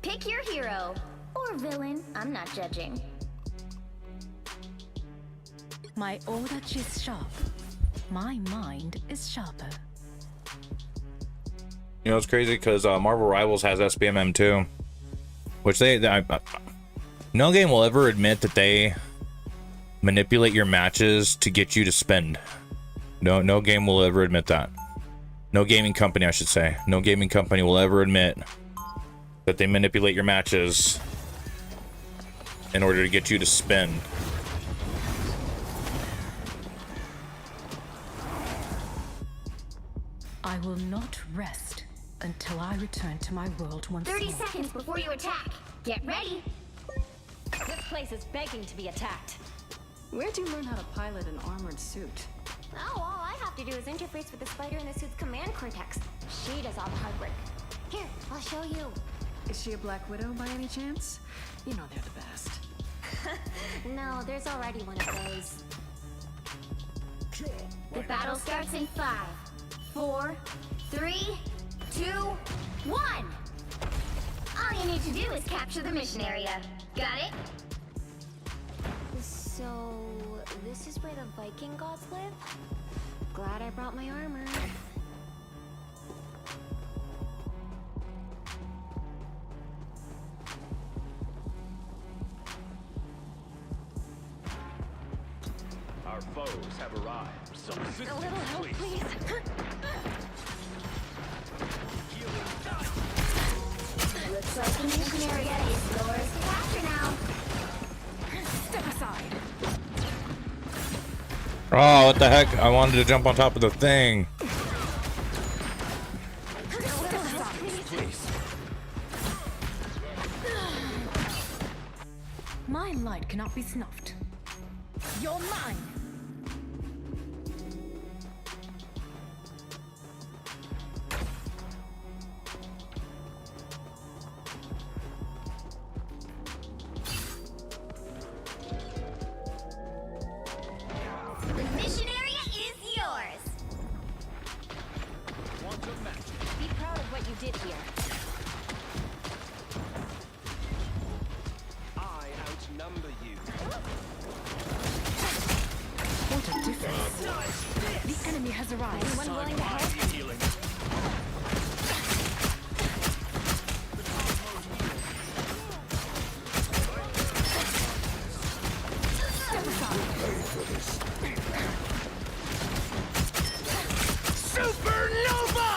Pick your hero or villain. I'm not judging. My audach is sharp. My mind is sharper. You know, it's crazy because Marvel Rivals has SBMM too, which no game will ever admit that they manipulate your matches to get you to spend. No game will ever admit that. No gaming company, I should say. No gaming company will ever admit that they manipulate your matches in order to get you to spend. I will not rest until I return to my world once 30 more. seconds before you attack. Get ready. This place is begging to be attacked. Where'd you learn how to pilot an armored suit? Oh, all I have to do is interface with the spider in the suit's command cortex. She does all the hard work. Here, I'll show you. Is she a Black Widow by any chance? You know they're the best. No, there's already one of those. The battle starts in 5, 4, 3, 2, 1. All you need to do is capture the mission area. Got it? So, this is where the Viking gods live? Glad I brought my armor. Our foes have arrived. Some assistance, A little help, please. Looks like the mission area is yours to capture now. Step aside. Oh, what the heck? I wanted to jump on top of the thing. My light cannot be snuffed. You're mine. The mission area is yours. Be proud of what you did here. I outnumber you. What a difference. The enemy has arrived. Anyone willing to help? Healing. Supernova!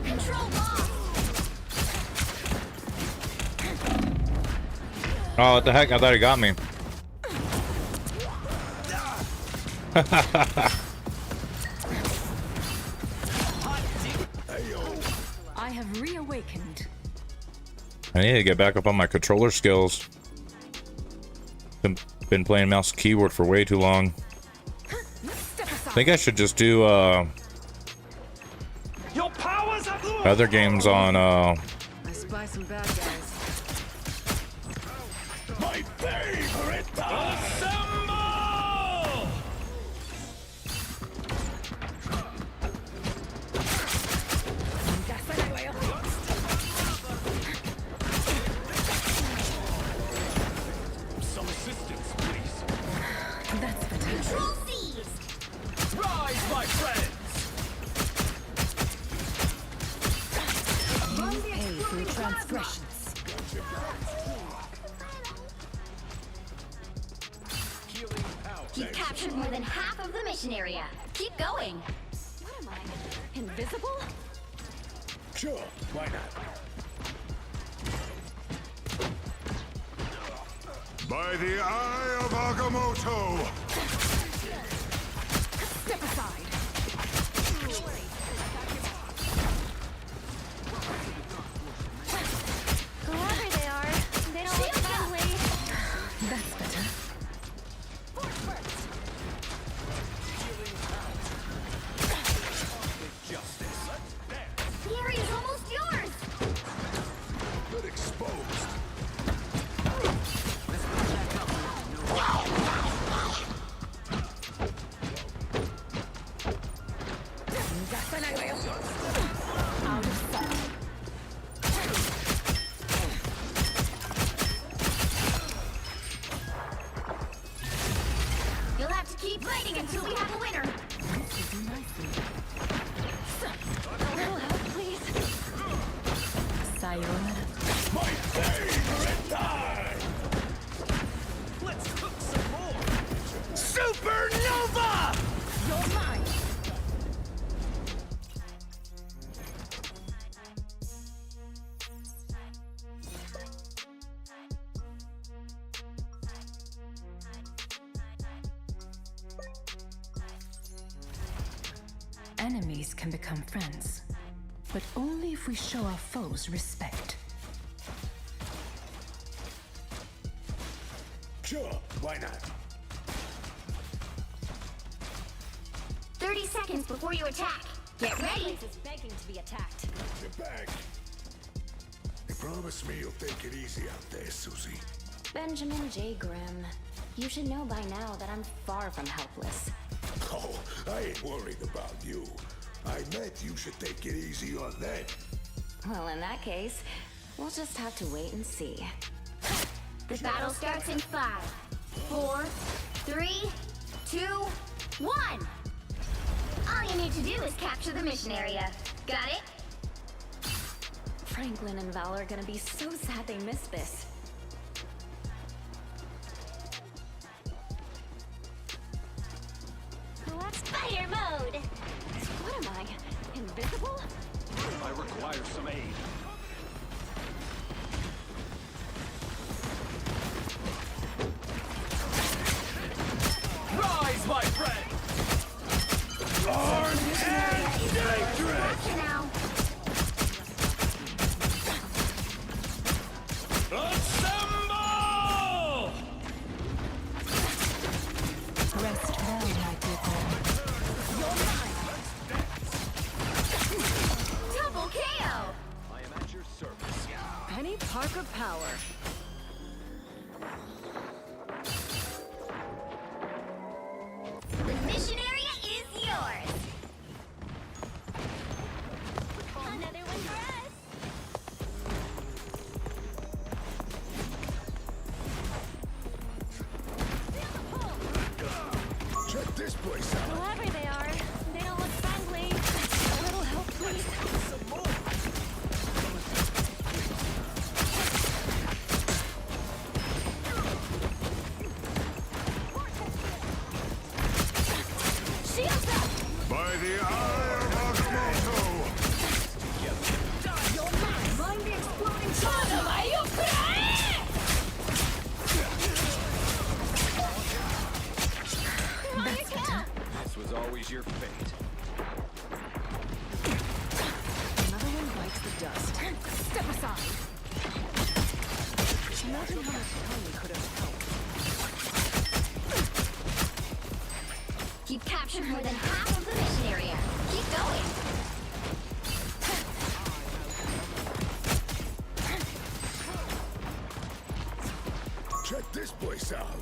Control lost. Oh, what the heck? I thought he got me. I have reawakened. I need to get back up on my controller skills. Been playing mouse and keyboard for way too long. I think I should just do Your powers have other games on I spy some bad guys. my favorite assemble! Control seized. Rise, my friends! You pay for your transgressions. You've captured more than half of the mission area. Keep going. What am I? Invisible? Sure, why not? By the eye of Agamotto! Step aside. Whoever they are, they don't look friendly. That's better. The area's almost yours. Good exposed. Out of sight. You'll have to keep fighting until we have a winner. A little help, please. Sayonara. My favorite time! Let's cook some more! Supernova! You're mine. Enemies can become friends, but only if we show our foes respect. Sure, why not? 30 seconds before you attack. Get ready. This is begging to be attacked. You're back. You promise me you'll take it easy out there, Susie. Benjamin J. Grimm. You should know by now that I'm far from helpless. Oh, I ain't worried about you. I meant you should take it easy on them. Well, in that case, we'll just have to wait and see. The battle starts in 5, 4, 3, 2, 1. All you need to do is capture the mission area. Got it? Franklin and Val are gonna be so sad they missed this. Spider mode. What am I? Invisible? I require some aid. Rise, my friend! Armed and dangerous! Gotcha now. Assemble! Rest well, my people. Double KO. I am at your service. Penny Parker power. The mission area is yours. Another one for us. Check this place out. Whoever they are, they don't look friendly. A little help, please. Shields up! By the eye of Agamotto! You're mine! Mind the exploding charge! This was always your fate. Another one bites the dust. Step aside. Imagine how much Tony could have helped. You've captured more than half of the mission area. Keep going. Check this place out.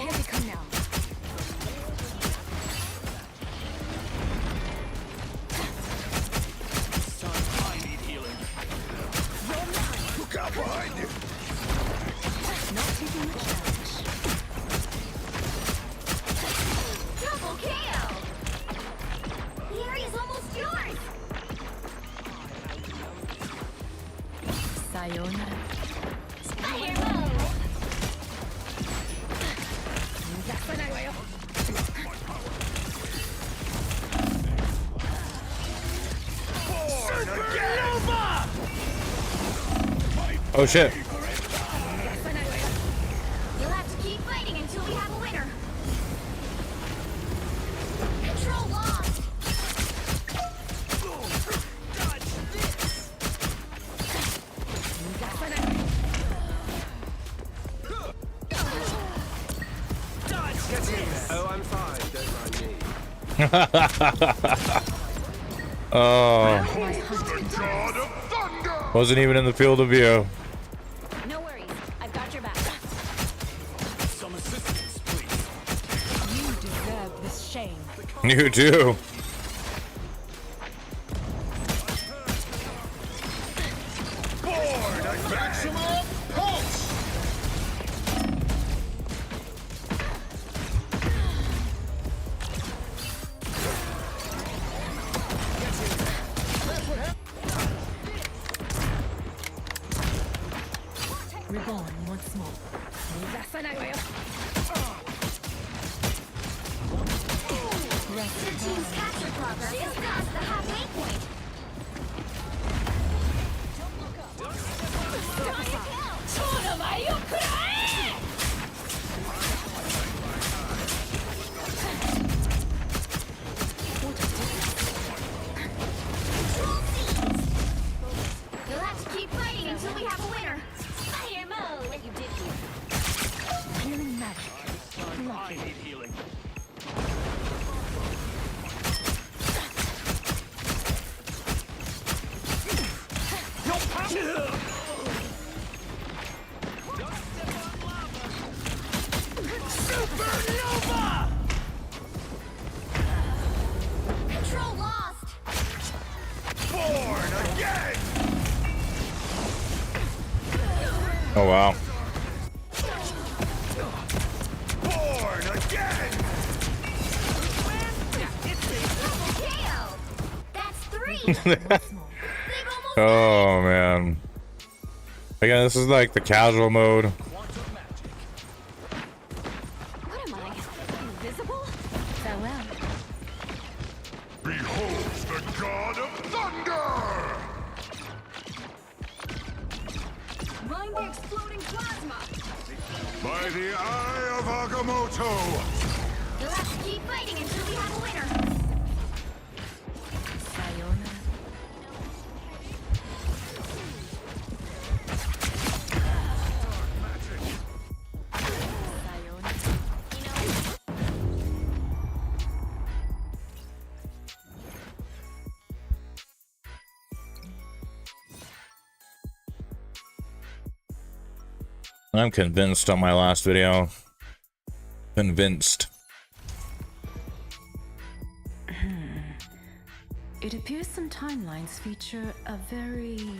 Here they come now. Son, I need healing. Look out behind you! No Oh shit. You'll have to keep fighting until we have a winner. Control lost. Oh, I'm fine. Don't mind me. Oh. Wasn't even in the field of view. No worries. I've got your back. Some assistance, please. You deserve this shame. You do. Board at maximum pulse. Reborn once more. The team's capture progress is past the halfway point. You'll have to keep fighting until we have a winner. Fire mode. What you did here. Healing magic. I need healing. Control lost. Born again. Oh wow. Born again. KO. That's 3. Oh man. Again, this is like the casual mode. What am I? Invisible? Farewell. Behold the god of thunder. Mind the exploding plasma. By the eye of Agamotto. You'll have to keep fighting until we have a winner. Sayonara. I'm convinced on my last video. Convinced. It appears some timelines feature a very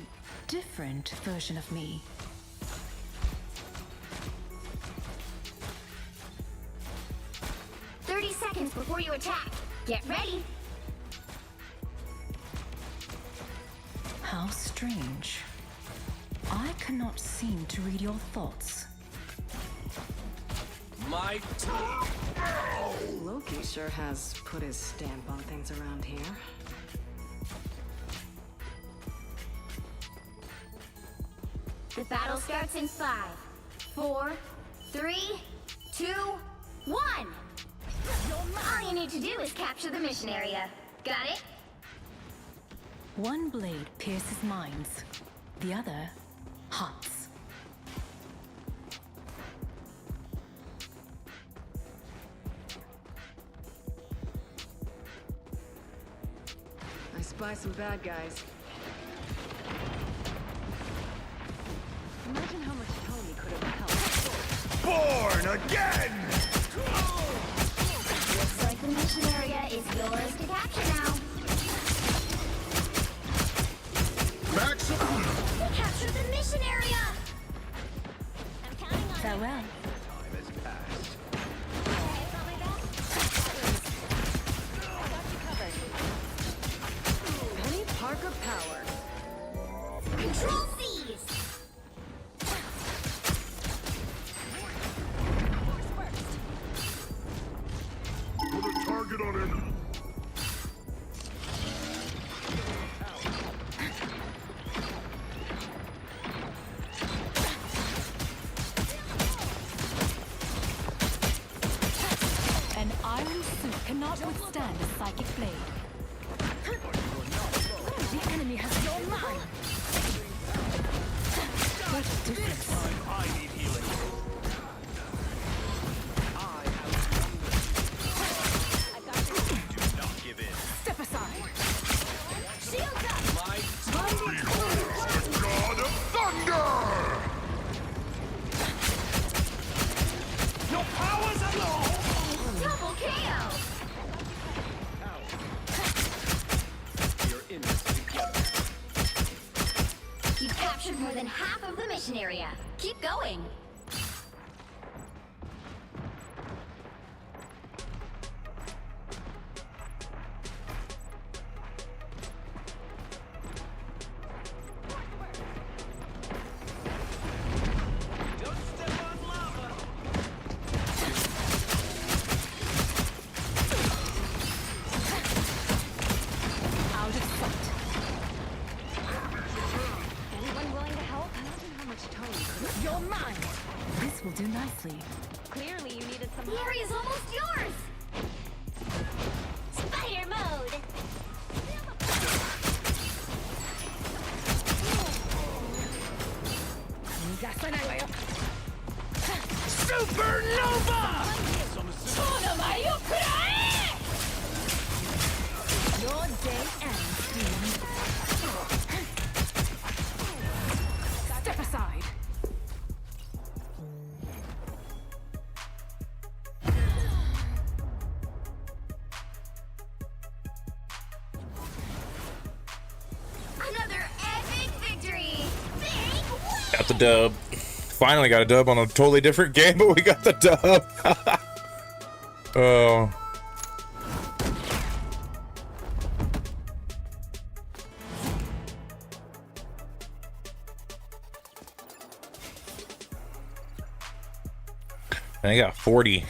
different version of me. Seconds before you attack. Get ready. How strange. I cannot seem to read your thoughts. My Loki sure has put his stamp on things around here. The battle starts in 5, 4, 3, 2, 1. All you need to do is capture the mission area. Got it? One blade pierces minds, the other hearts. I spy some bad guys. Imagine how much Tony could have helped. Born again! Looks like the mission area is yours to capture now. Maximum! We captured the mission area! I'm counting on Farewell. time has passed. Penny Parker power. Control C's! Put a target on him! cannot withstand a psychic blade. The enemy has your mind. What a difference. I need healing. Do not give in. Step aside. Shields up! God of Thunder! Your powers alone! Double KO! We're in this together. You've captured more than half of the mission area. Keep going. Out of sight. Anyone willing to help? Imagine how much tone. Your mind. This will do nicely. Clearly you needed some. The area's almost yours! Spider mode! Your day ends, demon. Step aside. Another epic victory! Big win! Got the dub. Finally got a dub on a totally different game, but we got the dub. Oh. I got 40.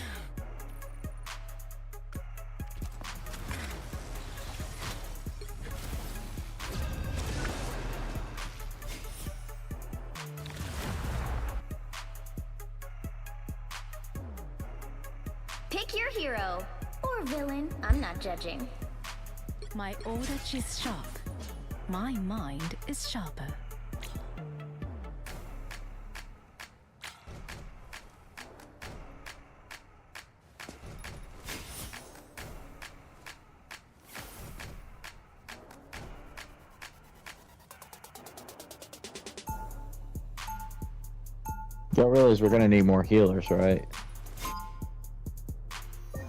Pick your hero. Or villain. I'm not judging. My aura is sharp. My mind is sharper. Y'all realize we're gonna need more healers, right?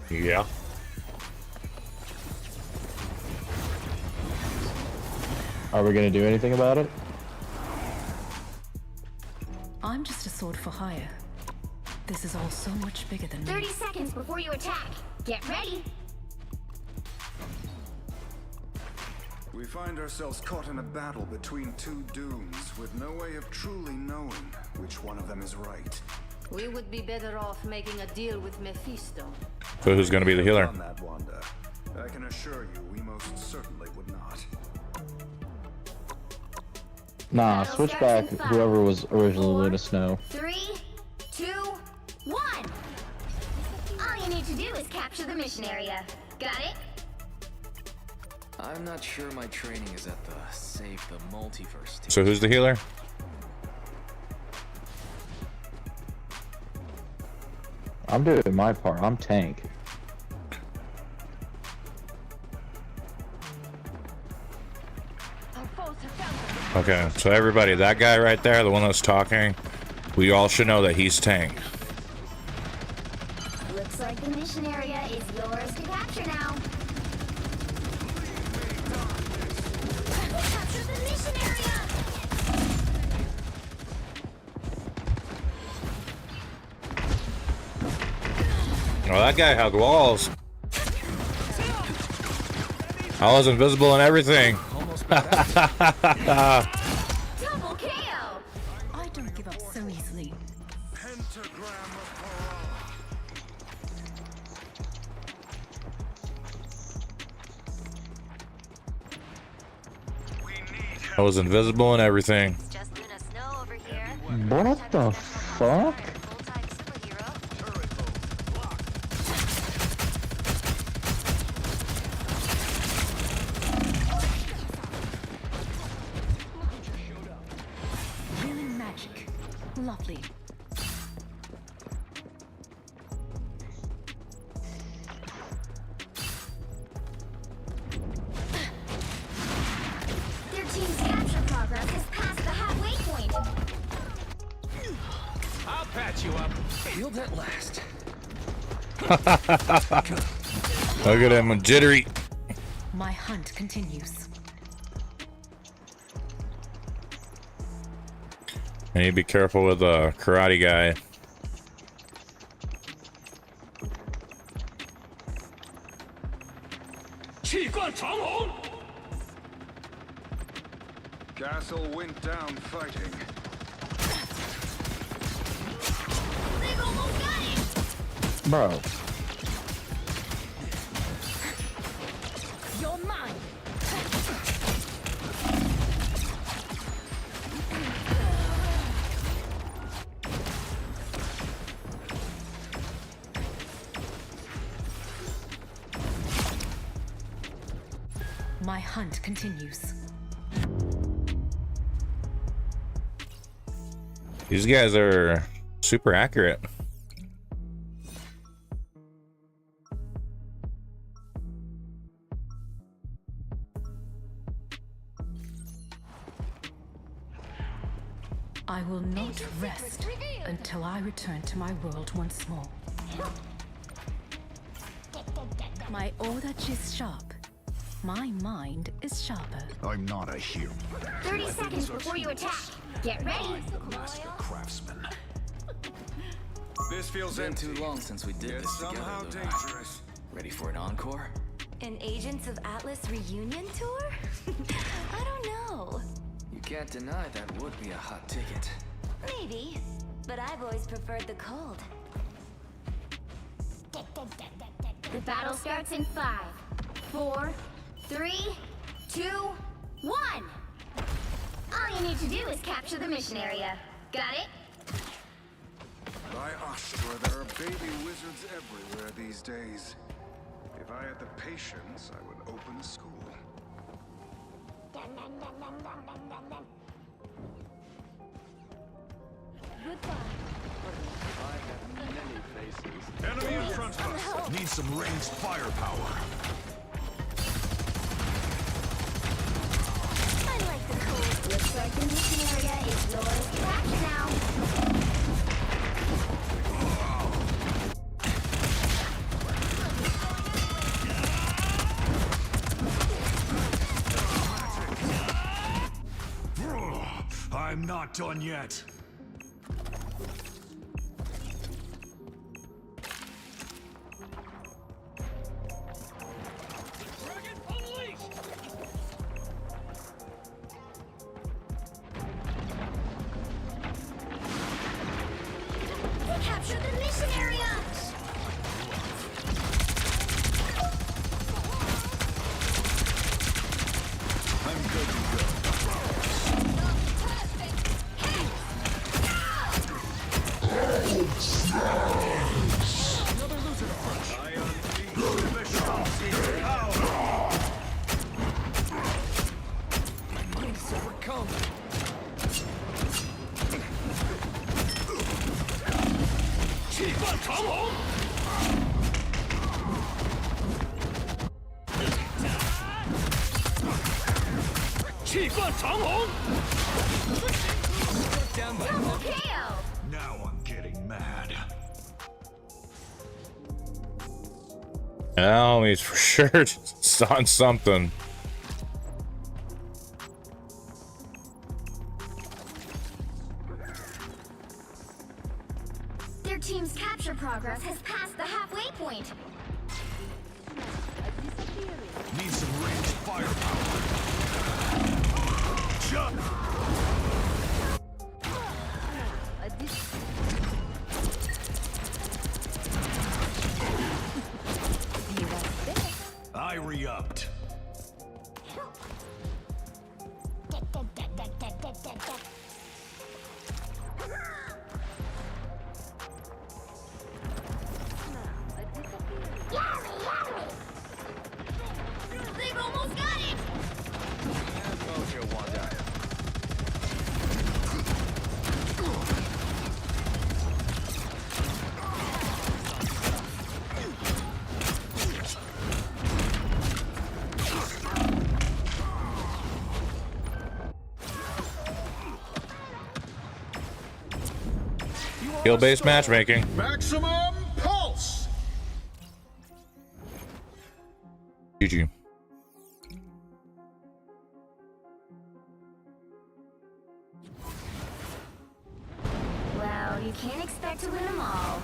Yeah. Are we gonna do anything about it? I'm just a sword for hire. This is all so much bigger than me. 30 seconds before you attack. Get ready. We find ourselves caught in a battle between two dooms with no way of truly knowing which one of them is right. We would be better off making a deal with Mephisto. So who's gonna be the healer? On that, Wanda. I can assure you, we most certainly would not. Nah, switch back. Whoever was originally Luna Snow. 3, 2, 1. All you need to do is capture the mission area. Got it? I'm not sure my training is at the Save the Multiverse stage. So who's the healer? I'm doing my part. I'm tank. Okay, so everybody, that guy right there, the one that's talking, we all should know that he's tank. Looks like the mission area is yours to capture now. Capture the mission area! Oh, that guy had walls. I was invisible and everything. Double KO! I don't give up so easily. I was invisible and everything. What the fuck? Healed at last. Look at him, jittery. My hunt continues. I need to be careful with the karate guy. Castle went down fighting. Bro. You're mine. My hunt continues. These guys are super accurate. I will not rest until I return to my world once more. My Odachi is sharp. My mind is sharper. I'm not a hero. 30 seconds before you attack. Get ready. I'm the master craftsman. This feels Been empty. too long since we did Yet this together. somehow though. dangerous. Ready for an encore? An Agents of Atlas reunion tour? I don't know. You can't deny that would be a hot ticket. Maybe, but I've always preferred the cold. The battle starts in 5, 4, 3, 2, 1. All you need to do is capture the mission area. Got it? By Astra, there are baby wizards everywhere these days. If I had the patience, I would open a school. Enemy in front of us. Need some ranged firepower. I like the cold. Looks like the mission area is yours to capture now. I'm not done yet. Capture the mission area! I'm good to go. Another loser approach. I unleash the shocking power. My mind is overcome. Double kill! Now I'm getting mad. Oh, he's for sure just on something. Their team's capture progress has passed the halfway point. Need some ranged firepower. Jump! I re-upped. They've almost got it! Skill-based matchmaking. Maximum pulse. GG. Well, you can't expect to win them all.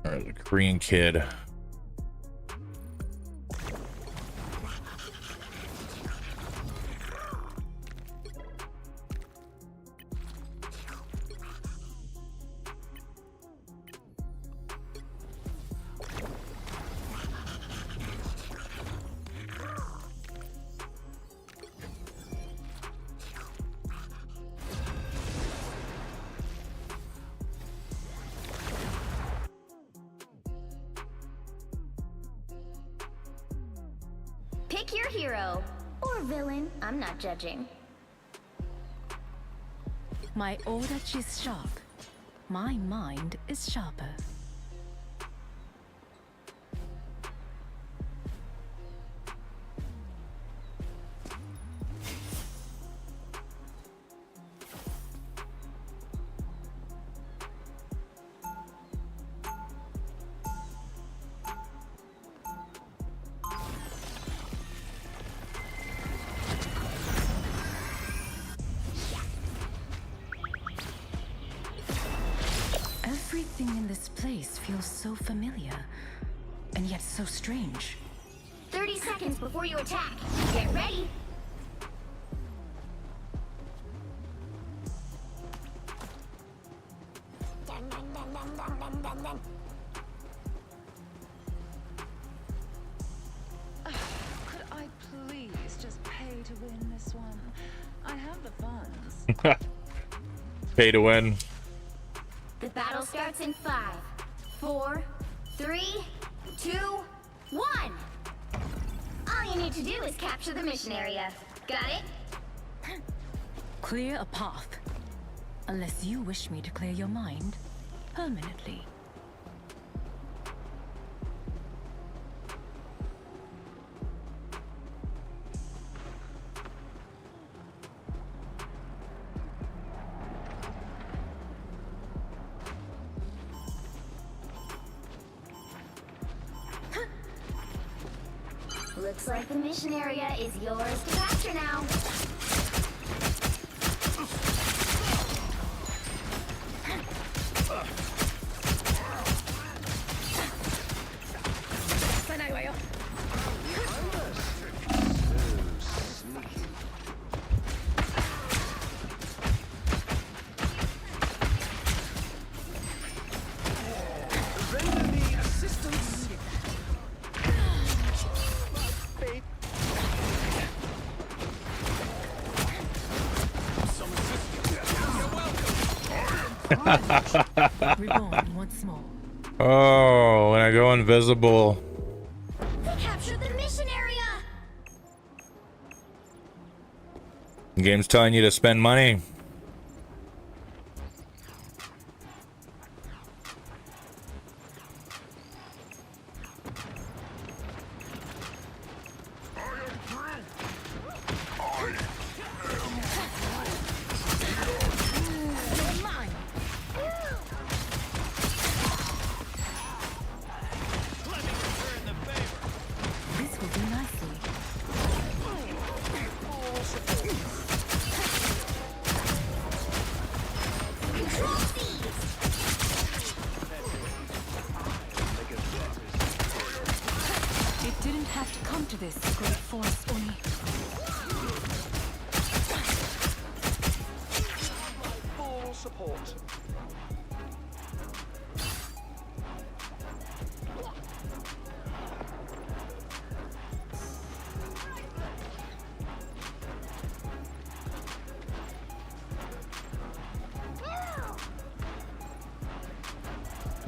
Alright, the Korean kid. Pick your hero. Or villain. I'm not judging. My odachi is sharp. My mind is sharper. Everything in this place feels so familiar, and yet so strange. 30 seconds before you attack. Get ready. Could I please just pay to win this one? I have the funds. Pay to win. The battle starts in 5, 4, 3, 2, 1. All you need to do is capture the mission area. Got it? Clear a path. Unless you wish me to clear your mind permanently. Looks like the mission area is yours to capture now. Reborn once more. Oh, when I go invisible. We captured the mission area. The game's telling you to spend money. This will do nicely. It didn't have to come to this, great forest Oni. Full support.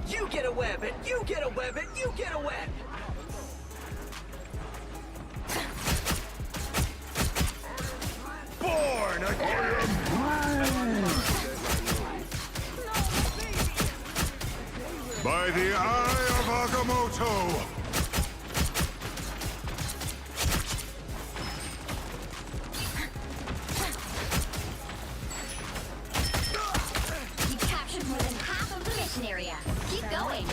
You get a web, and you get a web, and you get a web. Born again. By the eye of Agamotto! You captured more than half of the mission area. Keep going.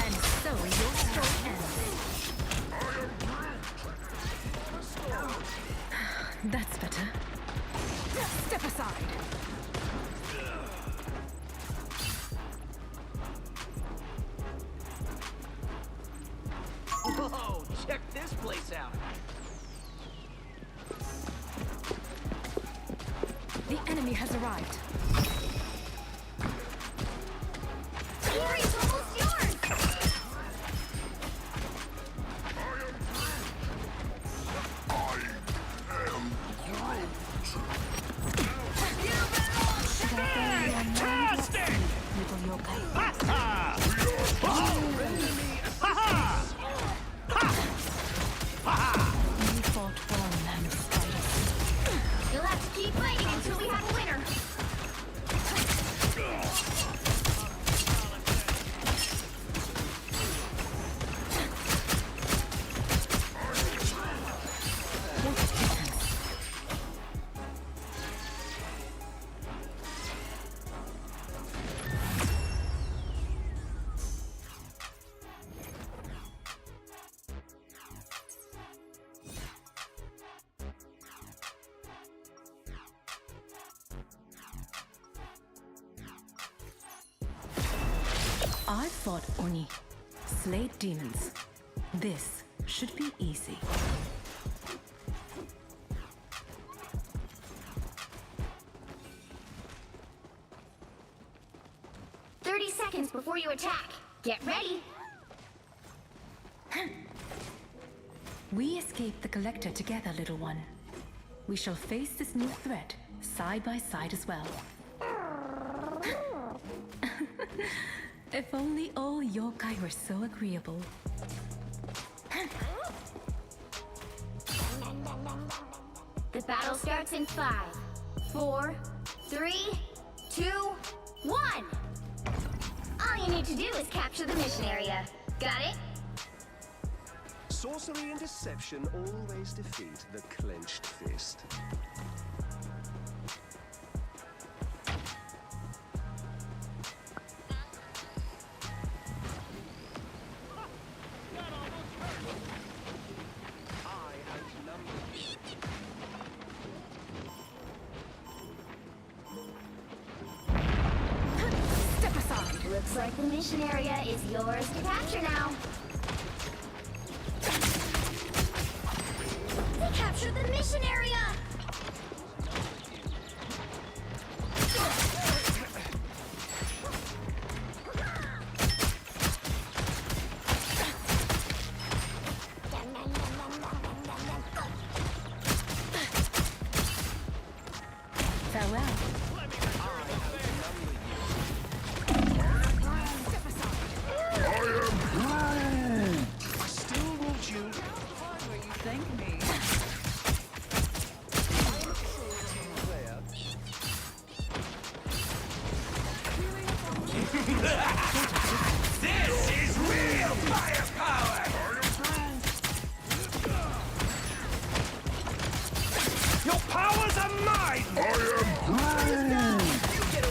And so your story ends. That's better. Step aside. Whoa, check this place out. The enemy has arrived. Glory's almost yours. Fantastic! Little yokai. Ha-ha! Ha-ha! Ha-ha! You fought well, man, spiders. You'll have to keep fighting until we have a winner. I fought Oni, slayed demons. This should be easy. Seconds before you attack. Get ready. We escaped the Collector together, little one. We shall face this new threat side by side as well. If only all yokai were so agreeable. The battle starts in 5, 4, 3, 2, 1. All you need to do is capture the mission area. Got it? Sorcery and deception always defeat the clenched fist. Step aside. Looks like the mission area is yours to capture now. We captured the mission area! Farewell. I still need you. You thank me. This is real firepower! Your powers are mine!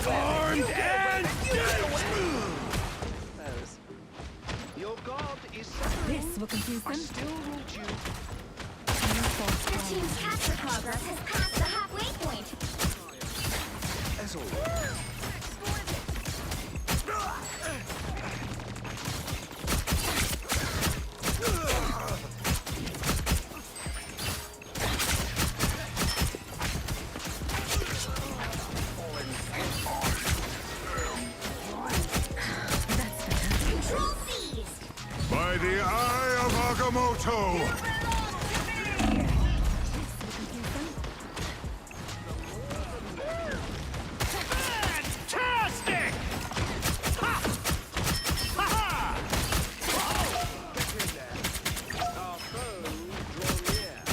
Armed and Your god is This will confuse them. I still need you. Your team's capture progress has passed the halfway point. As always. Control seized. By the eye of Agamotto! fantastic! Ha! Ha ha! Our foes draw near.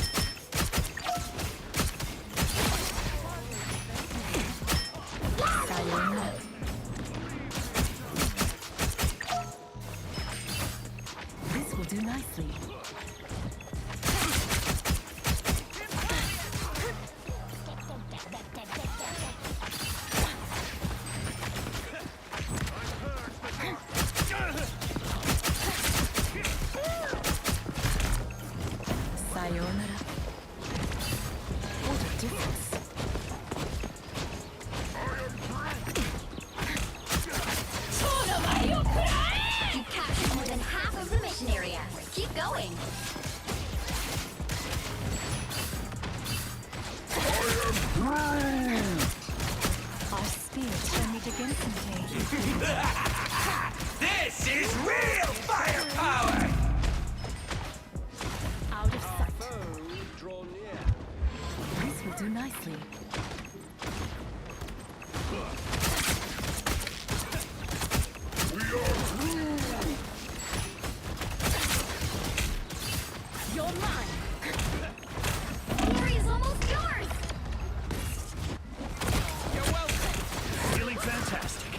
nicely. You're mine. Glory is almost yours. You're welcome. Feeling fantastic.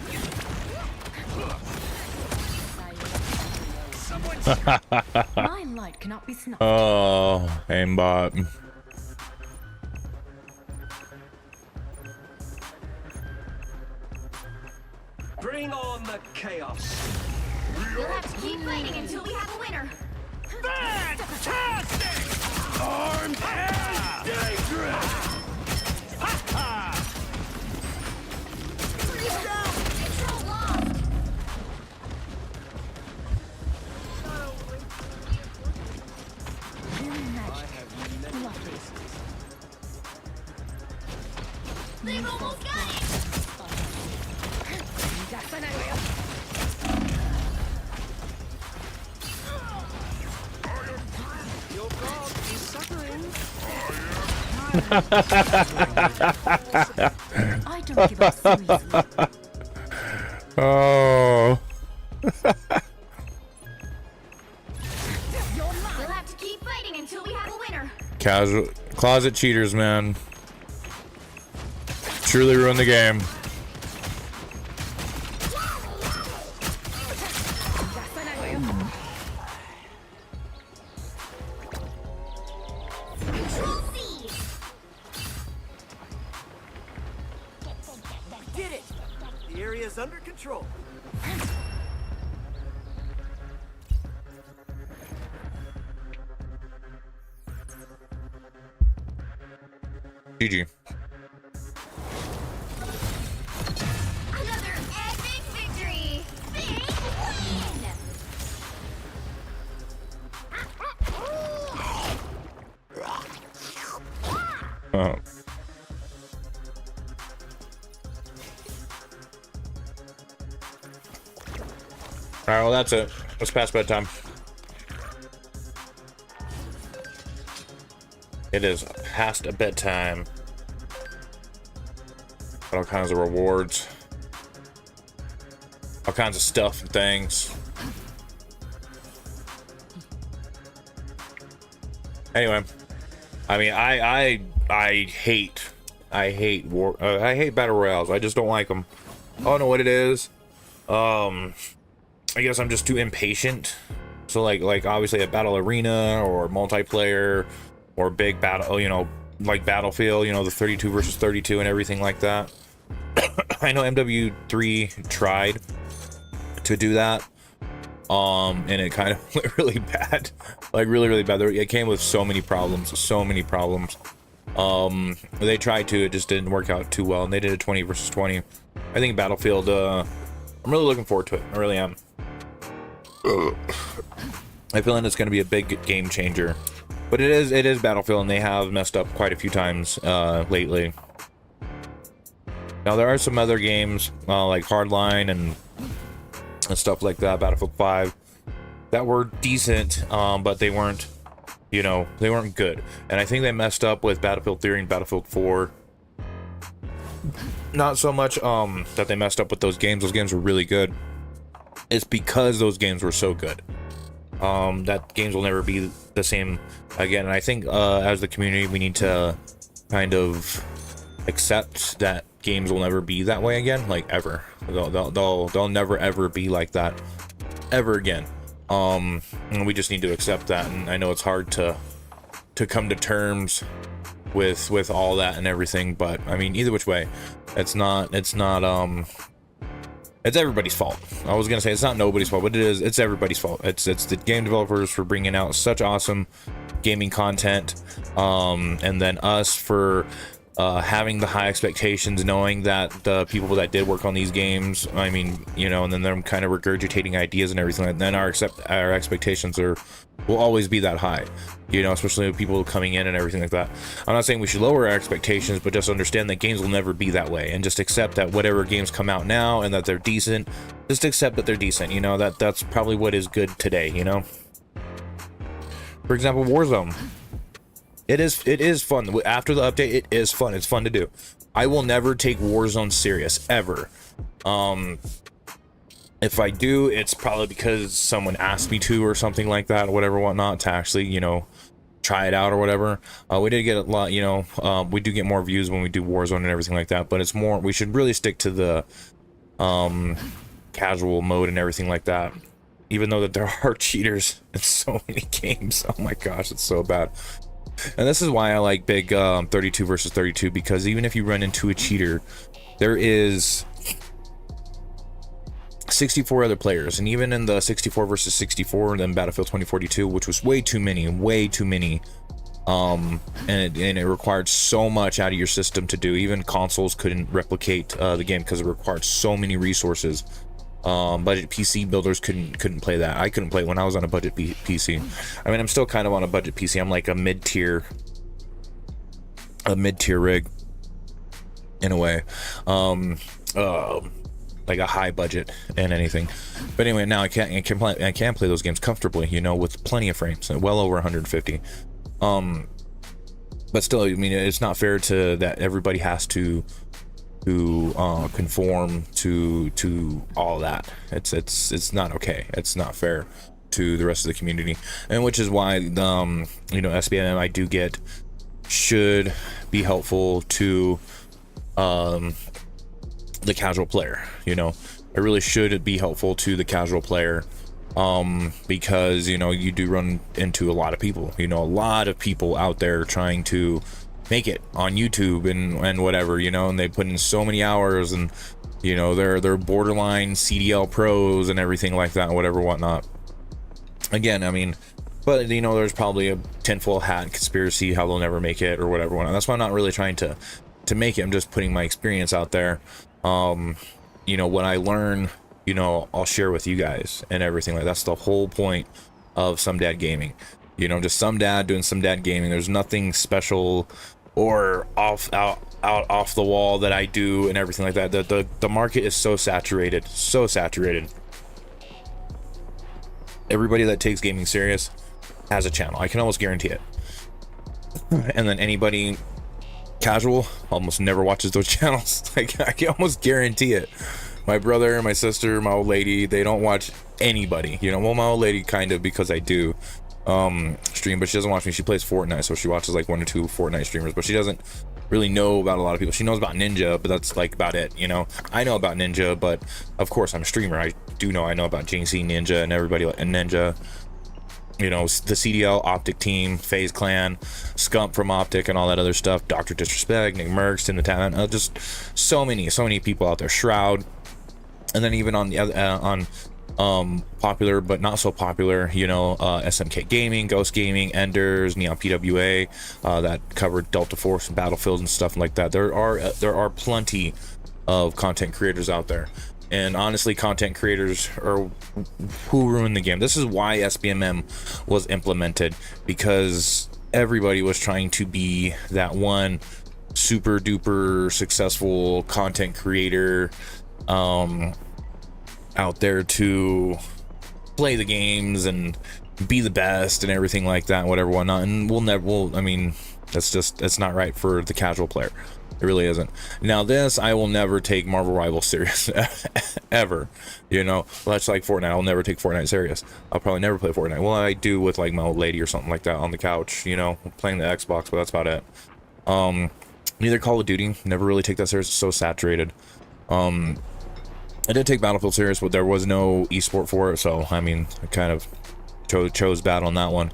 My light cannot be snuffed. Oh, aimbot. Bring on the chaos. You'll have to keep fighting until we have a winner. Fantastic! Armed and dangerous! Ha ha! Freeze down! Control lost! They've almost got it! Your god is suffering. I don't give up so easily. Oh. We'll have to keep fighting until we have a winner. Casual closet cheaters, man. Truly ruined the game. Control C! Get it! The area's under control. GG. Another epic victory! Big win! Oh. Alright, well that's it. It's past bedtime. It is past bedtime. Got all kinds of rewards. All kinds of stuff and things. Anyway, I mean, I hate battle royales. I just don't like them. I don't know what it is. I guess I'm just too impatient. So like obviously a battle arena or multiplayer or big battle, you know, like Battlefield, you know, the 32 versus 32 and everything like that. I know MW3 tried to do that. And it kind of went really bad, like really bad. It came with so many problems. They tried to, it just didn't work out too well, and they did a 20 versus 20. I think Battlefield, I'm really looking forward to it. I really am. I feel like it's going to be a big game changer, but it is Battlefield, and they have messed up quite a few times lately. Now there are some other games like Hardline and stuff like that, Battlefield 5, that were decent, but they weren't, you know, they weren't good. And I think they messed up with Battlefield 3 and Battlefield 4. Not so much that they messed up with those games. Those games were really good. It's because those games were so good. That games will never be the same again. And I think as the community, we need to kind of accept that games will never be that way again, like ever. They'll never ever be like that ever again. And we just need to accept that. And I know it's hard to come to terms with all that and everything, but I mean, either which way, it's everybody's fault. I was gonna say it's not nobody's fault, but it's everybody's fault. It's the game developers for bringing out such awesome gaming content, and then us for having the high expectations, knowing that the people that did work on these games, I mean, you know, and then them kind of regurgitating ideas and everything, and then our expectations will always be that high, you know, especially with people coming in and everything like that. I'm not saying we should lower our expectations, but just understand that games will never be that way, and just accept that whatever games come out now and that they're decent, just accept that they're decent, you know, that's probably what is good today, you know. For example, Warzone. It is fun. After the update, it is fun. It's fun to do. I will never take Warzone serious, ever. If I do, it's probably because someone asked me to or something like that, or whatever, whatnot, to actually, you know, try it out or whatever. We did get a lot, you know, we do get more views when we do Warzone and everything like that, but it's more, we should really stick to the casual mode and everything like that, even though that there are cheaters in so many games. Oh my gosh, it's so bad. And this is why I like big 32 versus 32, because even if you run into a cheater, there is 64 other players, and even in the 64 versus 64 and then Battlefield 2042, which was way too many, and it required so much out of your system to do. Even consoles couldn't replicate the game because it required so many resources. Budget PC builders couldn't play that. I couldn't play it when I was on a budget PC. I mean, I'm still kind of on a budget PC. I'm like a mid-tier rig in a way. Like a high budget and anything. But anyway, now I can play those games comfortably, you know, with plenty of frames, well over 150. But still, I mean, it's not fair to that everybody has to conform to all that. It's not okay. It's not fair to the rest of the community, and which is why you know, SBM I do get should be helpful to the casual player. You know, it really should be helpful to the casual player, because, you know, you do run into a lot of people, you know, a lot of people out there trying to make it on YouTube and whatever, you know, and they put in so many hours, and, you know, they're borderline CDL pros and everything like that, whatever, whatnot. Again, I mean, but, you know, there's probably a tinfoil hat conspiracy how they'll never make it or whatever, whatnot. That's why I'm not really trying to make it. I'm just putting my experience out there. You know, what I learn, you know, I'll share with you guys and everything. Like, that's the whole point of SomeDadGaming. You know, just some dad doing SomeDadGaming. There's nothing special or off the wall that I do and everything like that. The market is so saturated, Everybody that takes gaming serious has a channel. I can almost guarantee it. And then anybody casual almost never watches those channels. Like, I can almost guarantee it. My brother, my sister, my old lady, they don't watch anybody, you know. Well, my old lady kind of, because I do stream, but she doesn't watch me. She plays Fortnite, so she watches like 1 or 2 Fortnite streamers, but she doesn't really know about a lot of people. She knows about Ninja, but that's like about it, you know. I know about Ninja, but of course I'm a streamer. I know about JC Ninja and everybody like Ninja, you know, the CDL Optic team, FaZe Clan, Scump from Optic, and all that other stuff. Dr. Disrespect, Nick Merckx, in the talent, just so many people out there. Shroud, and then even on the other popular but not so popular, you know, SMK Gaming, Ghost Gaming, Enders, Neon PWA, that covered Delta Force and Battlefield and stuff like that. There are plenty of content creators out there. And honestly, content creators are who ruined the game. This is why SBMM was implemented, because everybody was trying to be that one super duper successful content creator out there to play the games and be the best and everything like that, whatever, whatnot. And I mean, it's not right for the casual player. It really isn't. Now this, I will never take Marvel Rivals serious ever, you know. That's like Fortnite. I'll never take Fortnite serious. I'll probably never play Fortnite. Well, I do with like my old lady or something like that on the couch, you know, playing the Xbox, but that's about it. Neither Call of Duty, never really take that serious. It's so saturated. I did take Battlefield serious, but there was no esport for it, so I mean, I kind of chose bad on that one.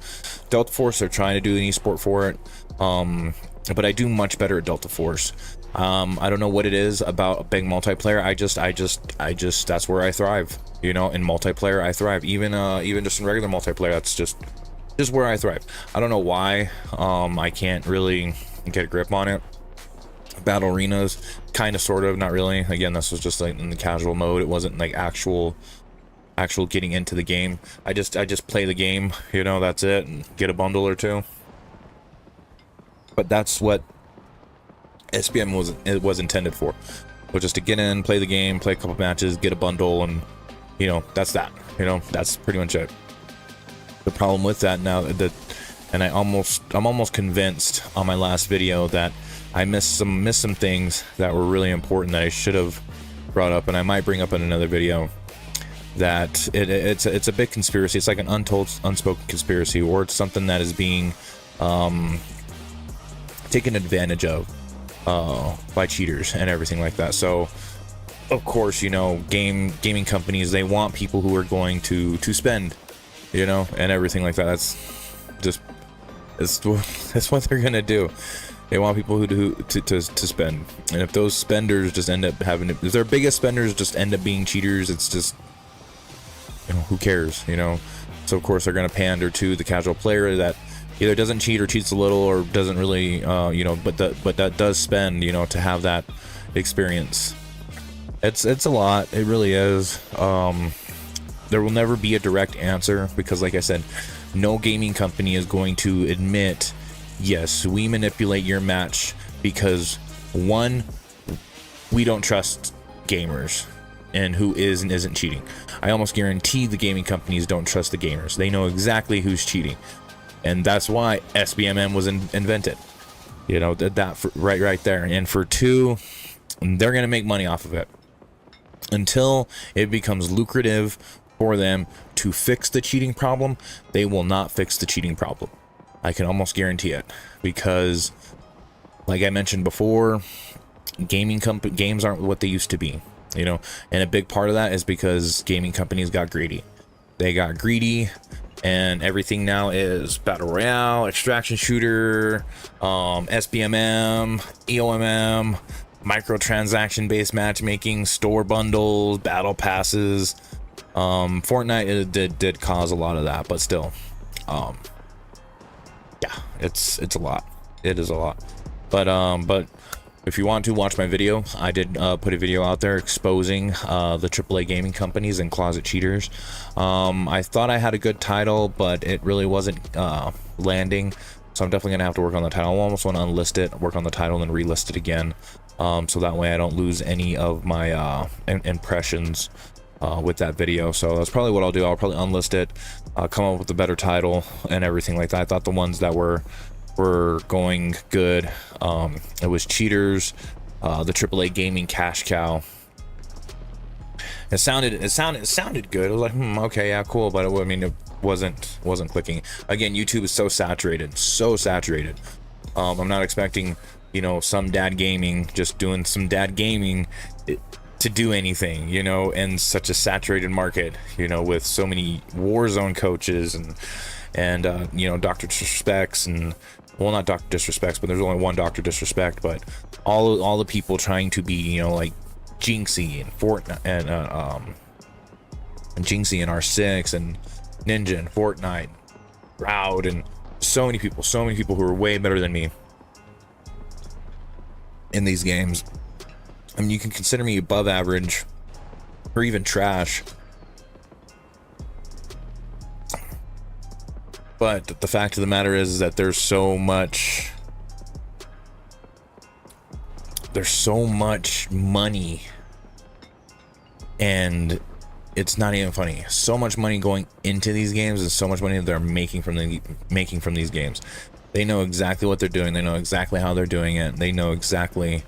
Delta Force, they're trying to do an esport for it, but I do much better at Delta Force. I don't know what it is about being multiplayer. I just that's where I thrive, you know. In multiplayer I thrive, even just in regular multiplayer, that's just where I thrive. I don't know why. I can't really get a grip on it. Battle arenas, kind of, sort of, not really. Again, this was just like in the casual mode. It wasn't like actual getting into the game. I just play the game, you know, that's it, and get a bundle or two. But that's what SBM was intended for, was just to get in, play the game, play a couple matches, get a bundle, and, you know, that's that. You know, that's pretty much it. The problem with that now, that And I'm almost convinced on my last video that I missed some things that were really important that I should have brought up, and I might bring up in another video. That it's a big conspiracy. It's like an unspoken conspiracy, or it's something that is being taken advantage of by cheaters and everything like that. So of course, you know, gaming companies, they want people who are going to spend, you know, and everything like that. That's what they're gonna do. They want people who to spend, and if those spenders just end up having, if their biggest spenders just end up being cheaters, it's just, you know, who cares, you know? So of course they're gonna pander to the casual player that either doesn't cheat or cheats a little, or doesn't really, you know, but that does spend, you know, to have that experience. It's a lot. It really is. There will never be a direct answer, because like I said, no gaming company is going to admit, yes, we manipulate your match because, one, we don't trust gamers and who is and isn't cheating. I almost guarantee the gaming companies don't trust the gamers. They know exactly who's cheating, and that's why SBMM was invented. You know, right there. And for two, they're gonna make money off of it until it becomes lucrative for them to fix the cheating problem. They will not fix the cheating problem. I can almost guarantee it, because like I mentioned before, games aren't what they used to be, you know, and a big part of that is because gaming companies got greedy. They got greedy, and everything now is battle royale, extraction shooter, SBMM, EOMM, microtransaction based matchmaking, store bundles, battle passes. Fortnite did cause a lot of that, but still, yeah, it's a lot. It is a lot. But if you want to watch my video, I did put a video out there exposing the AAA gaming companies and closet cheaters. I thought I had a good title, but it really wasn't landing, so I'm definitely gonna have to work on the title. I almost want to unlist it, work on the title, and then relist it again, so that way I don't lose any of my impressions with that video. So that's probably what I'll do. I'll probably unlist it, come up with a better title and everything like that. I thought the ones that were going good, it was cheaters, the AAA gaming cash cow. It sounded good. It was like, okay, yeah, cool, but I mean, it wasn't clicking. Again, YouTube is so saturated. I'm not expecting, you know, SomeDadGaming just doing some dad gaming to do anything, you know, in such a saturated market, you know, with so many Warzone coaches and you know, Dr. Disrespects, and, well, not Dr. Disrespects, but there's only one Dr. Disrespect, but all the people trying to be, you know, like Jinxie and Fortnite and Jinxie and R6 and Ninja and Fortnite, Proud, and so many people who are way better than me in these games. I mean, you can consider me above average or even trash, but the fact of the matter is that there's so much money, and it's not even funny. So much money going into these games, and so much money that they're making from these games. They know exactly what they're doing. They know exactly how they're doing it. They know exactly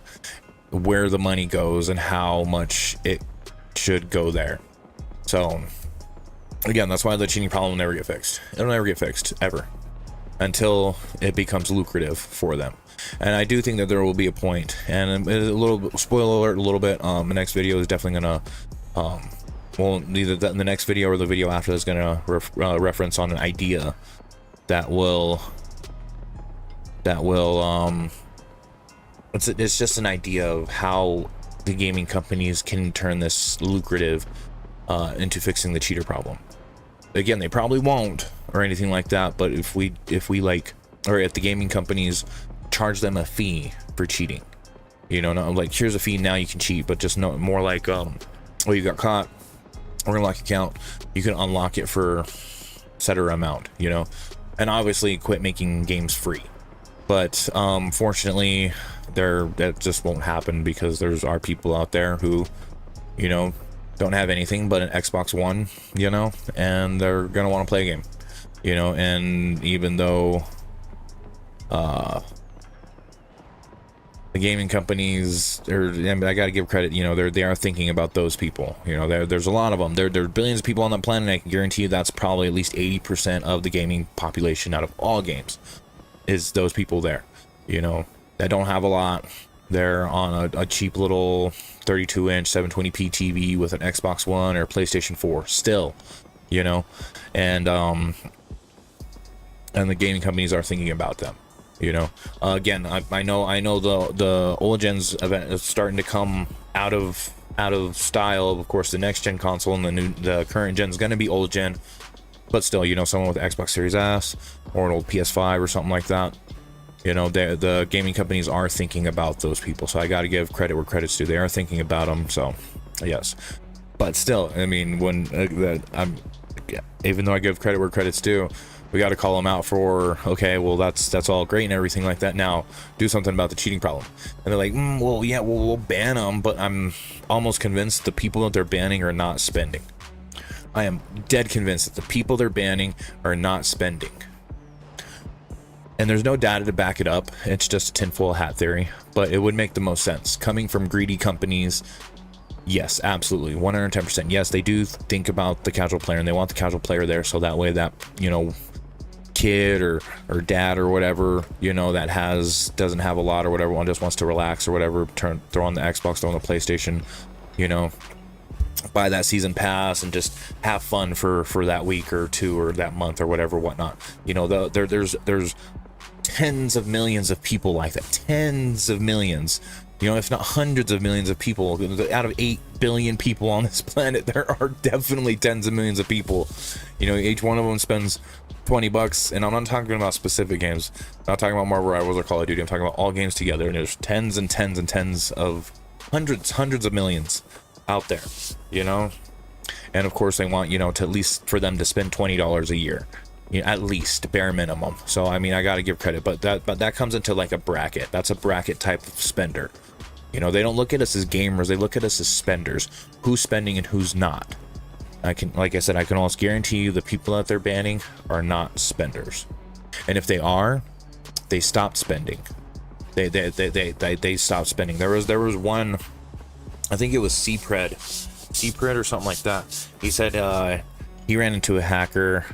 where the money goes and how much it should go there. So again, that's why the cheating problem will never get fixed. It'll never get fixed, ever, until it becomes lucrative for them. And I do think that there will be a point, and a little spoiler alert, a little bit, the next video is definitely gonna well, either the next video or the video after is gonna reference on an idea that will it's just an idea of how the gaming companies can turn this lucrative into fixing the cheater problem. Again, they probably won't or anything like that, but if we like, or if the gaming companies charge them a fee for cheating, you know, not like, here's a fee, now you can cheat, but just no more like, oh, you got caught, we're gonna lock your account, you can unlock it for set or amount, you know, and obviously quit making games free. But fortunately, that just won't happen, because there are people out there who, you know, don't have anything but an Xbox One, you know, and they're gonna want to play a game. you know, and even though the gaming companies, I gotta give credit, you know, they are thinking about those people. You know, there's a lot of them. There are billions of people on the planet, and I can guarantee you that's probably at least 80% of the gaming population out of all games is those people there, you know, that don't have a lot. They're on a cheap little 32-inch 720p TV with an Xbox One or PlayStation 4 still, you know, and the gaming companies are thinking about them. You know, again, I know the old gen's event is starting to come out of style. Of course, the next gen console and the current gen is going to be old gen, but still, you know, someone with Xbox Series S or an old PS5 or something like that. You know, the gaming companies are thinking about those people. So I got to give credit where credit's due. They are thinking about them. So yes, but still, I mean, when even though I give credit where credit's due, we got to call them out for, okay, well, that's all great and everything like that. Now, do something about the cheating problem. And they're like, well, yeah, we'll ban them, but I'm almost convinced the people that they're banning are not spending. I am dead convinced that the people they're banning are not spending. And there's no data to back it up. It's just a tinfoil hat theory, but it would make the most sense. Coming from greedy companies, yes, absolutely, 110%. Yes, they do think about the casual player, and they want the casual player there, so that way that, you know, kid or dad or whatever, you know, that doesn't have a lot or whatever, one just wants to relax or whatever, throw on the Xbox, throw on the PlayStation, you know, buy that season pass and just have fun for that week or two or that month or whatever, whatnot. You know, there's tens of millions of people like that, tens of millions, you know, if not hundreds of millions of people. Out of 8 billion people on this planet, there are definitely tens of millions of people. You know, each one of them spends $20, and I'm not talking about specific games. I'm not talking about Marvel Rivals or Call of Duty. I'm talking about all games together, and there's tens and tens and tens of hundreds of millions out there, you know. And of course, they want, you know, to at least for them to spend $20 a year, you know, at least bare minimum. So I mean, I got to give credit, but that comes into like a bracket. That's a bracket type of spender. You know, they don't look at us as gamers. They look at us as spenders. Who's spending and who's not. Like I said, I can almost guarantee you the people that they're banning are not spenders. And if they are, they stopped spending. They stopped spending. There was one, I think it was CPred or something like that. He said he ran into a hacker,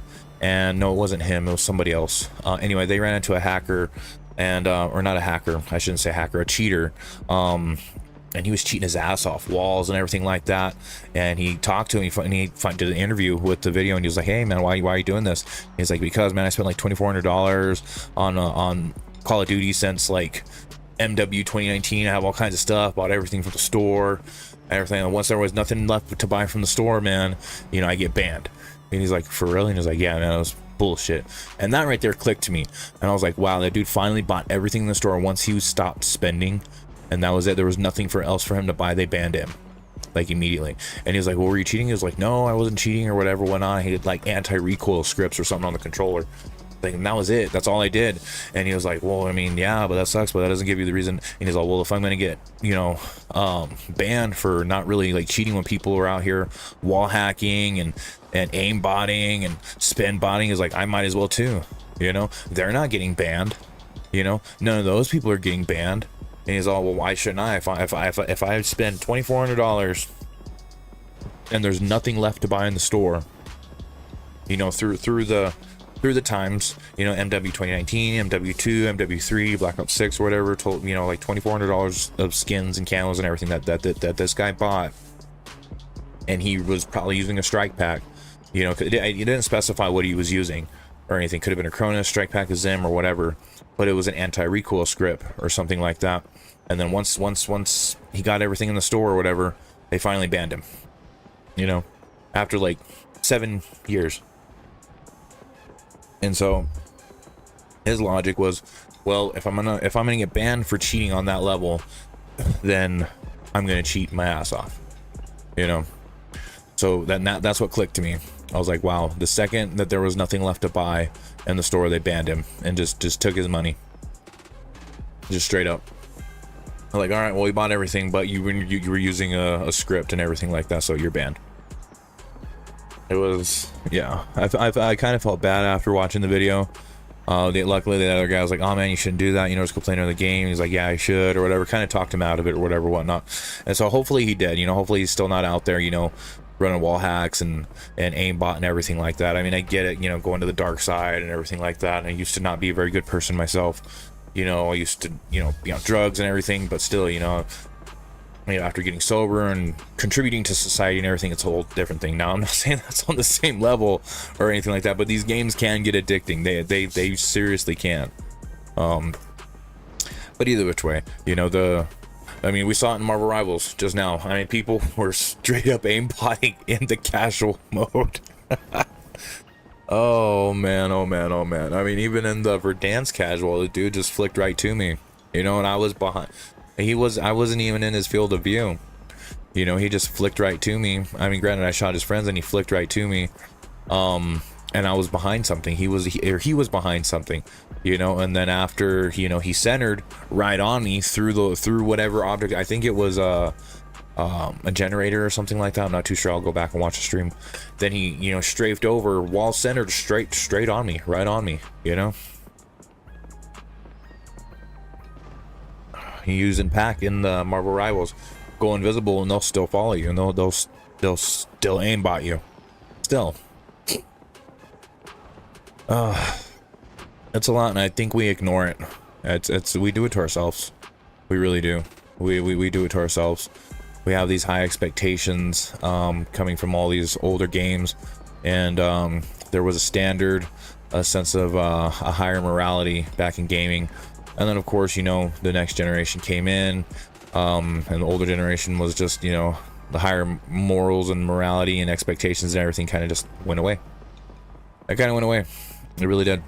and no, it wasn't him, it was somebody else. Anyway, they ran into a hacker, and or not a hacker, I shouldn't say hacker, a cheater. And he was cheating his ass off walls and everything like that. And he talked to him, and he did an interview with the video, and he was like, hey man, why are you doing this? He's like, because man, I spent like $2,400 on Call of Duty since like MW 2019. I have all kinds of stuff, bought everything from the store, everything. And once there was nothing left to buy from the store, man, you know, I get banned. And he's like, for real? And he's like, yeah man, that was bullshit. And that right there clicked to me, and I was like, wow, that dude finally bought everything in the store once he stopped spending. And that was it. There was nothing else for him to buy. They banned him like immediately. And he was like, well, were you cheating? He was like, no, I wasn't cheating or whatever went on. He had like anti-recoil scripts or something on the controller. Like, and that was it. That's all I did. And he was like, well, I mean, yeah, but that sucks, but that doesn't give you the reason. And he's like, well, if I'm going to get, you know, banned for not really like cheating when people are out here wall hacking and aim botting and spin botting, is like, I might as well too. You know, they're not getting banned. You know, none of those people are getting banned. And he's all, well, why shouldn't I? If I spend $2,400 and there's nothing left to buy in the store, you know, through the times, you know, MW 2019, MW2, MW3, Black Ops 6 or whatever, you know, like $2,400 of skins and camos and everything that this guy bought, and he was probably using a strike pack. You know, he didn't specify what he was using or anything. Could have been a Cronus, strike pack, a Zim, or whatever, but it was an anti-recoil script or something like that. And then once he got everything in the store or whatever, they finally banned him. You know, after like 7 years. And so his logic was, well, if I'm gonna get banned for cheating on that level, then I'm gonna cheat my ass off. You know, so that's what clicked to me. I was like, wow, the second that there was nothing left to buy in the store, they banned him and just took his money, just straight up. I'm like, all right, well, we bought everything, but you were using a script and everything like that, so you're banned. It was, yeah. I kind of felt bad after watching the video. Luckily the other guy was like, oh man, you shouldn't do that, you know, just complaining of the game. He's like, yeah, I should, or whatever, kind of talked him out of it or whatever, whatnot. And so hopefully he did, you know, hopefully he's still not out there, you know, running wall hacks and aimbot and everything like that. I mean, I get it, you know, going to the dark side and everything like that. And I used to not be a very good person myself. You know, I used to, you know, be on drugs and everything, but still, you know, after getting sober and contributing to society and everything, it's a whole different thing. Now, I'm not saying that's on the same level or anything like that, but these games can get addicting. They seriously can. But either which way, you know, I mean, we saw it in Marvel Rivals just now. I mean, people were straight up aimbotting in the casual mode. Oh man, oh man, oh man. I mean, even in the Verdansk casual, the dude just flicked right to me, you know, and I was behind. I wasn't even in his field of view, you know. He just flicked right to me. I mean, granted, I shot his friends and he flicked right to me, and I was behind something. He was behind something, you know. And then after, you know, he centered right on me through whatever object. I think it was a generator or something like that. I'm not too sure. I'll go back and watch the stream. Then he, you know, strafed over, wall centered straight on me, right on me, you know. You use and pack in the Marvel Rivals, go invisible and they'll still follow you, and they'll still aimbot you. Still, it's a lot, and I think we ignore it. We do it to ourselves. We really do. We do it to ourselves. We have these high expectations coming from all these older games, and there was a standard, a sense of a higher morality back in gaming. And then, of course, you know, the next generation came in, and the older generation was just, you know, the higher morals and morality and expectations and everything kind of just went away. It kind of went away. It really did.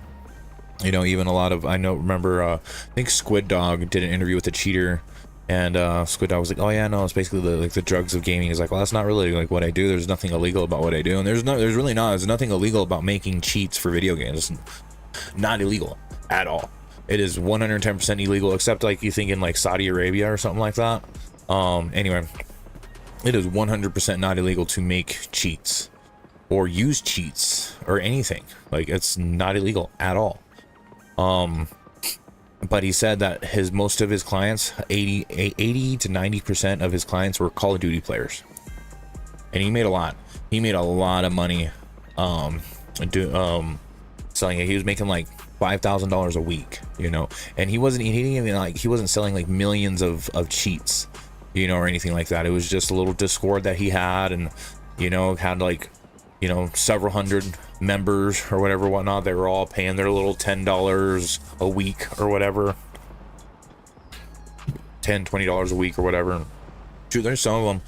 You know, even a lot of, remember, I think Squid Dog did an interview with a cheater, and Squid Dog was like, oh yeah, no, it's basically the drugs of gaming. He's like, well, that's not really like what I do. There's nothing illegal about what I do. And there's nothing illegal about making cheats for video games. It's not illegal at all. It is 110% illegal, except like you think in like Saudi Arabia or something like that. Anyway, it is 100% not illegal to make cheats or use cheats or anything. Like, it's not illegal at all. But he said that most of his clients, 80 to 90% of his clients were Call of Duty players, and he made a lot. He made a lot of money selling it. He was making like $5,000 a week, you know, and he wasn't selling like millions of cheats, you know, or anything like that. It was just a little Discord that he had, and, you know, had like, you know, several hundred members or whatever, whatnot. They were all paying their little $10 a week or whatever, $10-20 a week or whatever. Dude, there's some of them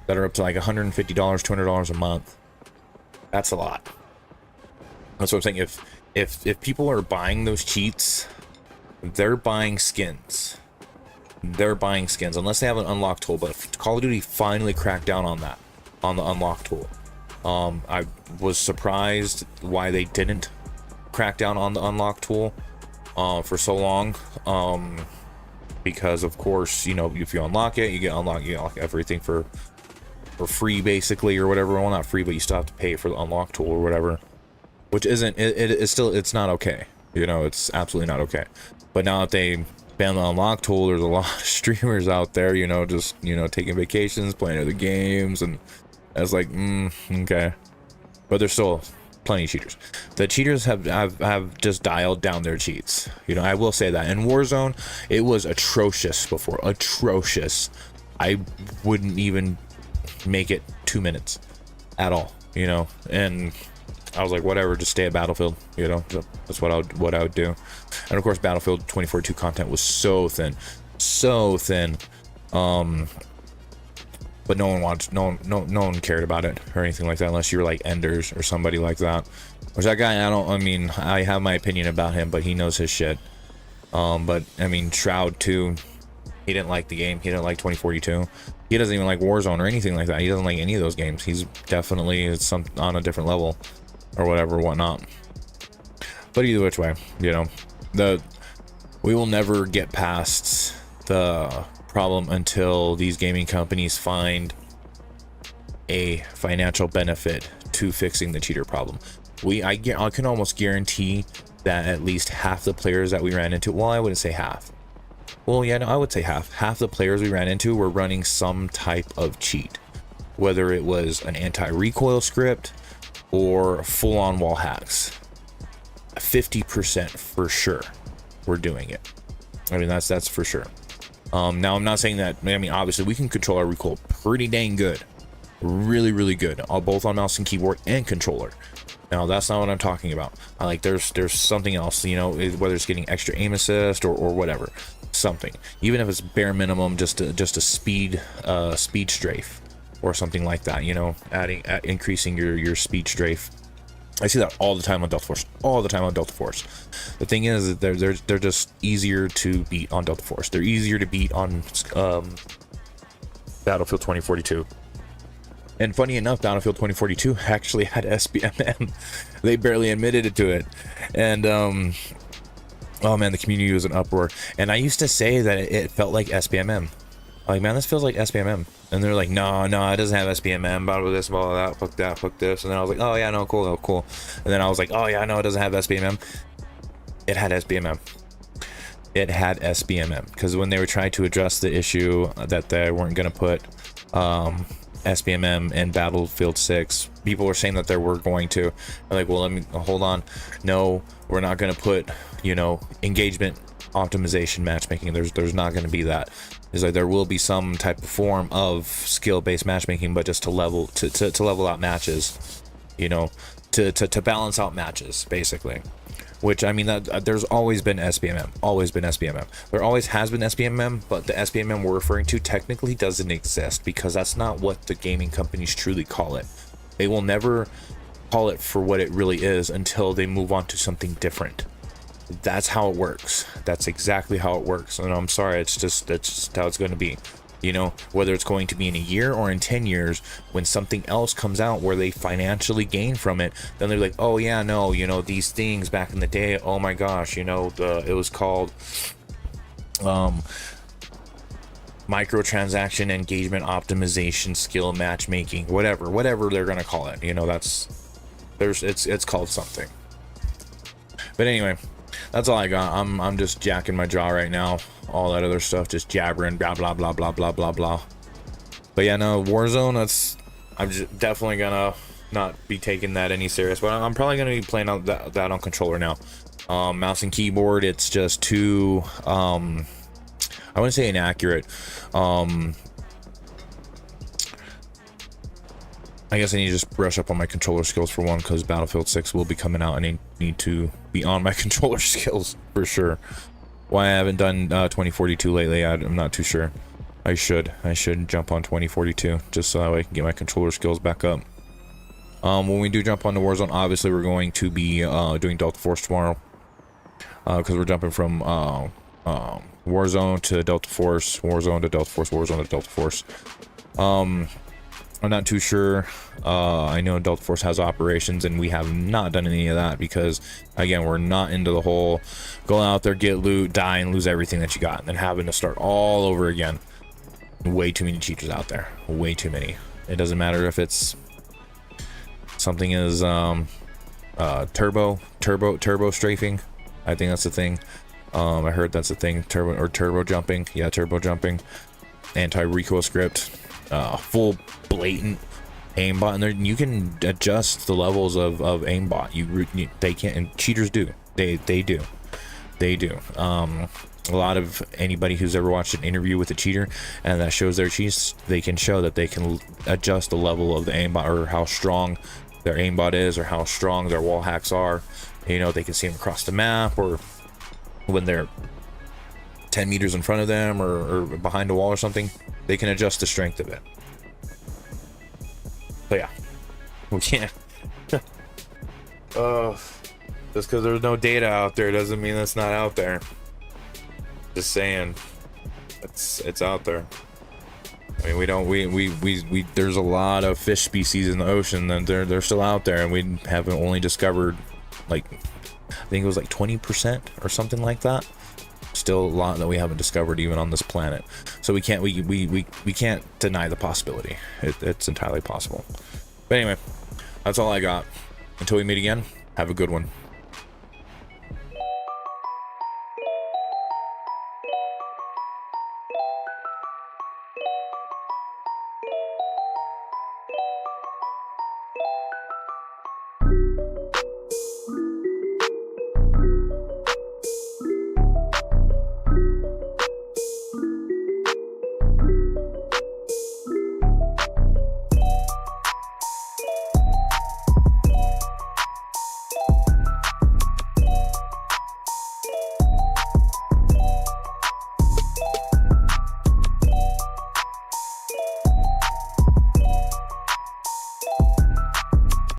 that are up to like $150, $200 a month. That's a lot. That's what I'm saying. If people are buying those cheats, they're buying skins. They're buying skins, unless they have an unlock tool. But Call of Duty finally cracked down on that, on the unlock tool. I was surprised why they didn't crack down on the unlock tool for so long. Because of course, you know, if you unlock it, you unlock everything for free basically, or whatever. Well, not free, but you still have to pay for the unlock tool or whatever. Which it's not okay, you know. It's absolutely not okay. But now that they ban the unlock tool, there's a lot of streamers out there, you know, just, you know, taking vacations, playing other games, and it's like, okay. But there's still plenty of cheaters. The cheaters have just dialed down their cheats, you know. I will say that in Warzone, it was atrocious before, atrocious. I wouldn't even make it 2 minutes at all, you know, and I was like, whatever, just stay at Battlefield, you know. That's what I would do. And of course, Battlefield 2042 content was so thin, but no one cared about it or anything like that, unless you were like Enders or somebody like that. Which that guy, I have my opinion about him, but he knows his shit. But I mean, Shroud too, he didn't like the game. He didn't like 2042. He doesn't even like Warzone or anything like that. He doesn't like any of those games. He's definitely on a different level or whatever, whatnot. But either which way, you know, we will never get past the problem until these gaming companies find a financial benefit to fixing the cheater problem. I can almost guarantee that at least half the players that we ran into, well, I wouldn't say half. Well, yeah, no, I would say half the players we ran into were running some type of cheat, whether it was an anti-recoil script or full-on wall hacks. 50% for sure we're doing it. I mean, that's for sure. Now I'm not saying that, I mean, obviously we can control our recoil pretty dang good, really good, both on mouse and keyboard and controller. Now that's not what I'm talking about. Like there's something else, you know, whether it's getting extra aim assist or whatever, something, even if it's bare minimum, just a speed strafe or something like that, you know, increasing your speed strafe. I see that all the time on Delta Force, The thing is that they're just easier to beat on Delta Force. They're easier to beat on Battlefield 2042. And funny enough, Battlefield 2042 actually had SBMM. They barely admitted it to it. And oh man, the community was in uproar. And I used to say that it felt like SBMM. Like, man, this feels like SBMM. And they're like, no, it doesn't have SBMM, blah, blah, this, blah, that, fuck that, fuck this. And then I was like, oh yeah, no, cool. And then I was like, oh yeah, no, it doesn't have SBMM. It had SBMM. It had SBMM. Because when they were trying to address the issue that they weren't going to put SBMM in Battlefield 6, people were saying that they were going to. I'm like, well, let me hold on. No, we're not going to put, you know, engagement optimization matchmaking. There's not going to be that. Is like there will be some type of form of skill-based matchmaking, but just to level out matches, you know, to balance out matches, basically. Which, I mean, that there's always been SBMM, There always has been SBMM, but the SBMM we're referring to technically doesn't exist, because that's not what the gaming companies truly call it. They will never call it for what it really is until they move on to something different. That's how it works. That's exactly how it works. And I'm sorry, that's just how it's going to be. You know, whether it's going to be in a year or in 10 years, when something else comes out where they financially gain from it, then they're like, oh yeah, no, you know, these things back in the day, oh my gosh, you know, it was called microtransaction engagement optimization skill matchmaking, whatever they're going to call it. You know, it's called something. But anyway, that's all I got. I'm just jacking my jaw right now. All that other stuff, just jabbering, blah blah blah blah blah blah blah. But yeah, no, Warzone. I'm just definitely gonna not be taking that any serious. But I'm probably gonna be playing out that on controller now. Mouse and keyboard, it's just too I wouldn't say inaccurate. I guess I need to just brush up on my controller skills for one, because Battlefield 6 will be coming out and I need to be on my controller skills for sure. Why I haven't done 2042 lately, I'm not too sure. I should jump on 2042 just so that way I can get my controller skills back up. When we do jump on the Warzone, obviously we're going to be doing Delta Force tomorrow, because we're jumping from Warzone to Delta Force, Warzone to Delta Force, Warzone to Delta Force. I'm not too sure. I know Delta Force has operations, and we have not done any of that because, again, we're not into the whole go out there, get loot, die, and lose everything that you got, and then having to start all over again. Way too many cheaters out there. Way too many. It doesn't matter if it's something as turbo strafing. I think that's the thing. I heard that's the thing. Turbo jumping. Yeah, turbo jumping. Anti-recoil script. Full blatant aimbot, and there you can adjust the levels of aimbot. They can't, and cheaters do. They do. A lot of anybody who's ever watched an interview with a cheater and that shows their cheats, they can show that they can adjust the level of the aimbot, or how strong their aimbot is, or how strong their wall hacks are. You know, they can see them across the map, or when they're 10 meters in front of them, or behind a wall or something. They can adjust the strength of it. But yeah, we can't. Just because there's no data out there doesn't mean it's not out there. Just saying, it's out there. I mean, there's a lot of fish species in the ocean, and they're still out there, and we haven't only discovered, like, I think it was like 20% or something like that. Still a lot that we haven't discovered even on this planet. So we can't deny the possibility. It's entirely possible. But anyway, That's all I got. Until we meet again, have a good one.